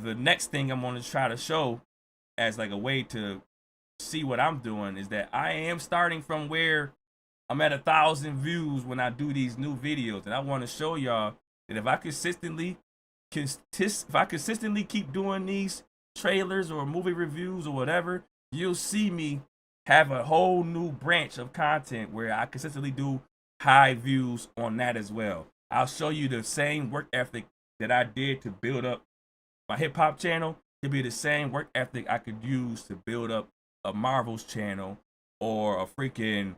The next thing I'm gonna try to show as like a way to see what I'm doing is that I am starting from where I'm at 1,000 views when I do these new videos, and I want to show y'all that if I consistently keep doing these trailers or movie reviews or whatever, you'll see me have a whole new branch of content where I consistently do high views on that as well. I'll show you the same work ethic that I did to build up my hip hop channel. It'll be the same work ethic I could use to build up a Marvel's channel or a freaking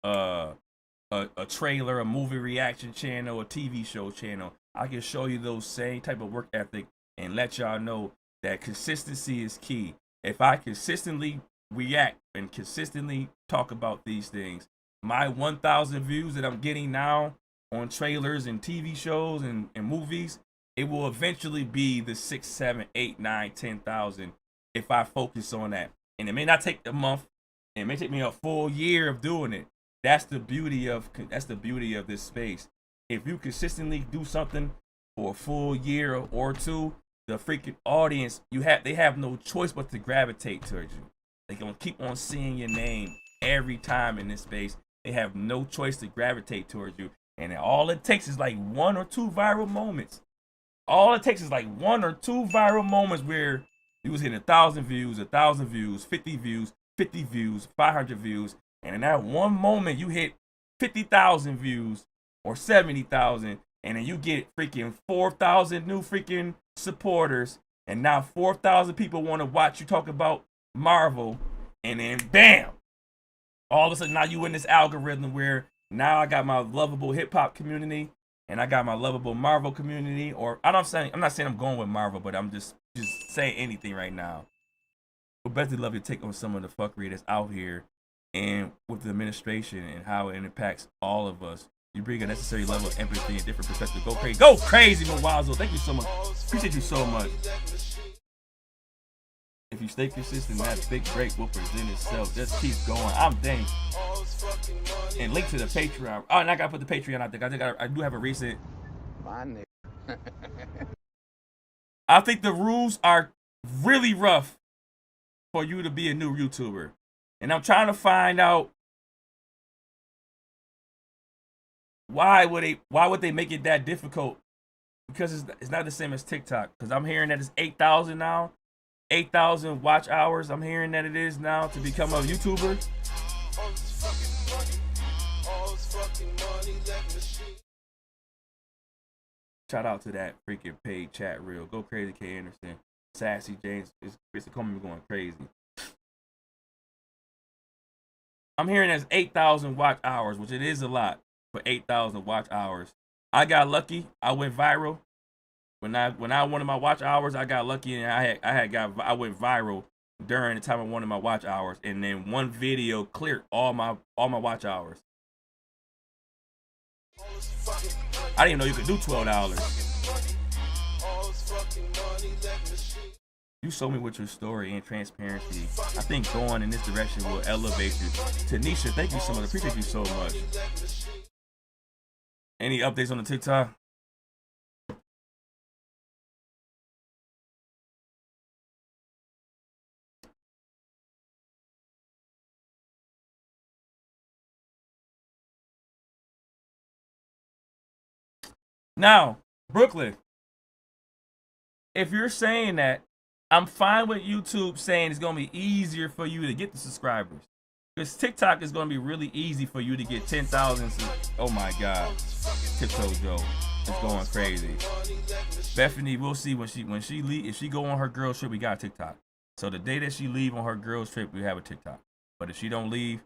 a trailer, a movie reaction channel, a TV show channel. I can show you those same type of work ethic and let y'all know that consistency is key. If I consistently react and consistently talk about these things, my 1,000 views that I'm getting now on trailers and TV shows and movies, it will eventually be the 6, 7, 8, 9, 10,000 if I focus on that. And it may not take a month. It may take me a full year of doing it. That's the beauty of this space. If you consistently do something for a full year or two, the freaking audience they have no choice but to gravitate towards you. They're gonna keep on seeing your name every time in this space. They have no choice to gravitate towards you. And all it takes is like 1 or 2 viral moments. All it takes is like 1 or 2 viral moments where you was hitting 1,000 views, 1,000 views, 50 views, 50 views, 500 views. And in that one moment, you hit 50,000 views or 70,000. And then you get freaking 4,000 new freaking supporters. And now 4,000 people want to watch you talk about Marvel. And then bam, all of a sudden now you in this algorithm where now I got my lovable hip hop community and I got my lovable Marvel community. Or I'm not saying I'm going with Marvel, but I'm just saying anything right now. But Betsy love to take on some of the fuckery that's out here and with the administration and how it impacts all of us. You bring a necessary level of empathy and different perspective. Go crazy, Mawazo. Thank you so much. Appreciate you so much. If you stay consistent, that big break will present itself. Just keep going. I'm Dane. And link to the Patreon. Oh, and I gotta put the Patreon out there. I do have a recent. I think the rules are really rough for you to be a new YouTuber, and I'm trying to find out why would they make it that difficult? Because it's not the same as TikTok. Because I'm hearing that it's 8,000 now. 8,000 watch hours. I'm hearing that it is now to become a YouTuber. Shout out to that freaking paid chat reel. Go crazy, K. Anderson. Sassy James is basically going crazy. I'm hearing that's 8,000 watch hours, which it is a lot for 8,000 watch hours. I got lucky. I went viral When I wanted my watch hours, I got lucky and I went viral during the time I wanted my watch hours, and then one video cleared all my watch hours. I didn't even know you could do $12. You showed me with your story and transparency. I think going in this direction will elevate you. Tanisha, thank you so much. I appreciate you so much. Any updates on the TikTok? Now, Brooklyn, if you're saying that, I'm fine with YouTube saying it's going to be easier for you to get the subscribers. Because TikTok is going to be really easy for you to get 10,000. Oh my God. Tiptoe Joe is going crazy. Bethany, we'll see when she leave. If she go on her girls trip, we got a TikTok. So the day that she leave on her girls trip, we have a TikTok. But if she don't leave,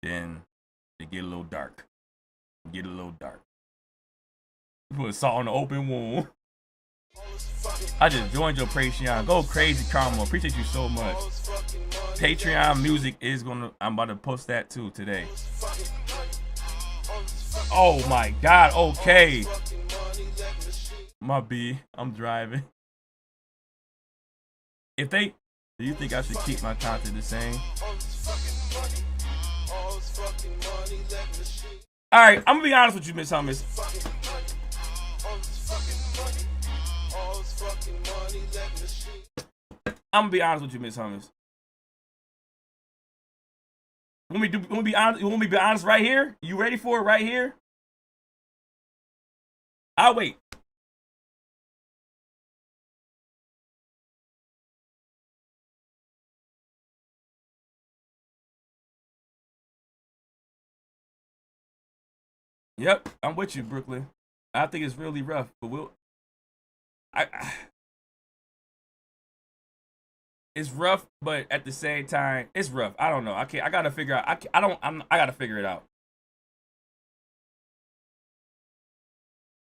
then it get a little dark. Get a little dark. Put salt on the open wound. I just joined your Patreon. Go crazy, Carmel. Appreciate you so much. Patreon music is gonna. I'm about to post that too today. Oh my God. Okay. My B. I'm driving. Do you think I should keep my content the same? All right. I'm gonna be honest with you, Miss Hummus. I'm gonna be honest with you, Miss Hummus. Want me to be honest? You want me to be honest right here? You ready for it right here? I'll wait. Yep, I'm with you, Brooklyn. I think it's really rough, but it's rough, but at the same time, it's rough. I don't know. I gotta figure out. I gotta figure it out.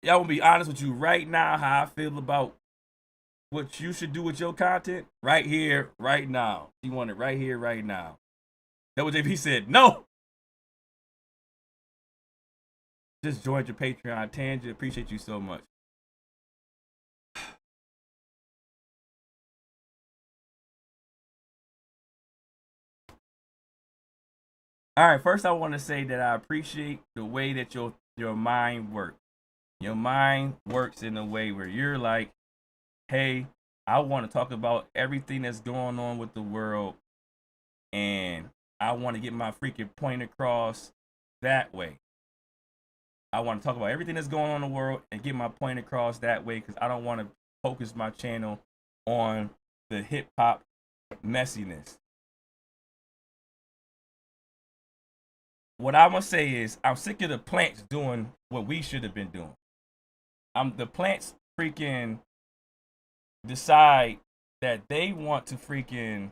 Yeah, I'm gonna be honest with you right now. How I feel about what you should do with your content right here, right now. You want it right here, right now. That was JP said no. Just joined your Patreon, Tangent. Appreciate you so much. All right, first I want to say that I appreciate the way that your mind works. Your mind works in a way where you're like, hey, I want to talk about everything that's going on with the world, and I want to get my freaking point across that way. I want to talk about everything that's going on in the world and get my point across that way, because I don't want to focus my channel on the hip-hop messiness. What I'm gonna say is I'm sick of the plants doing what we should have been doing. The plants freaking decide that they want to freaking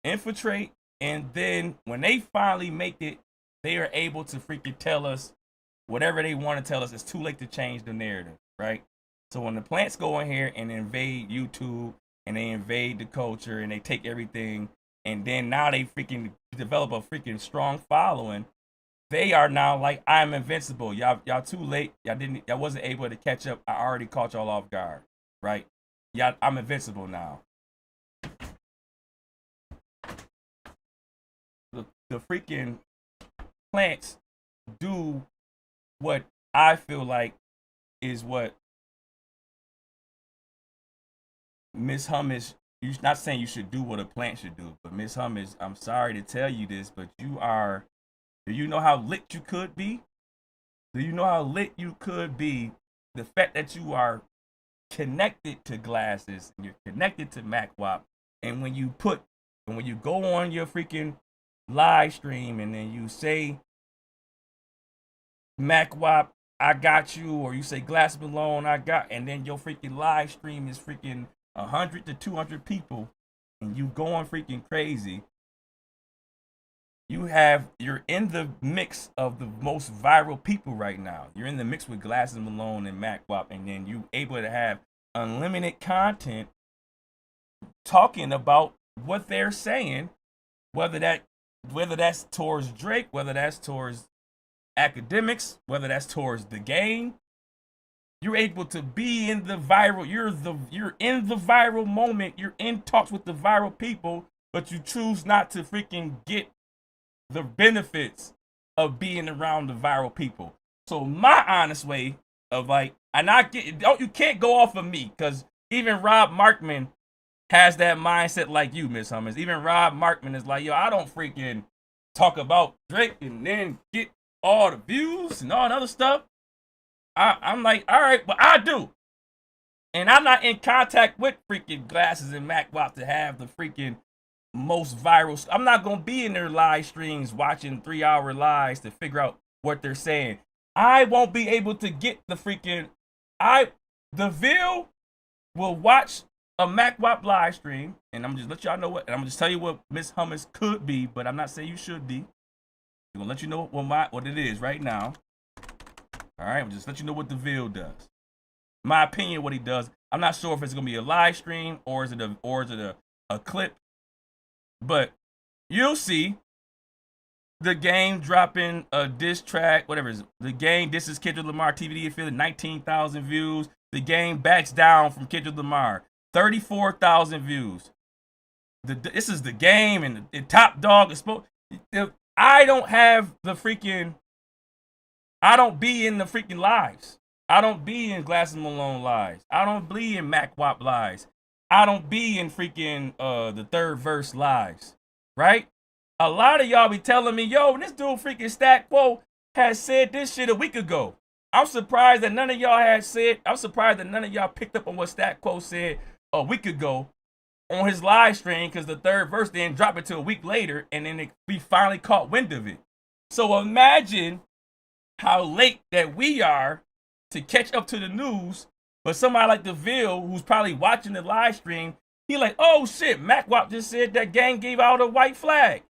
infiltrate, and then when they finally make it, they are able to freaking tell us whatever they want to tell us. It's too late to change the narrative, right? So when the plants go in here and invade YouTube and they invade the culture and they take everything, and then now they freaking develop a freaking strong following, they are now like, I'm invincible. Y'all too late. Y'all wasn't able to catch up. I already caught y'all off guard, right? I'm invincible now. The freaking plants do what I feel like is what Miss Hummus, you're not saying you should do what a plant should do, but Miss Hummus, I'm sorry to tell you this, but do you know how lit you could be? Do you know how lit you could be? The fact that you are connected to glasses, and you're connected to MacWap, and when you go on your freaking live stream and then you say, MacWap, I got you, or you say Glass Malone, and then your freaking live stream is freaking 100 to 200 people, and you going freaking crazy. you're in the mix of the most viral people right now. You're in the mix with Glasses Malone and Mac Wop, and then you able to have unlimited content talking about what they're saying, whether that's towards Drake, whether that's towards Akademiks, whether that's towards the game. You're able to be in the viral. You're in the viral moment. You're in talks with the viral people, but you choose not to freaking get the benefits of being around the viral people. So my honest way of like, and I get, you can't go off of me, because even Rob Markman has that mindset like you, Miss Hummers. Even Rob Markman is like, yo, I don't freaking talk about Drake and then get all the views and all the other stuff. I'm like, all right, but I do. And I'm not in contact with freaking Glasses and Mac Wop to have the freaking most viral. I'm not going to be in their live streams watching 3-hour lives to figure out what they're saying. I won't be able to get the freaking, the Ville will watch a Mac Wop live stream, and I'm just let y'all know what, and I'm just tell you what Miss Hummers could be, but I'm not saying you should be. I'm gonna let you know what it is right now. All right, I'm just let you know what the Ville does. My opinion, what he does. I'm not sure if it's gonna be a live stream or is it a clip, but you'll see. The game dropping a diss track, whatever it is. The game, this is Kendrick Lamar TVD affiliate, 19,000 views. The game backs down from Kendrick Lamar, 34,000 views. This is the game, and the Top Dog is I don't have the freaking. I don't be in the freaking lives. I don't be in Glasses Malone lives. I don't be in Mac Wop lives. I don't be in freaking the Third Verse lives, right? A lot of y'all be telling me, yo, this dude freaking Stat Quo has said this shit a week ago. I'm surprised that none of y'all picked up on what Stat Quo said a week ago on his live stream, because the Third Verse didn't drop it till a week later, and then we finally caught wind of it. So imagine how late that we are to catch up to the news, but somebody like the Ville, who's probably watching the live stream, he like, oh shit, Mac Wop just said that gang gave out a white flag.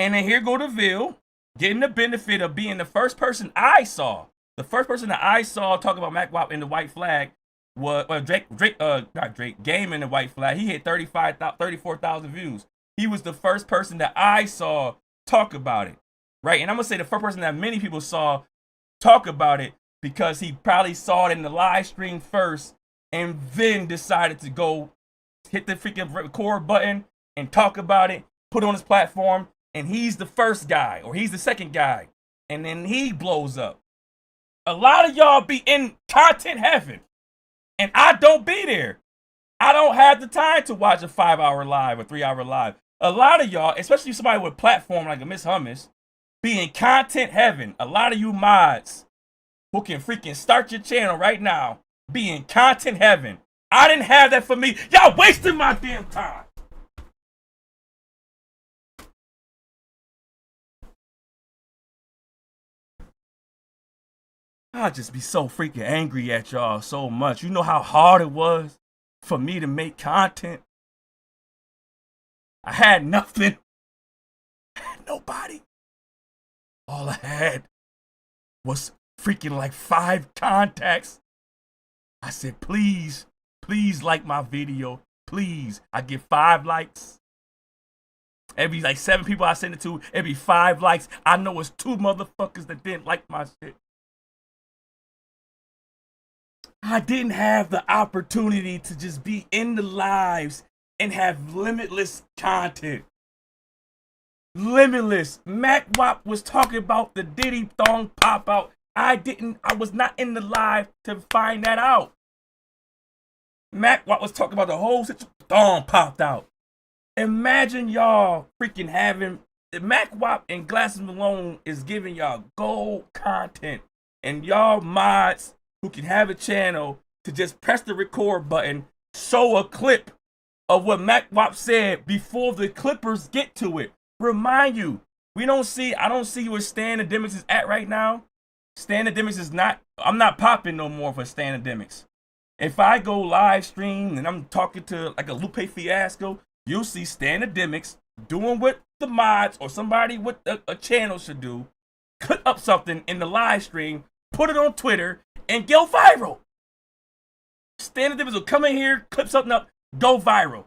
And then here go the Ville, getting the benefit of being the first person I saw. The first person that I saw talk about Mac Wop in the white flag was Game in the white flag. He hit 34,000 views. He was the first person that I saw talk about it, right? And I'm gonna say the first person that many people saw talk about it, because he probably saw it in the live stream first and then decided to go hit the freaking record button and talk about it, put it on his platform, and he's the first guy or he's the second guy, and then he blows up. A lot of y'all be in content heaven, and I don't be there. I don't have the time to watch a 5-hour live or 3-hour live. A lot of y'all, especially somebody with a platform like a Miss Hummus, be in content heaven. A lot of you mods who can freaking start your channel right now be in content heaven. I didn't have that for me. Y'all wasting my damn time. I'll just be so freaking angry at y'all so much. You know how hard it was for me to make content? I had nothing. I had nobody. All I had was freaking like 5 contacts. I said, please like my video. Please. I get 5 likes. Every like 7 people I send it to, every 5 likes. I know it's 2 motherfuckers that didn't like my shit. I didn't have the opportunity to just be in the lives and have limitless content. Limitless. Mac Wop was talking about the Diddy thong pop out. I was not in the live to find that out. Mac Wop was talking about the whole situation. Thong popped out. Imagine y'all freaking having Mac Wop and Glasses Malone is giving y'all gold content, and y'all mods who can have a channel to just press the record button, show a clip of what Mac Wop said before the Clippers get to it. Remind you, I don't see where Akademiks is at right now. Akademiks is not, I'm not popping no more for Akademiks. If I go live stream and I'm talking to like a Lupe Fiasco, you'll see Akademiks doing what the mods or somebody with a channel should do, clip up something in the live stream, put it on Twitter, and go viral. Stand individual, come in here, clip something up, go viral.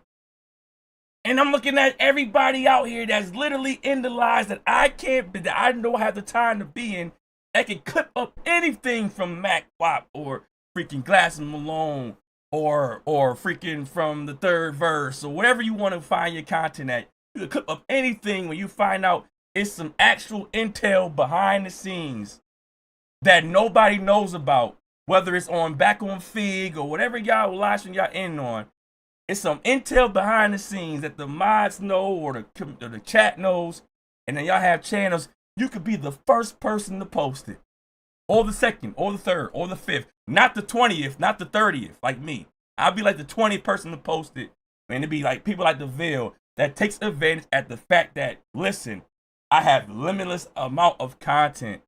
And I'm looking at everybody out here that's literally in the lives that I don't have the time to be in, that can clip up anything from Mac Wop or freaking Glass and Malone or freaking from the third verse or whatever you want to find your content at. You can clip up anything when you find out it's some actual intel behind the scenes that nobody knows about, whether it's back on Fig or whatever y'all live stream y'all in on. It's some intel behind the scenes that the mods know or the chat knows, and then y'all have channels. You could be the first person to post it, or the second, or the third, or the fifth. Not the 20th, not the 30th, like me. I'll be like the 20th person to post it, and it'd be like people like DeVille that takes advantage at the fact that, listen, I have limitless amount of content,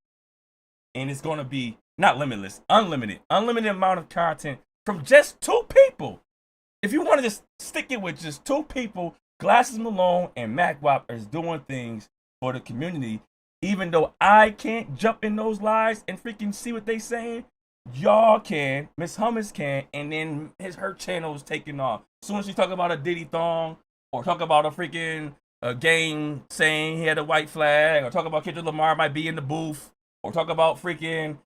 and it's gonna be not limitless, unlimited amount of content from just 2 people. If you want to just stick it with just 2 people, Glasses Malone and Mac Wop is doing things for the community. Even though I can't jump in those lives and freaking see what they saying, y'all can. Miss Hummus can, and then her channel is taking off. As soon as she talk about a Diddy thong, or talk about a freaking game saying he had a white flag, or talk about Kendrick Lamar might be in the booth, or talk about freaking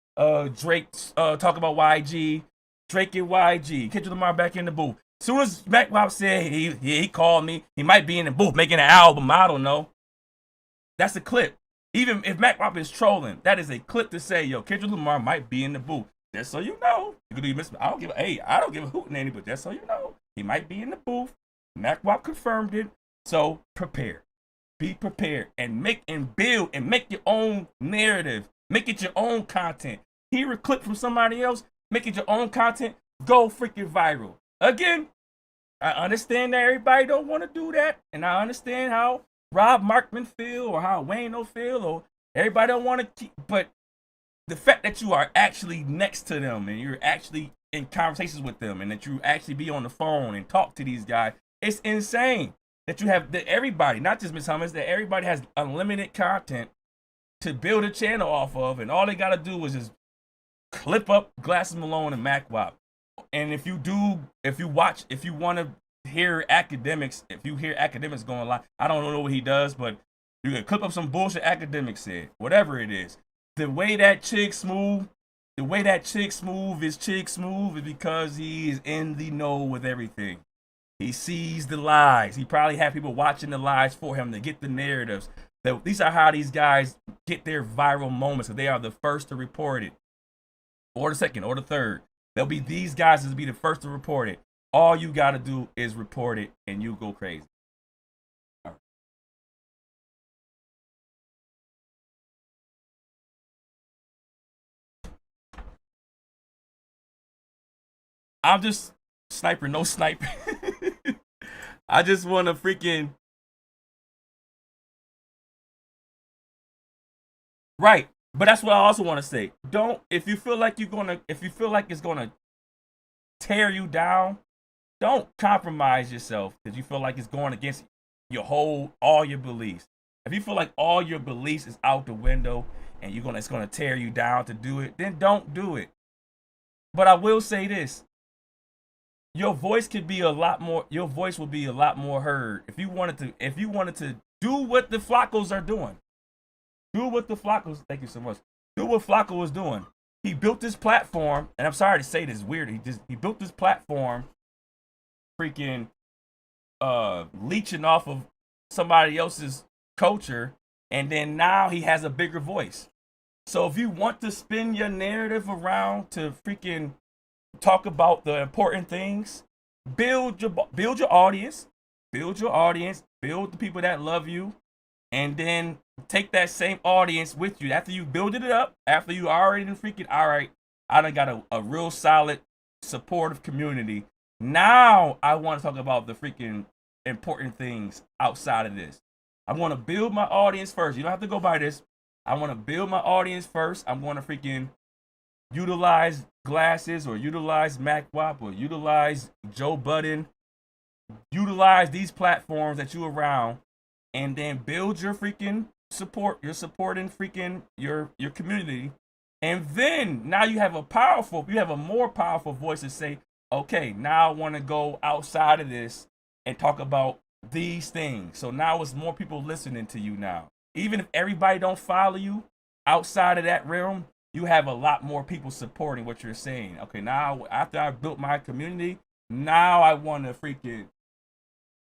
Drake, talk about YG, Drake and YG, Kendrick Lamar back in the booth. As soon as Mac Wop said he called me, he might be in the booth making an album, I don't know. That's a clip. Even if Mac Wop is trolling, that is a clip to say, yo, Kendrick Lamar might be in the booth. Just so you know. I don't give a hoot in any, but just so you know, he might be in the booth. Mac Wop confirmed it. So prepare. Be prepared and build and make your own narrative. Make it your own content. Hear a clip from somebody else, make it your own content, go freaking viral. Again, I understand that everybody don't want to do that, and I understand how Rob Markman feel or how Wayno feel, or everybody don't want to keep, but the fact that you are actually next to them and you're actually in conversations with them and that you actually be on the phone and talk to these guys, it's insane that you have that everybody, not just Miss Hummus, that everybody has unlimited content to build a channel off of, and all they got to do is just clip up Glasses Malone and Mac Wop. And if you want to hear Akademiks, if you hear Akademiks going live, I don't know what he does, but you can clip up some bullshit Akademiks said, whatever it is. The way that chick smooth is chick smooth is because he is in the know with everything. He sees the lies. He probably have people watching the lies for him to get the narratives. These are how these guys get their viral moments. So they are the first to report it, or the second, or the third. They'll be these guys will be the first to report it. All you got to do is report it, and you go crazy. All right. I'm just sniper, no sniper. I just want to freaking right. But that's what I also want to say. If you feel like it's gonna tear you down, don't compromise yourself because you feel like it's going against all your beliefs. If you feel like all your beliefs is out the window and it's gonna tear you down to do it, then don't do it. But I will say this. Your voice will be a lot more heard if you wanted to do what the Floccos are doing. Thank you so much. Do what Flocko was doing. He built this platform, and I'm sorry to say this, weird. He built this platform freaking leeching off of somebody else's culture, and then now he has a bigger voice. So if you want to spin your narrative around to freaking talk about the important things, build your audience, build the people that love you, and then take that same audience with you. After you builded it up, after you already freaking, all right, I done got a real solid supportive community. Now I want to talk about the freaking important things outside of this. I want to build my audience first. You don't have to go by this. I want to build my audience first. I'm going to freaking utilize Glasses or utilize Mac Wop or utilize Joe Budden. Utilize these platforms that you around and then build your freaking support. You're supporting freaking your community. And then now you have a more powerful voice to say, okay, now I want to go outside of this and talk about these things. So now it's more people listening to you now. Even if everybody don't follow you outside of that realm, you have a lot more people supporting what you're saying. Okay, now after I built my community, now I want to freaking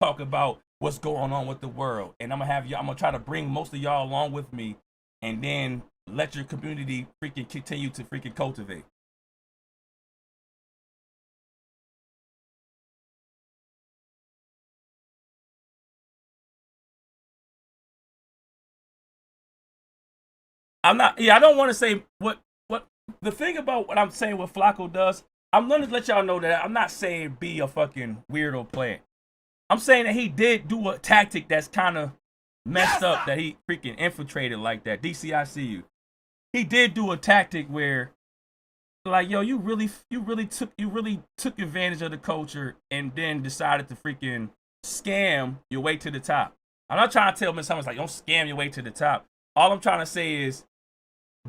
talk about what's going on with the world. And I'm gonna try to bring most of y'all along with me, and then let your community freaking continue to freaking cultivate. I don't want to say what the thing about what I'm saying what Flacco does. I'm gonna let y'all know that I'm not saying be a fucking weirdo player. I'm saying that he did do a tactic that's kind of messed up, that he freaking infiltrated like that. DCICU. He did do a tactic where, like, yo, you really took advantage of the culture and then decided to freaking scam your way to the top. I'm not trying to tell Miss Hummers, like, don't scam your way to the top. All I'm trying to say is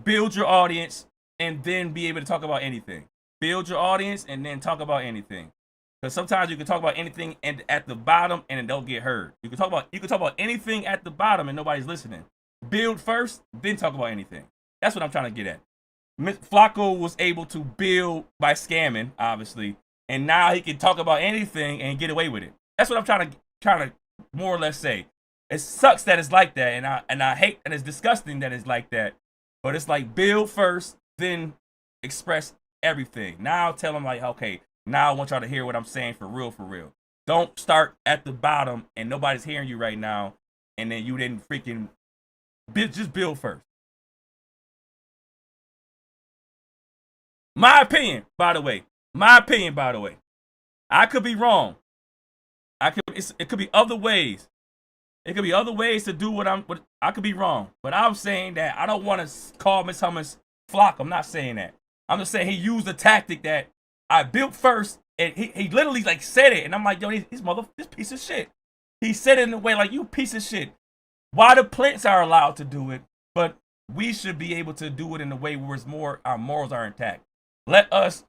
build your audience and then be able to talk about anything. Build your audience and then talk about anything. Because sometimes you can talk about anything and at the bottom and it don't get heard. You can talk about anything at the bottom and nobody's listening. Build first, then talk about anything. That's what I'm trying to get at. Flacco was able to build by scamming, obviously, and now he can talk about anything and get away with it. That's what I'm trying to more or less say. It sucks that it's like that, and I hate, and it's disgusting that it's like that. But it's like build first, then express everything. Now tell them like, okay, now I want y'all to hear what I'm saying for real, for real. Don't start at the bottom and nobody's hearing you right now, and then you didn't freaking just build first. My opinion, by the way. I could be wrong. It could be other ways. It could be other ways to do what I could be wrong. But I'm saying that I don't want to call Miss Hummers flock. I'm not saying that. I'm just saying he used a tactic that I built first, and he literally like said it, and I'm like, yo, this piece of shit. He said it in a way like, you piece of shit. Why the plants are allowed to do it, but we should be able to do it in a way where it's more our morals are intact. Let us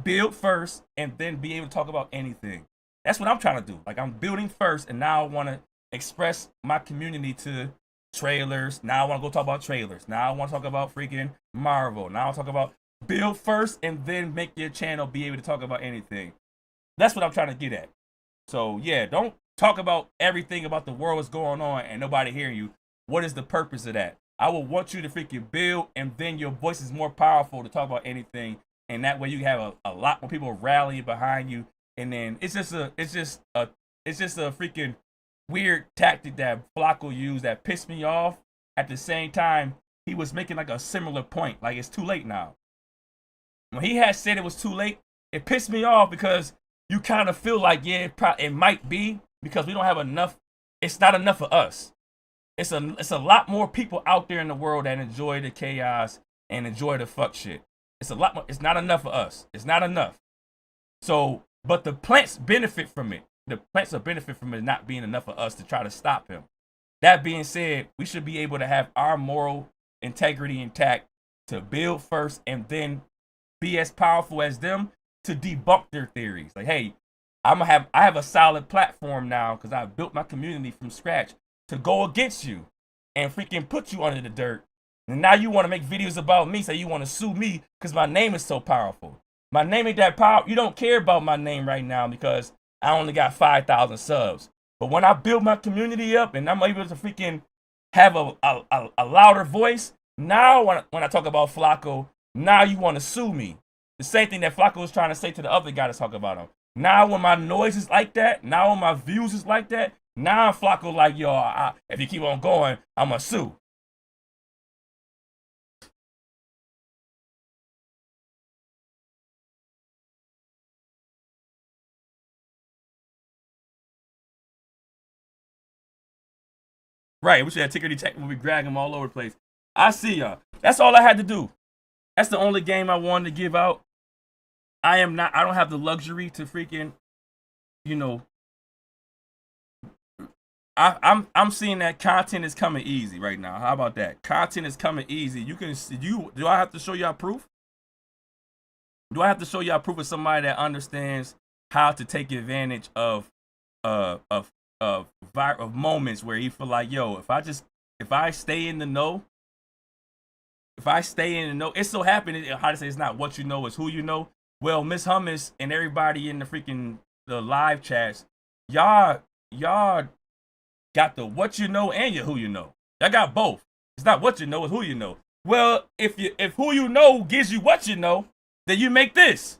build first and then be able to talk about anything. That's what I'm trying to do. Like, I'm building first, and now I want to express my community to trailers. Now I want to go talk about trailers. Now I want to talk about freaking Marvel. Now I want to talk about build first and then make your channel be able to talk about anything. That's what I'm trying to get at. So yeah, don't talk about everything about the world that's going on and nobody hearing you. What is the purpose of that? I will want you to freaking build, and then your voice is more powerful to talk about anything, and that way you have a lot more people rallying behind you. And then it's just a freaking weird tactic that Flacco used that pissed me off. At the same time, he was making like a similar point, like it's too late now. When he had said it was too late, it pissed me off because you kind of feel like, yeah, it might be, because we don't have enough. It's not enough for us. It's a lot more people out there in the world that enjoy the chaos and enjoy the fuck shit. It's a lot more. It's not enough for us. It's not enough. So, but the plants benefit from it. The plants will benefit from it not being enough for us to try to stop him. That being said, we should be able to have our moral integrity intact to build first and then be as powerful as them to debunk their theories. Like, hey, I have a solid platform now because I built my community from scratch to go against you and freaking put you under the dirt. And now you want to make videos about me, say you want to sue me because my name is so powerful. My name ain't that powerful. You don't care about my name right now because I only got 5,000 subs. But when I build my community up and I'm able to freaking have a louder voice, now when I talk about Flacco, now you want to sue me. The same thing that Flacco was trying to say to the other guy to talk about him. Now when my noise is like that, now when my views is like that, now Flacco like, yo, if you keep on going, I'm going to sue. Right, we should have ticker detect when we drag them all over the place. I see y'all. That's all I had to do. That's the only game I wanted to give out. I don't have the luxury to freaking, I'm seeing that content is coming easy right now. How about that? Content is coming easy. Do I have to show y'all proof? Do I have to show y'all proof of somebody that understands how to take advantage of moments where you feel like, yo, if I stay in the know, it so happened, how to say, it's not what you know, it's who you know. Well, Miss Hummus and everybody in the live chats, y'all got the what you know and your who you know. Y'all got both. It's not what you know, it's who you know. Well, if who you know gives you what you know, then you make this.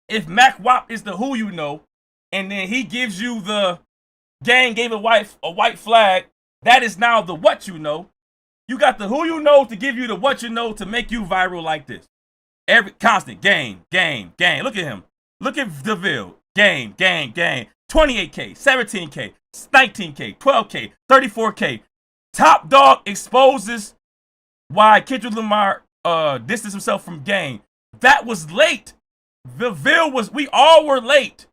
If Mac Wop is the who you know, and then he gives you the gang gave a white flag, that is now the what you know. You got the who you know to give you the what you know to make you viral like this. Every constant game. Look at him. Look at DeVille. Game. 28K, 17K, 19K, 12K, 34K. Top Dog exposes why Kendrick Lamar distanced himself from game. That was late. We all were late.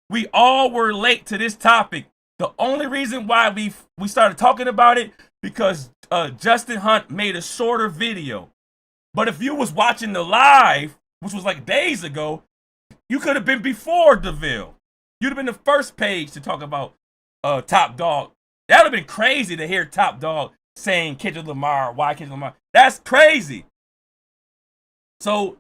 We all were late to this topic. The only reason why we started talking about it because Justin Hunt made a shorter video. But if you was watching the live, which was like days ago, you could have been before DeVille. You'd have been the first page to talk about Top Dog. That would have been crazy to hear Top Dog saying Kendrick Lamar, why Kendrick Lamar. That's crazy. So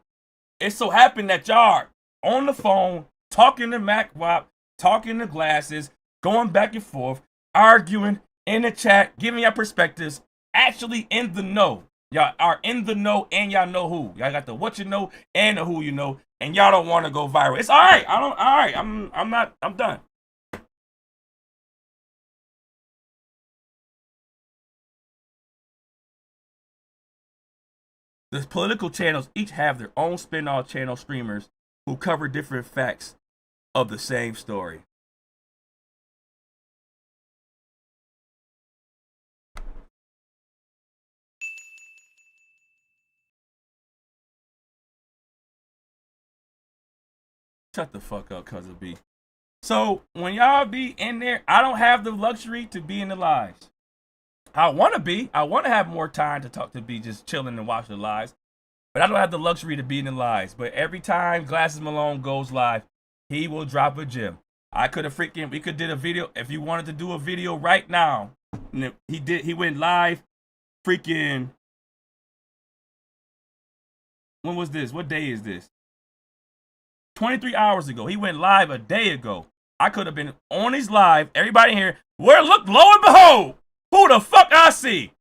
it so happened that y'all are on the phone, talking to Mac Wop, talking to Glasses, going back and forth, arguing in the chat, giving y'all perspectives, actually in the know. Y'all are in the know and y'all know who. Y'all got the what you know and the who you know, and y'all don't want to go viral. It's all right. I'm done. The political channels each have their own spin-off channel streamers who cover different facts of the same story. Shut the fuck up, Cousin B. So when y'all be in there, I don't have the luxury to be in the lives. I want to have more time to talk to B, just chilling and watch the lives. But I don't have the luxury to be in the lives. But every time Glasses Malone goes live, he will drop a gem. We could did a video, if you wanted to do a video right now. He went live freaking, when was this? What day is this? 23 hours ago. He went live a day ago. I could have been on his live. Everybody here, look, lo and behold, who the fuck I see?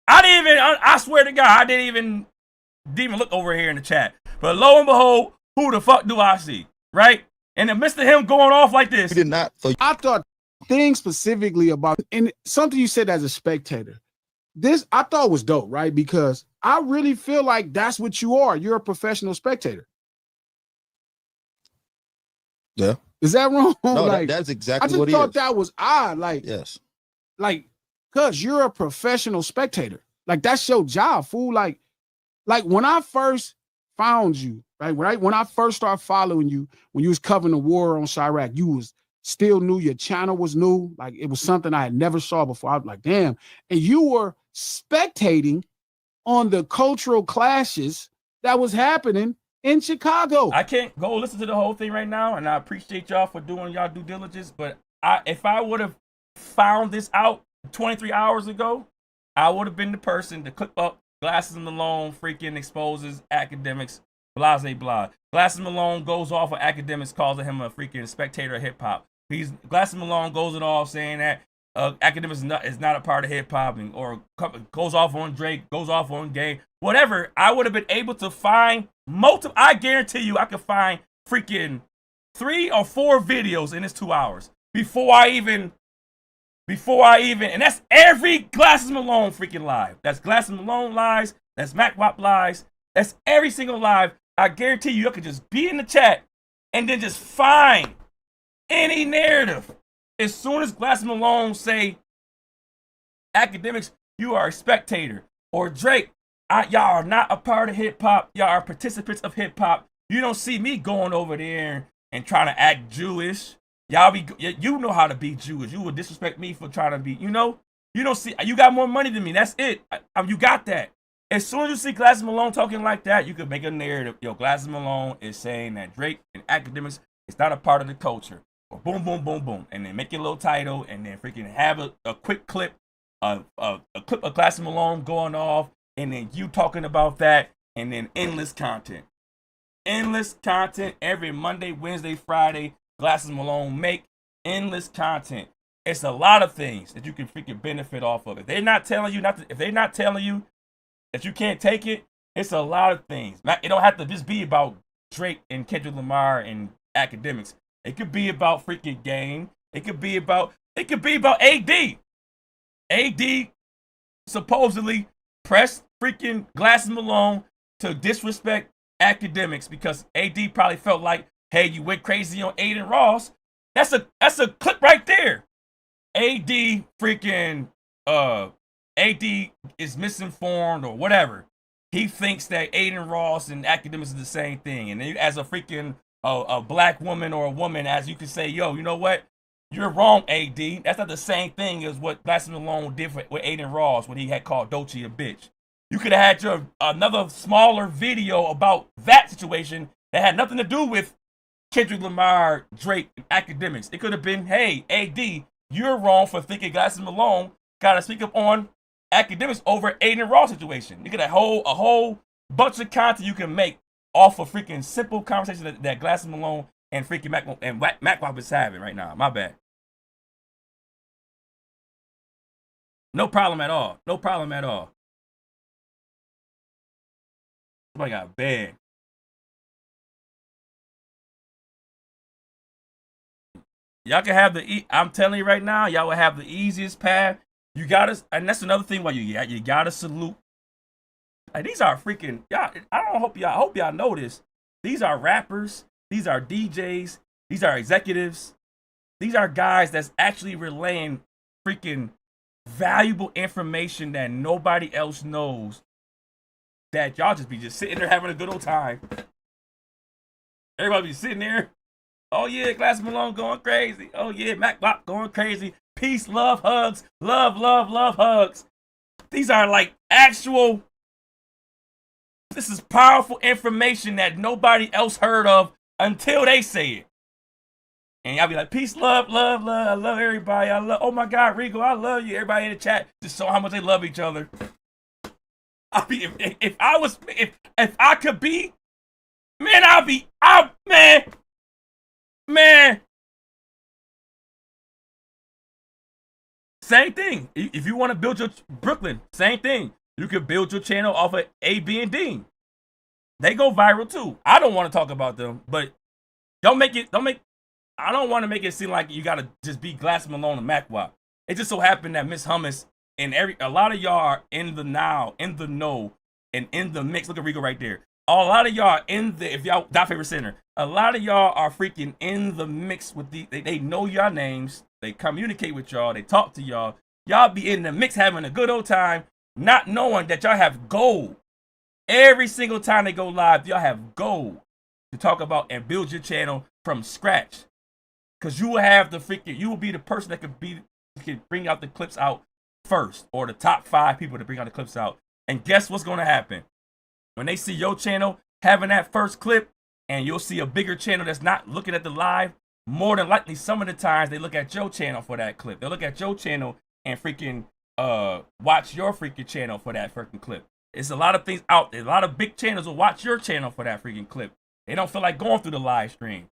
I swear to God, I didn't even look over here in the chat. But lo and behold, who the fuck do I see? Right? In the midst of him going off like this. Did not. I thought things specifically about, and something you said as a spectator, this I thought was dope, right? Because I really feel like that's what you are. You're a professional spectator. Yeah. Is that wrong? No, like, that's exactly what he is. I just thought that was odd. Like, yes. Like, cuz you're a professional spectator. Like, that's your job, fool. Like when I first found you, right? When I first started following you, when you was covering the war on Chirac, you was still new. Your channel was new. Like, it was something I had never saw before. I was like, damn. And you were spectating on the cultural clashes that was happening in Chicago. I can't go listen to the whole thing right now, and I appreciate y'all for doing y'all due diligence, but if I would have found this out 23 hours ago, I would have been the person to click up Glasses Malone freaking exposes Akademiks, blah, blah, blah. Glasses Malone goes off of Akademiks, calls him a freaking spectator of hip-hop. Glasses Malone goes it all saying that Akademiks is not a part of hip-hop, or goes off on Drake, goes off on Gay, whatever. I would have been able to find multiple. I guarantee you I could find freaking 3 or 4 videos in this 2 hours before I even, and that's every Glasses Malone freaking live. That's Glasses Malone lives, that's Mac Wop lives, that's every single live. I guarantee you I could just be in the chat and then just find any narrative. As soon as Glasses Malone say, Akademiks, you are a spectator, or Drake, y'all are not a part of hip-hop, y'all are participants of hip-hop, you don't see me going over there and trying to act Jewish, Y'all be, you know how to be Jewish. You would disrespect me for trying to be, you know? You don't see, you got more money than me. That's it. You got that. As soon as you see Glasses Malone talking like that, you could make a narrative. Yo, Glasses Malone is saying that Drake and Akademiks is not a part of the culture. Or boom, boom, boom, boom. And then make your little title and then freaking have a quick clip, a clip of Glasses Malone going off, and then you talking about that, and then endless content. Endless content every Monday, Wednesday, Friday. Glasses Malone make endless content. It's a lot of things that you can freaking benefit off of. If they're not telling you if they're not telling you that you can't take it, it's a lot of things. It don't have to just be about Drake and Kendrick Lamar and Akademiks. It could be about freaking Game. It could be about AD. AD supposedly pressed freaking Glasses Malone to disrespect Akademiks because AD probably felt like, hey, you went crazy on Aiden Ross. That's a clip right there. AD freaking AD is misinformed or whatever. He thinks that Aiden Ross and Akademiks is the same thing. And as a freaking a black woman or a woman, as you can say, yo, you know what? You're wrong, AD. That's not the same thing as what Glasses Malone did with Aiden Ross when he had called Doechii a bitch. You could have had another smaller video about that situation that had nothing to do with Kendrick Lamar, Drake, and Akademiks. It could have been, hey, AD, you're wrong for thinking Glasses Malone got to speak up on Akademiks over Aiden Ross situation. You could have a whole bunch of content you can make off of freaking simple conversation that Glasses Malone and freaking Mac is having right now. My bad. No problem at all. No problem at all. Somebody got bad. Y'all can have I'm telling you right now, y'all will have the easiest path. You gotta, and that's another thing why you gotta salute. Like, these are freaking, y'all, I hope y'all know this. These are rappers, these are DJs, these are executives. These are guys that's actually relaying freaking valuable information that nobody else knows. That y'all just be sitting there having a good old time. Everybody be sitting there. Oh yeah, Glasses Malone going crazy. Oh yeah, Mac Bop going crazy. Peace, love, hugs. Love, love, love, hugs. These are like actual, this is powerful information that nobody else heard of until they say it. And y'all be like, peace, love, love, love. I love everybody. Oh my God, Rigo, I love you. Everybody in the chat just show how much they love each other. I mean, if I could be, man, man. Same thing. If you want to build your Brooklyn, same thing. You could build your channel off of A, B, and D. They go viral too. I don't want to talk about them, but I don't want to make it seem like you gotta just be Glasses Malone and Mac Wop. It just so happened that Miss Hummus and a lot of y'all are in the know, and in the mix. Look at Rigo right there. A lot of y'all if y'all Dot Favorite Center, a lot of y'all are freaking in the mix with they know y'all names, they communicate with y'all, they talk to y'all. Y'all be in the mix having a good old time, not knowing that y'all have gold. Every single time they go live, y'all have gold to talk about and build your channel from scratch. Cause you will be the person that can bring out the clips out first, or the top 5 people to bring out the clips out. And guess what's gonna happen? When they see your channel having that first clip, and you'll see a bigger channel that's not looking at the live, more than likely some of the times they look at your channel for that clip. They'll look at your channel and freaking watch your freaking channel for that freaking clip. It's a lot of things out there. A lot of big channels will watch your channel for that freaking clip. They don't feel like going through the live stream.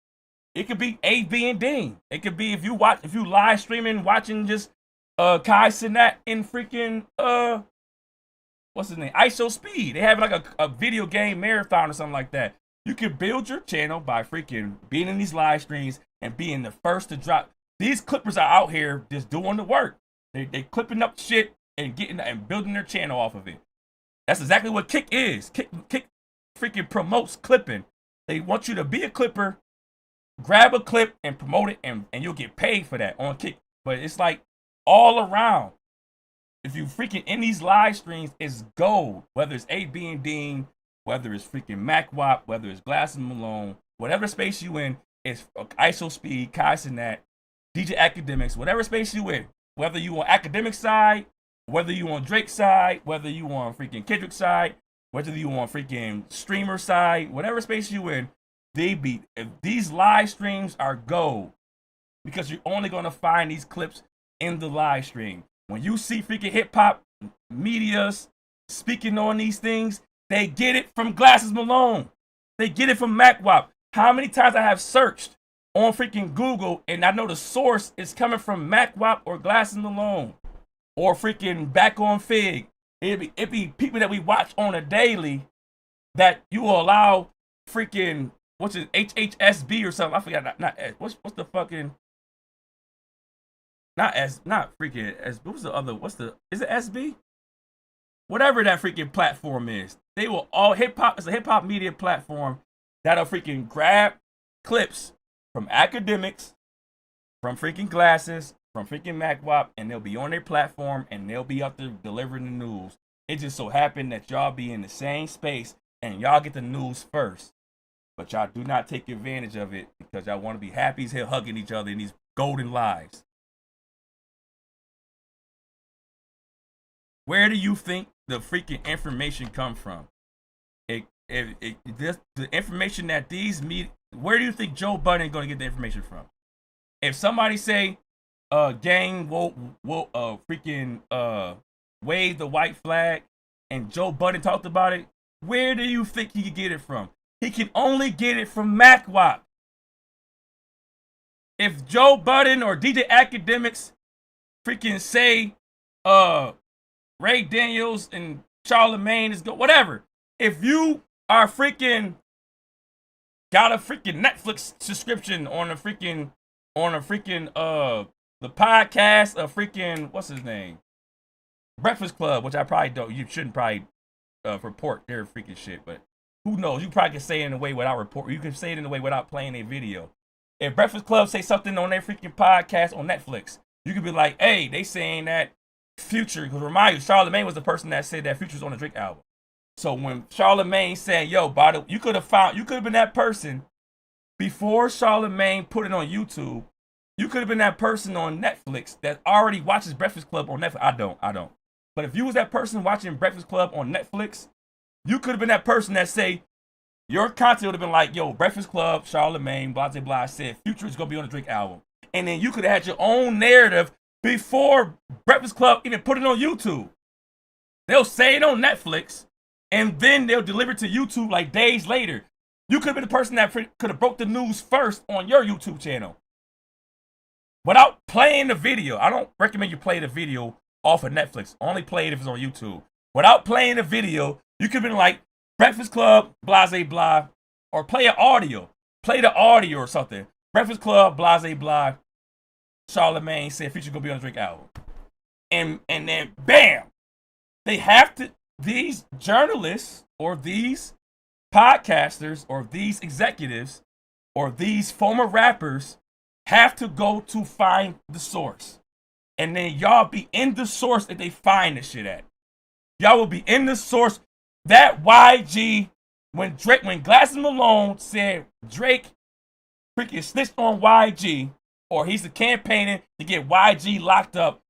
It could be A, B, and D. It could be if you live streaming, watching just Kai Cenat in freaking what's his name? ISO Speed. They have like a video game marathon or something like that. You can build your channel by freaking being in these live streams and being the first to drop. These clippers are out here just doing the work. They clipping up shit and building their channel off of it. That's exactly what Kick is. Kick freaking promotes clipping. They want you to be a clipper, grab a clip and promote it, and you'll get paid for that on Kick. But it's like all around. If you freaking in these live streams, it's gold. Whether it's A, B, and Dean, whether it's freaking Mac Wop, whether it's Glasses Malone, whatever space you in, it's ISO Speed, Kai Cenat, DJ Akademiks, whatever space you in, whether you on Akademiks side, whether you on Drake side, whether you on freaking Kendrick side, whether you on freaking streamer side, whatever space you in, if these live streams are gold, because you're only gonna find these clips in the live stream. When you see freaking hip hop medias speaking on these things, they get it from Glasses Malone. They get it from MacWap. How many times I have searched on freaking Google and I know the source is coming from MacWap or Glasses Malone or freaking Back on Fig. It be people that we watch on a daily that you will allow freaking, what's it, HHSB or something. I forgot, not what's the fucking, not freaking S, what's the other, is it SB? Whatever that freaking platform is. They will all it's a hip hop media platform that'll freaking grab clips from Akademiks, from freaking Glasses, from freaking MacWap, and they'll be on their platform and they'll be out there delivering the news. It just so happened that y'all be in the same space and y'all get the news first. But y'all do not take advantage of it because y'all want to be happy as hell hugging each other in these golden lives. Where do you think the freaking information come from? The information that these media, where do you think Joe Budden is going to get the information from? If somebody say, gang will freaking wave the white flag, and Joe Budden talked about it, where do you think he could get it from? He can only get it from MacWap. If Joe Budden or DJ Akademiks freaking say, Ray Daniels and Charlemagne is good, whatever. If you are freaking got a freaking Netflix subscription on a freaking the podcast of freaking, what's his name? Breakfast Club, which I probably don't, you shouldn't probably report their freaking shit, but who knows? You probably can say it in a way without report. You can say it in a way without playing a video. If Breakfast Club say something on their freaking podcast on Netflix, you could be like, hey, they saying that Future, because remind you, Charlemagne was the person that said that Future's on the Drake album. So when Charlemagne said, yo, you could have been that person before Charlemagne put it on YouTube. You could have been that person on Netflix that already watches Breakfast Club on Netflix. I don't. But if you was that person watching Breakfast Club on Netflix, you could have been that person that say, your content would have been like, yo, Breakfast Club, Charlemagne, blah, blah, blah, said Future is going to be on the Drake album. And then you could have had your own narrative before Breakfast Club even put it on YouTube. They'll say it on Netflix, and then they'll deliver it to YouTube like days later. You could have been the person that could have broke the news first on your YouTube channel. Without playing the video. I don't recommend you play the video off of Netflix. Only play it if it's on YouTube. Without playing the video, you could have been like, Breakfast Club, blase blah, or play an audio. Play the audio or something. Breakfast Club, blase blah. Charlemagne said Future gonna be on the Drake album. And then bam! They have to, these journalists or these podcasters or these executives or these former rappers have to go to find the source. And then y'all be in the source that they find the shit at. Y'all will be in the source. That YG, when Glasses Malone said Drake freaking snitched on YG, or he's campaigning to get YG locked up,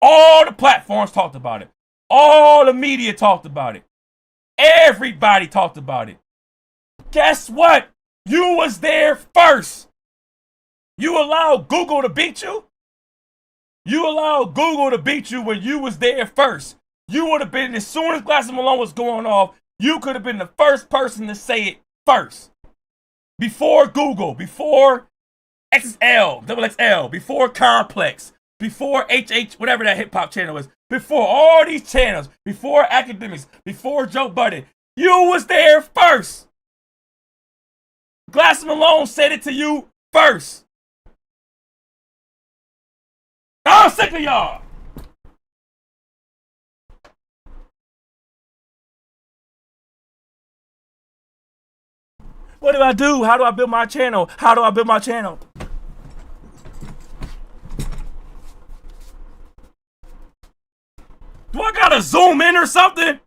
all the platforms talked about it. All the media talked about it. Everybody talked about it. Guess what? You was there first. You allowed Google to beat you? You allowed Google to beat you when you was there first. You would have been, as soon as Glasses Malone was going off, you could have been the first person to say it first. Before Google, before XXL, XXL, before Complex, before HH, whatever that hip hop channel was, before all these channels, before Akademiks, before Joe Budden, you was there first. Glasses Malone said it to you first. I'm sick of y'all. What do I do? How do I build my channel? How do I build my channel? Do I gotta zoom in or something?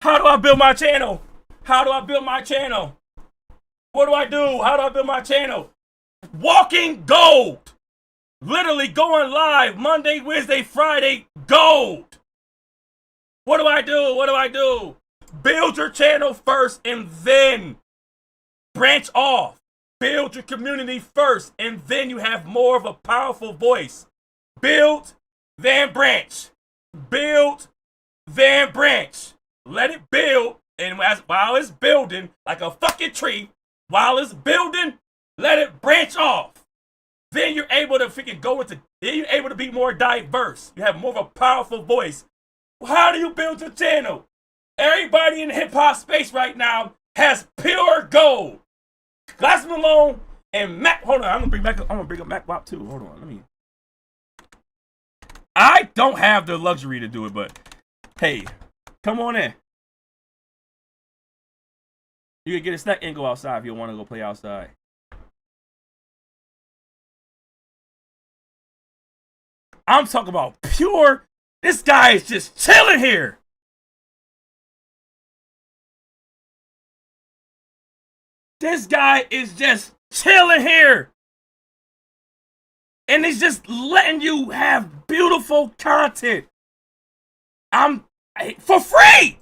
How do I build my channel? How do I build my channel? What do I do? How do I build my channel? Walking gold. Literally going live Monday, Wednesday, Friday, gold. What do I do? What do I do? Build your channel first and then branch off. Build your community first and then you have more of a powerful voice. Build, then branch. Build, then branch. Let it build, and while it's building like a fucking tree, while it's building, let it branch off. Then you're able to freaking then you're able to be more diverse. You have more of a powerful voice. How do you build your channel? Everybody in the hip hop space right now has pure gold. Glass Malone and Mac. Hold on, I'm gonna bring up Mac Wop too. Hold on, I don't have the luxury to do it, but hey, come on in. You can get a snack and go outside if you want to go play outside. I'm talking about pure. This guy is just chilling here. This guy is just chilling here. And he's just letting you have beautiful content. For free.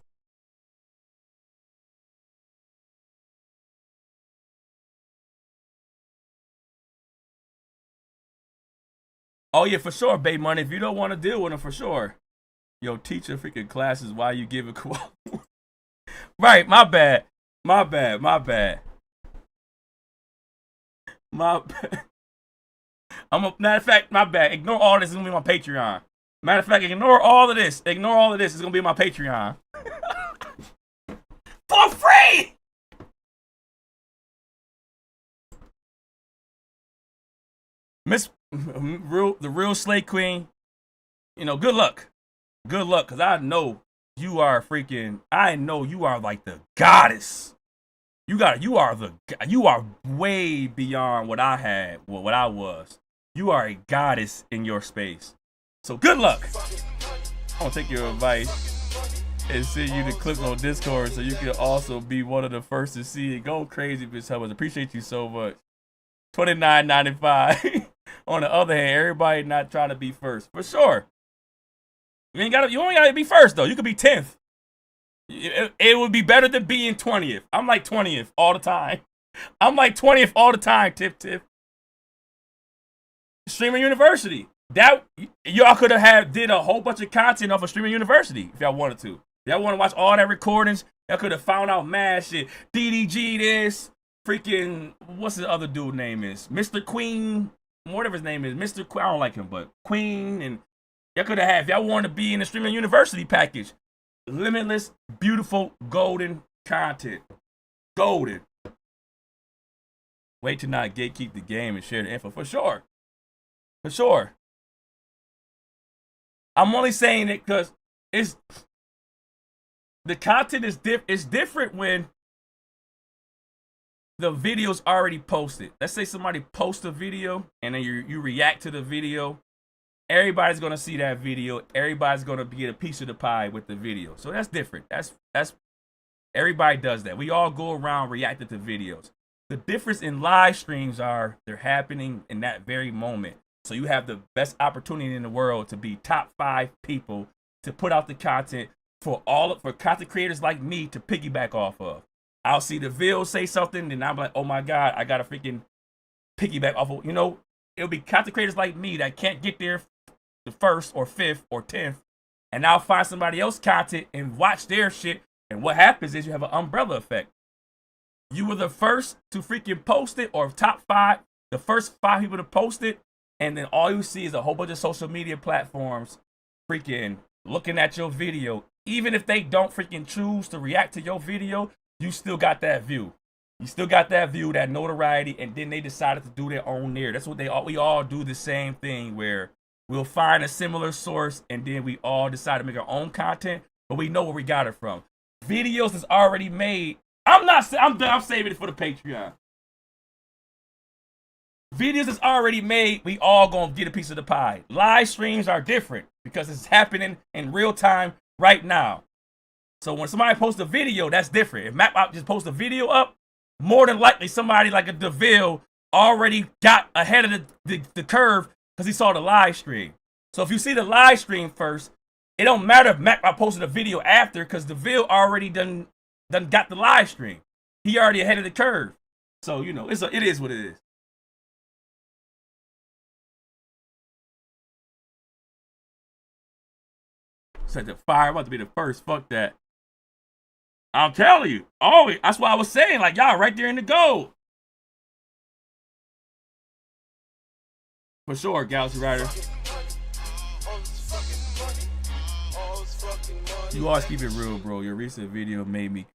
Oh yeah, for sure, Bay Money. If you don't want to deal with him, for sure. Yo, teacher freaking classes while you give a quote. Right, my bad. My bad. Matter of fact, my bad. Ignore all this. It's gonna be my Patreon. Matter of fact, ignore all of this. It's gonna be my Patreon. For free! The real Slay Queen. You know, good luck. Good luck, because I know you are like the goddess. You are way beyond what I had, what I was. You are a goddess in your space. So good luck. I'm gonna take your advice and send you the clip on Discord so you can also be one of the first to see it. Go crazy, Miss Hubbard. Appreciate you so much. $29.95. On the other hand, everybody not trying to be first. For sure. You only gotta be first though. You could be 10th. It would be better than being 20th. I'm like 20th all the time. Tip. Streaming University. That y'all could have did a whole bunch of content off of Streaming University if y'all wanted to. If y'all want to watch all that recordings, y'all could have found out mad shit. DDG this, freaking, what's the other dude name is? Mr. Queen, whatever his name is. Mr. Queen, I don't like him, but Queen, and y'all could have had, if y'all wanted to be in the Streaming University package. Limitless, beautiful, golden content. Golden. Wait to not gatekeep the game and share the info. For sure. For sure. I'm only saying it because the content is different when the video's already posted. Let's say somebody posts a video and then you react to the video. Everybody's gonna see that video. Everybody's gonna get a piece of the pie with the video. So that's different. That's everybody does that. We all go around reacting to videos. The difference in live streams are they're happening in that very moment. So you have the best opportunity in the world to be top 5 people to put out the content for content creators like me to piggyback off of. I'll see the video say something and I'm like, oh my God, I gotta freaking piggyback off of, it'll be content creators like me that can't get there the 1st or 5th or 10th, and I'll find somebody else content and watch their shit. And what happens is you have an umbrella effect. You were the first to freaking post it, or top 5, the first 5 people to post it, and then all you see is a whole bunch of social media platforms freaking looking at your video. Even if they don't freaking choose to react to your video, you still got that view. You still got that view, that notoriety, and then they decided to do their own there. That's what we all do the same thing, where we'll find a similar source and then we all decide to make our own content, but we know where we got it from. Videos is already made. I'm saving it for the Patreon. Videos is already made. We all gonna get a piece of the pie. Live streams are different because it's happening in real time right now. So when somebody posts a video, that's different. If MapOp just posts a video up, more than likely somebody like a DeVille already got ahead of the curve because he saw the live stream. So if you see the live stream first, it don't matter if MapOp posted a video after because DeVille already done got the live stream. He already ahead of the curve. So, you know, it is what it is. Said the fire about to be the first. Fuck that. I'm telling you. Always. That's what I was saying. Like, y'all right there in the goal. For sure, Galaxy Rider. You always keep it real, bro. Your recent video made me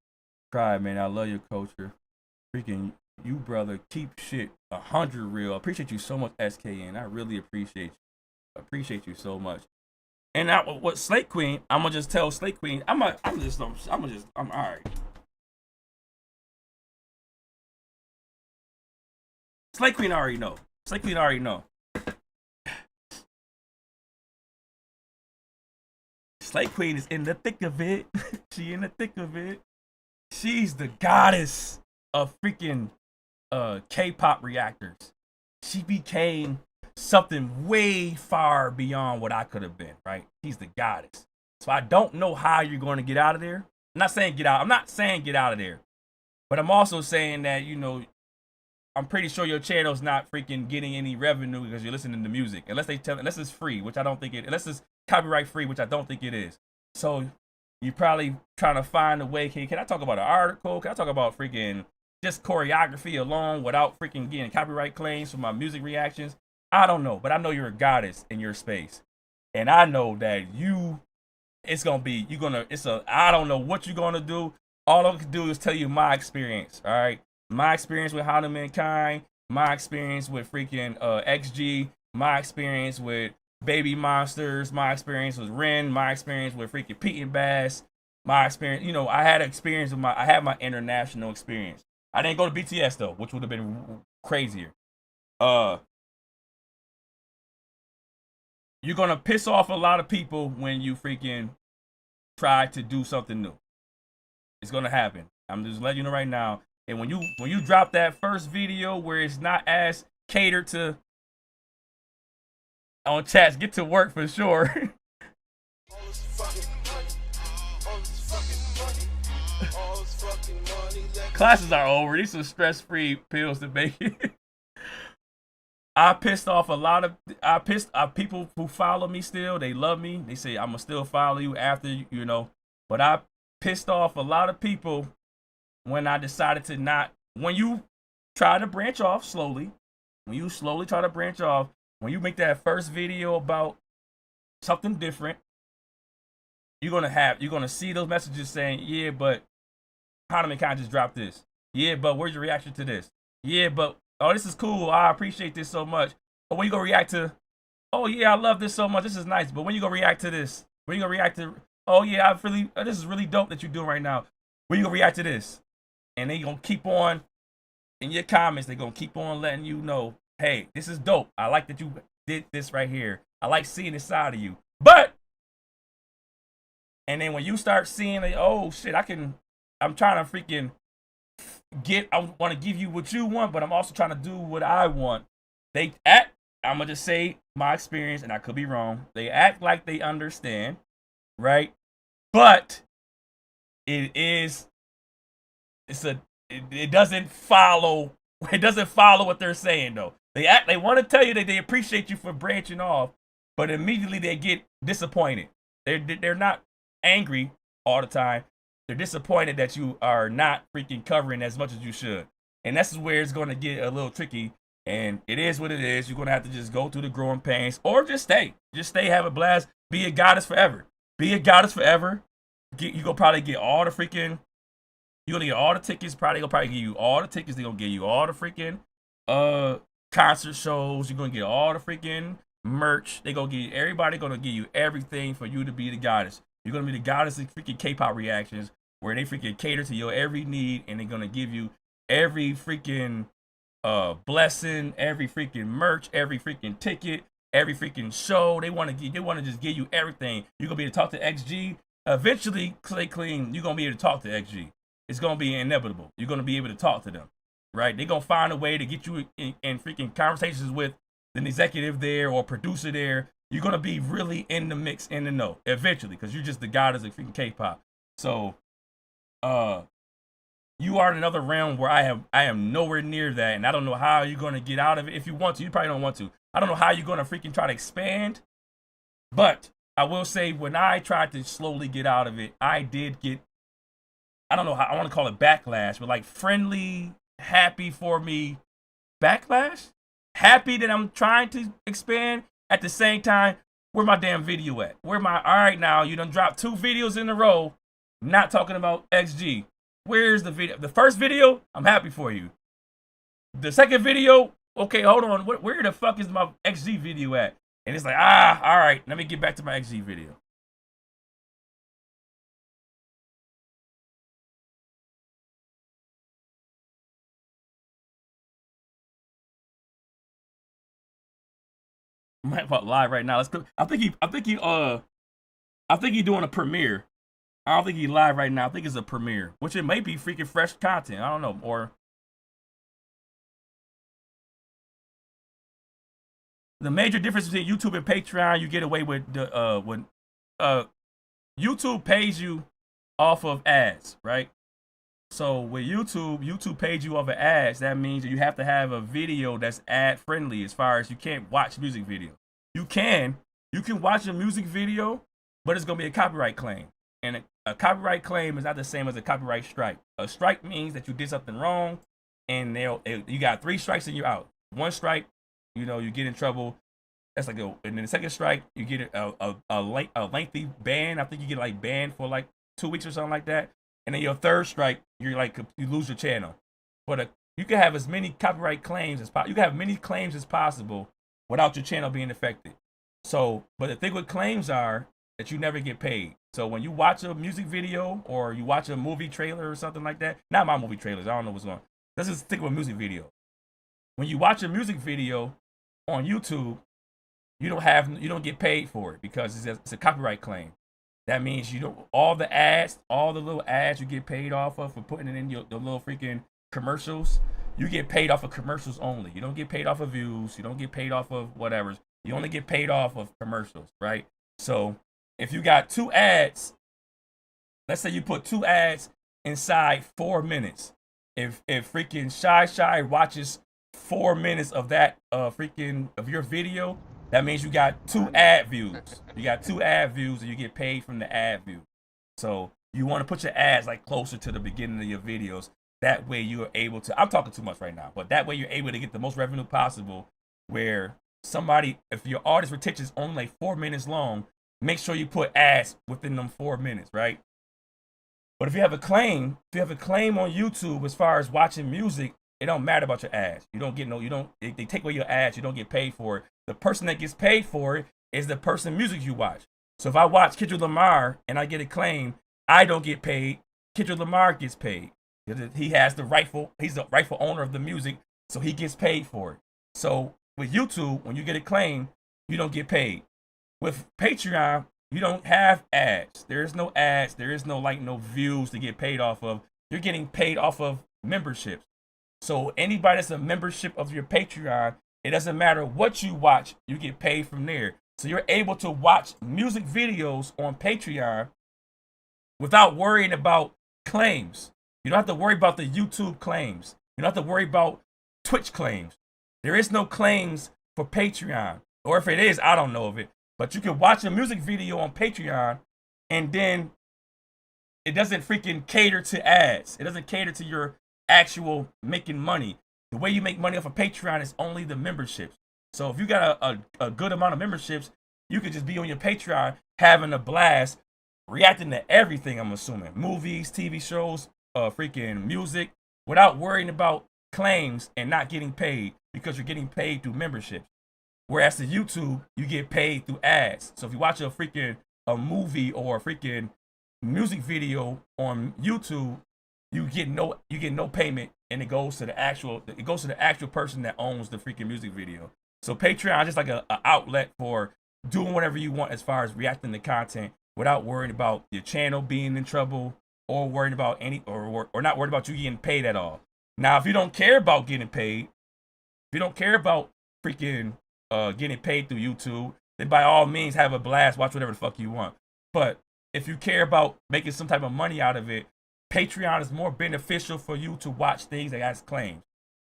cry, man. I love your culture. Freaking you, brother. Keep shit 100 real. I appreciate you so much, SKN. I really appreciate you. I appreciate you so much. And now, what Slate Queen, I'm gonna just tell Slate Queen, I'm all right. Slate Queen already know. Slate Queen already know. Slate Queen is in the thick of it. She in the thick of it. She's the goddess of freaking K-pop reactors. She became something way far beyond what I could have been, right? She's the goddess. So I don't know how you're going to get out of there. I'm not saying get out. I'm not saying get out of there. But I'm also saying that, you know, I'm pretty sure your channel's not freaking getting any revenue because you're listening to music. Unless it's free, which I don't think it, unless it's copyright free, which I don't think it is. So you're probably trying to find a way. Can I talk about an article? Can I talk about freaking just choreography alone without freaking getting copyright claims for my music reactions? I don't know, but I know you're a goddess in your space. And I know that I don't know what you're gonna do. All I can do is tell you my experience, all right? My experience with How to Mankind, my experience with freaking XG, my experience with Baby Monsters, my experience with Ren, my experience with freaking Pete and Bass, my experience, you know, I had my international experience. I didn't go to BTS though, which would have been crazier. You're gonna piss off a lot of people when you freaking try to do something new. It's gonna happen. I'm just letting you know right now. And when you drop that first video where it's not as catered to on chats, get to work for sure. Classes are over. These are stress-free pills to make it. I pissed off people who follow me still. They love me. They say I'm gonna still follow you after you know. But I pissed off a lot of people when I decided to not. When you try to branch off slowly, when you slowly try to branch off, when you make that first video about something different, you're gonna see those messages saying, yeah, but How to Mankind just dropped this. Yeah, but where's your reaction to this? Yeah, but oh, this is cool. I appreciate this so much. But when you gonna react to, oh yeah, I love this so much. This is nice. But when you gonna react to this? When you gonna react to, oh yeah, this is really dope that you're doing right now. When you gonna react to this? And they gonna keep on in your comments. They gonna keep on letting you know, hey, this is dope. I like that you did this right here. I like seeing this side of you. But, and then when you start seeing, like, oh shit, I'm trying to freaking I want to give you what you want, but I'm also trying to do what I want. I'm gonna just say my experience, and I could be wrong. They act like they understand, right? But it doesn't follow what they're saying though. They want to tell you that they appreciate you for branching off, but immediately they get disappointed. They're not angry all the time. They're disappointed that you are not freaking covering as much as you should. And that's where it's going to get a little tricky. And it is what it is. You're going to have to just go through the growing pains or just stay. Just stay, have a blast. Be a goddess forever. Be a goddess forever. You're going to probably get all the freaking, you're going to get all the tickets. They're going to give you all the tickets. They're going to give you all the freaking concert shows. You're going to get all the freaking merch. Everybody going to give you everything for you to be the goddess. You're going to be the goddess of freaking K-pop reactions where they freaking cater to your every need and they're going to give you every freaking blessing, every freaking merch, every freaking ticket, every freaking show. They want to just give you everything. You're going to be able to talk to XG. eventually, Clay Clean, you're gonna be able to talk to XG. It's gonna be inevitable. You're gonna be able to talk to them, right? They're gonna find a way to get you in freaking conversations with an executive there or producer there. You're gonna be really in the mix, in the know, eventually, because you're just the god of the freaking K-pop. So, you are in another realm where I am nowhere near that, and I don't know how you're gonna get out of it. If you want to, you probably don't want to. I don't know how you're gonna freaking try to expand, but I will say when I tried to slowly get out of it, I did get, I don't know how I want to call it backlash, but like friendly, happy for me backlash. Happy that I'm trying to expand. At the same time, where my damn video at? Where my, all right, now you done dropped 2 videos in a row, not talking about XG. Where's the video? The first video, I'm happy for you. The second video, okay, hold on. Where the fuck is my XG video at? And it's like, all right, let me get back to my XG video. Might put live right now. Let's go. I think he doing a premiere. I don't think he live right now. I think it's a premiere, which it may be freaking fresh content. I don't know. Or the major difference between YouTube and Patreon, you get away with the when YouTube pays you off of ads, right? So with YouTube pays you off of ads. That means that you have to have a video that's ad friendly. As far as you can't watch music video, you can watch a music video, but it's gonna be a copyright claim. And a copyright claim is not the same as a copyright strike. A strike means that you did something wrong, and you got 3 strikes and you're out. 1 strike, you get in trouble. That's like and then the second strike, you get a lengthy ban. I think you get like banned for like 2 weeks or something like that. And then your 3rd strike, you lose your channel. But you can have as many copyright claims as possible. You can have many claims as possible without your channel being affected. So, but the thing with claims are that you never get paid. So when you watch a music video or you watch a movie trailer or something like that, not my movie trailers, I don't know what's going on. Let's just stick with music video. When you watch a music video on YouTube, you don't get paid for it because it's a copyright claim. That means all the little ads you get paid off of for putting it in your little freaking commercials, you get paid off of commercials only. You don't get paid off of views. You don't get paid off of whatever. You only get paid off of commercials, right? So if you got 2 ads, let's say you put 2 ads inside 4 minutes. If freaking Shy watches 4 minutes of that of your video, that means you got 2 ad views. You got 2 ad views and you get paid from the ad view. So you want to put your ads like closer to the beginning of your videos. That way you're able to, I'm talking too much right now, but that way you're able to get the most revenue possible where if your artist retention is only like 4 minutes long, make sure you put ads within them 4 minutes, right? But if you have a claim on YouTube as far as watching music, it don't matter about your ads. They take away your ads, you don't get paid for it. The person that gets paid for it is the person music you watch. So if I watch Kendrick Lamar and I get a claim, I don't get paid. Kendrick Lamar gets paid. He's the rightful owner of the music, so he gets paid for it. So with YouTube, when you get a claim, you don't get paid. With Patreon, you don't have ads. There is no ads. There is no views to get paid off of. You're getting paid off of memberships. So anybody that's a membership of your Patreon, it doesn't matter what you watch, you get paid from there. So you're able to watch music videos on Patreon without worrying about claims. You don't have to worry about the YouTube claims. You don't have to worry about Twitch claims. There is no claims for Patreon. Or if it is, I don't know of it. But you can watch a music video on Patreon and then it doesn't freaking cater to ads. It doesn't cater to your actual making money. The way you make money off of Patreon is only the memberships. So if you got a good amount of memberships, you could just be on your Patreon having a blast, reacting to everything, I'm assuming. Movies, TV shows, freaking music, without worrying about claims and not getting paid because you're getting paid through memberships. Whereas to YouTube, you get paid through ads. So if you watch a movie or a freaking music video on YouTube, you get no payment, and it goes to the actual person that owns the freaking music video. So Patreon is just like a outlet for doing whatever you want as far as reacting to content without worrying about your channel being in trouble or worrying about or not worried about you getting paid at all. Now, if you don't care about getting paid, if you don't care about freaking getting paid through YouTube, then by all means have a blast, watch whatever the fuck you want. But if you care about making some type of money out of it, Patreon is more beneficial for you to watch things that has claims.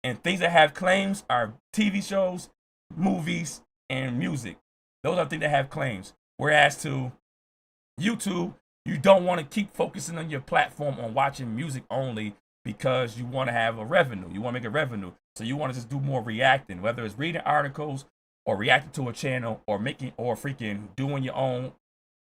And things that have claims are TV shows, movies, and music. Those are things that have claims. Whereas to YouTube, you don't want to keep focusing on your platform on watching music only because you want to have a revenue. You want to make a revenue. So you want to just do more reacting, whether it's reading articles or reacting to a channel or freaking doing your own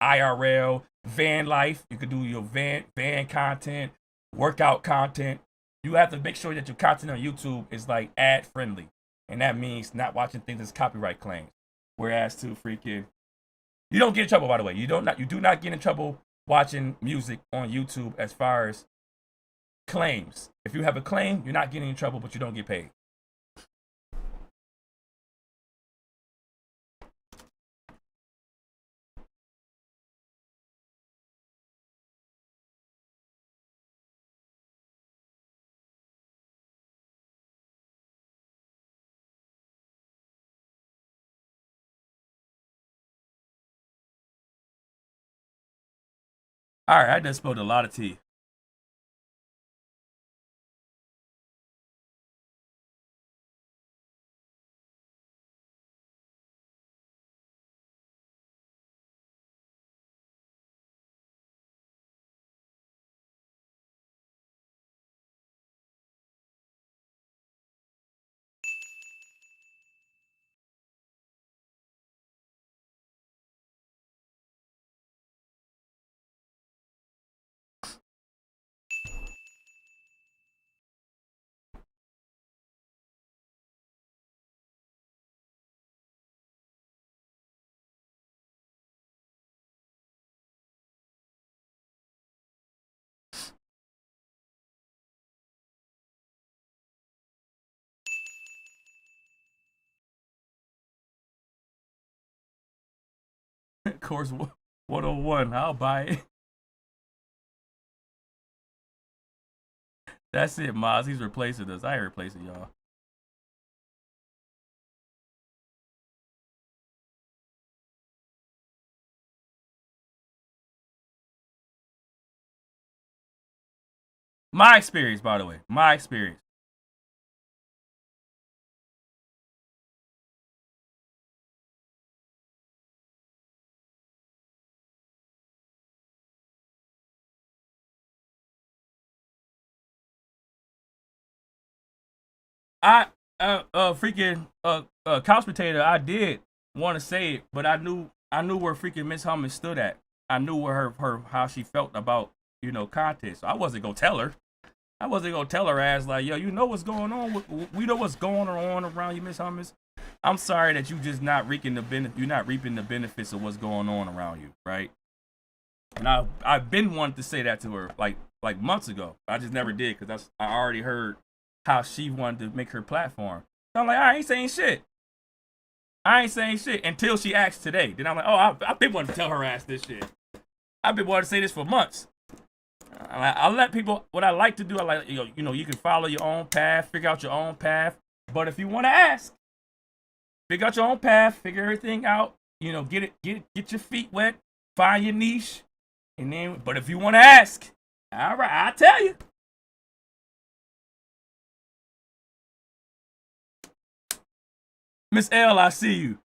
IRL, van life. You could do your van content, workout content. You have to make sure that your content on YouTube is like ad friendly. And that means not watching things that's copyright claims. Whereas to freaking, you don't get in trouble, by the way. You do not get in trouble watching music on YouTube as far as claims. If you have a claim, you're not getting in trouble, but you don't get paid. All right, I just spilled a lot of tea. Course 101, I'll buy it. That's it, Maz. He's replacing us. I ain't replacing y'all. My experience, by the way. My experience. Couch potato, I did want to say it, but I knew where freaking Miss Humming stood at. I knew where her how she felt about, content. So I wasn't gonna tell her. I wasn't gonna tell her ass like, yo, you know what's going on. We know what's going on around you, Miss Hummus. I'm sorry that you just not reaping the benefits of what's going on around you, right? And I've been wanting to say that to her like months ago. I just never did because I already heard how she wanted to make her platform. So I'm like, I ain't saying shit. I ain't saying shit until she asked today. Then I'm like, oh, I've been wanting to tell her ass this shit. I've been wanting to say this for months. I let people, what I like to do, I like, you can follow your own path, figure out your own path. But if you want to ask, figure out your own path, figure everything out, get your feet wet, find your niche. And then, but if you want to ask, all right, I'll tell you. Miss L, I see you.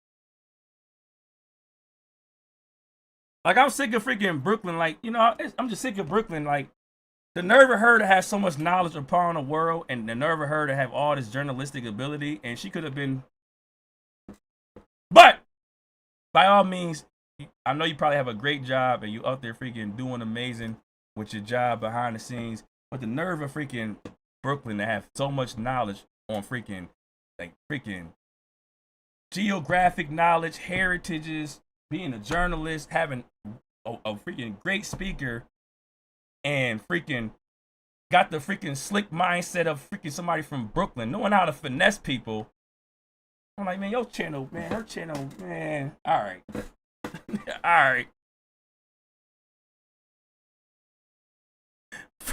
Like, I'm sick of freaking Brooklyn. Like, I'm just sick of Brooklyn. Like, the nerve of her to have so much knowledge upon the world and the nerve of her to have all this journalistic ability. And she could have been. But, by all means, I know you probably have a great job and you out there freaking doing amazing with your job behind the scenes. But the nerve of freaking Brooklyn to have so much knowledge on freaking geographic knowledge, heritages, being a journalist, having a freaking great speaker, and freaking got the freaking slick mindset of freaking somebody from Brooklyn, knowing how to finesse people. I'm like, man, your channel, man, her channel, man, all right. All right.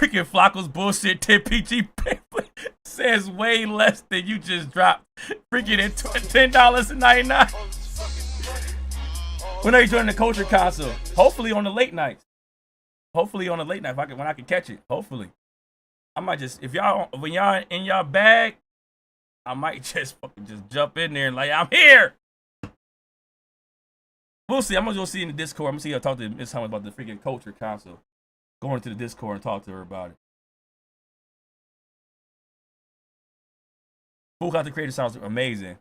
Freaking Flacco's bullshit 10 PG pamphlet says way less than you just dropped. Freaking at $10.99. When are you joining the culture council? Hopefully on the late nights. Hopefully on the late night when I can catch it. Hopefully. I might just, when y'all in y'all bag, I might just fucking just jump in there and like, I'm here. We'll see. I'm gonna go see in the Discord. I'm gonna see her talk to Miss Hummel about the freaking culture council. Go into the Discord and talk to her about it. Who got the creator sounds amazing.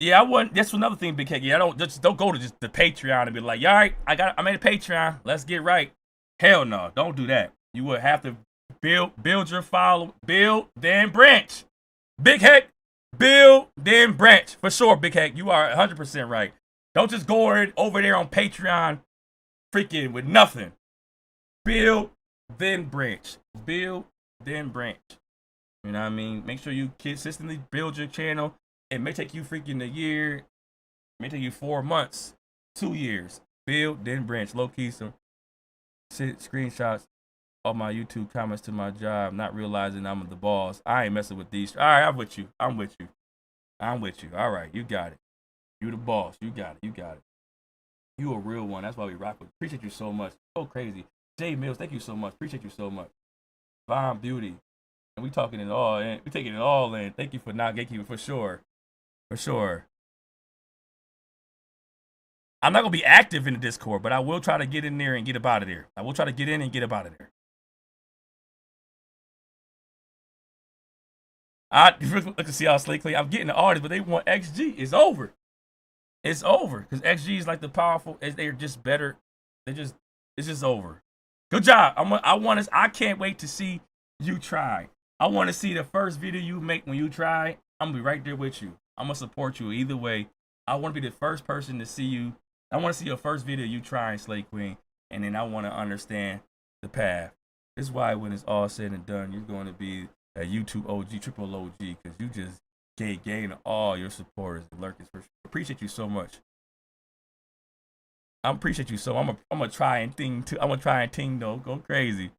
Yeah, I wouldn't. That's another thing, Big K. Yeah, don't go to just the Patreon and be like, all right, I made a Patreon. Let's get right. Hell no, don't do that. You would have to build your follow, build then branch. Big Heck, build then branch for sure. Big Heck, you are 100% right. Don't just go over there on Patreon, freaking with nothing. Build then branch. Build then branch. You know what I mean? Make sure you consistently build your channel. It may take you freaking a year. It may take you 4 months, 2 years. Build, then branch. Low key, some screenshots of my YouTube comments to my job, not realizing I'm the boss. I ain't messing with these. All right, I'm with you. I'm with you. I'm with you. All right, you got it. You the boss. You got it. You got it. You a real one. That's why we rock with. Appreciate you so much. So crazy. Jay Mills, thank you so much. Appreciate you so much. Bomb Beauty. And we talking it all in. We taking it all in. Thank you for not gatekeeping for sure. For sure. I'm not going to be active in the Discord, but I will try to get in there and get up out of there. I will try to get in and get up out of there. Look to see how slickly I'm getting the artists, but they want XG. It's over. It's over. Because XG is like the powerful. They're just better. It's just over. Good job. I can't wait to see you try. I want to see the first video you make when you try. I'm going to be right there with you. I'm going to support you either way. I want to be the first person to see you. I want to see your first video you trying Slay Queen. And then I want to understand the path. This is why when it's all said and done, you're going to be a YouTube OG, triple OG, because you just gain all your supporters and lurkers. Appreciate you so much. I appreciate you so. I'm gonna try and ting too. I'm gonna try and ting though. Go crazy.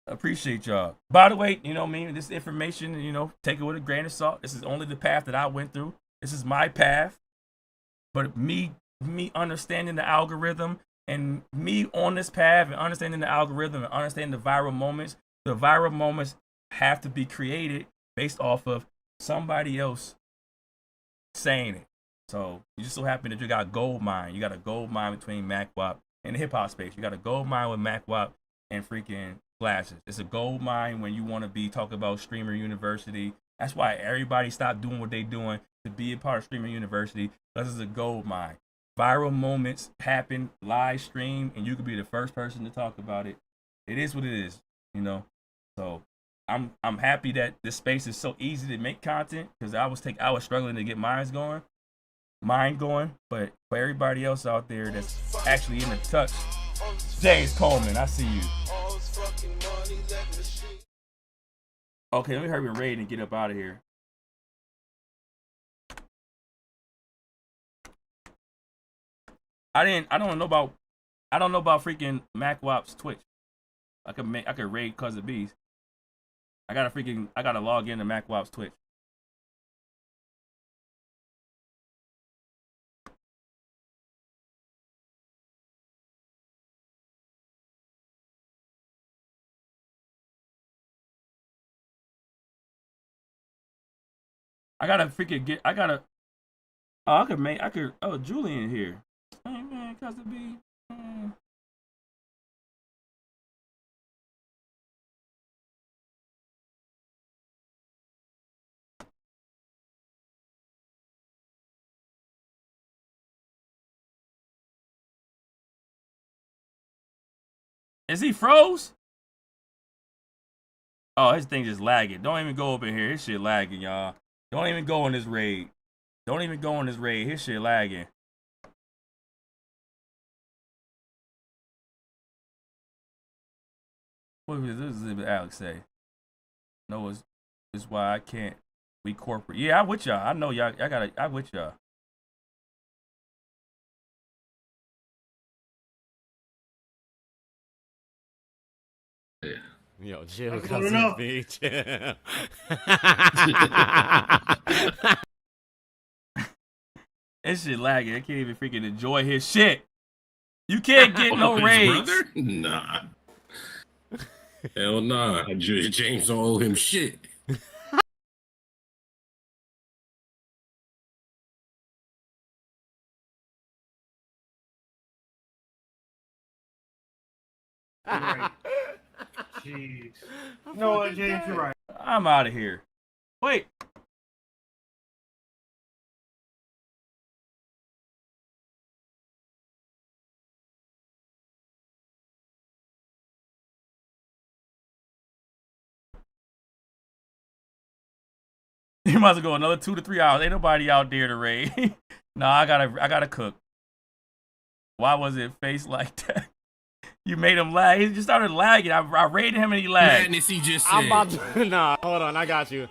Appreciate y'all. By the way, you know what I mean? This information, you know, take it with a grain of salt. This is only the path that I went through. This is my path. But me understanding the algorithm and me on this path and understanding the algorithm and understanding the viral moments have to be created based off of somebody else saying it. So you just so happen that you got a gold mine. You got a gold mine between MacWap and the hip hop space. You got a gold mine with MacWap and freaking Glasses. It's a gold mine when you want to be talking about Streamer University. That's why everybody stopped doing what they doing to be a part of Streamer University. Because it's a gold mine. Viral moments happen live stream, and you could be the first person to talk about it. It is what it is, you know. So I'm happy that this space is so easy to make content because I was struggling to get mine going. But for everybody else out there that's actually in the touch, James Coleman, I see you. Okay, let me hurry and raid and get up out of here. I don't know about freaking MacWap's Twitch. I could raid Cousin Bees. I gotta log into MacWap's Twitch. Julian here. Hey man, Cousin B. Is he froze? Oh, his thing just lagging. Don't even go up in here. His shit lagging, y'all. Don't even go in this raid. His shit lagging. What does Alex say? No, it's why I can't We corporate. Yeah, I with y'all. I know y'all. I with y'all. Yo, chill, That's good enough. bitch. This shit lagging. I can't even freaking enjoy his shit. You can't get no His raids. brother? Nah. Hell nah. James don't owe him shit. Jeez. No, what, James, you're right. I'm out of here. Wait. You might as well go another 2 to 3 hours. Ain't nobody out there to raid. No, I gotta cook. Why was it face like that? You made him lag. He just started lagging. I raided him and he lagged. Madness, he just said. I'm about to. Nah, hold on. I got you.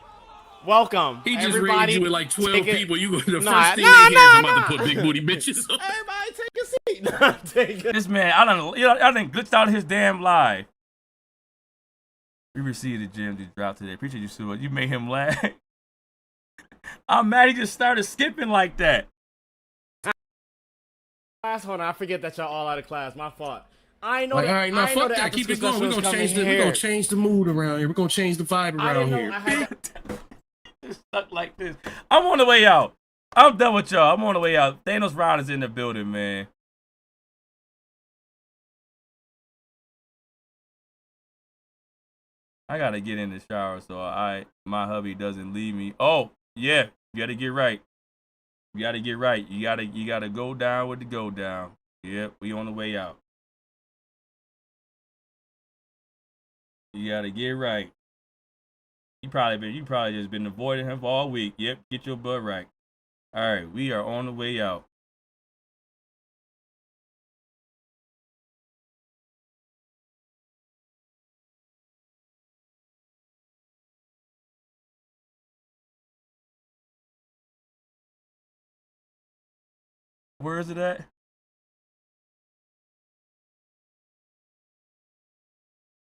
Welcome. He just everybody. raided you with like 12 people. You go the Nah, first thing nah, they hear is I'm nah, about nah. to put big booty bitches on. Everybody take a seat. Nah, take it. This man, I done glitched out his damn live. We received the gem to drop today. Appreciate you, Sue. You made him lag. I'm mad he just started skipping like that. Class, hold on. I forget that y'all all out of class. My fault. I know. Like, that, all right, now I know fuck the that. Keep it after-school going. We're special gonna is change coming we're gonna here. change the mood around here. We're gonna change the vibe I around didn't know here. I had that. It's stuck like this. I'm on the way out. I'm done with y'all. I'm on the way out. Thanos Round is in the building, man. I gotta get in the shower so my hubby doesn't leave me. Oh, yeah. You gotta get right. You gotta get right. You gotta go down with the go down. Yep, we on the way out. You gotta get right. You probably just been avoiding him for all week. Yep, get your butt right. All right, we are on the way out. Where is it at?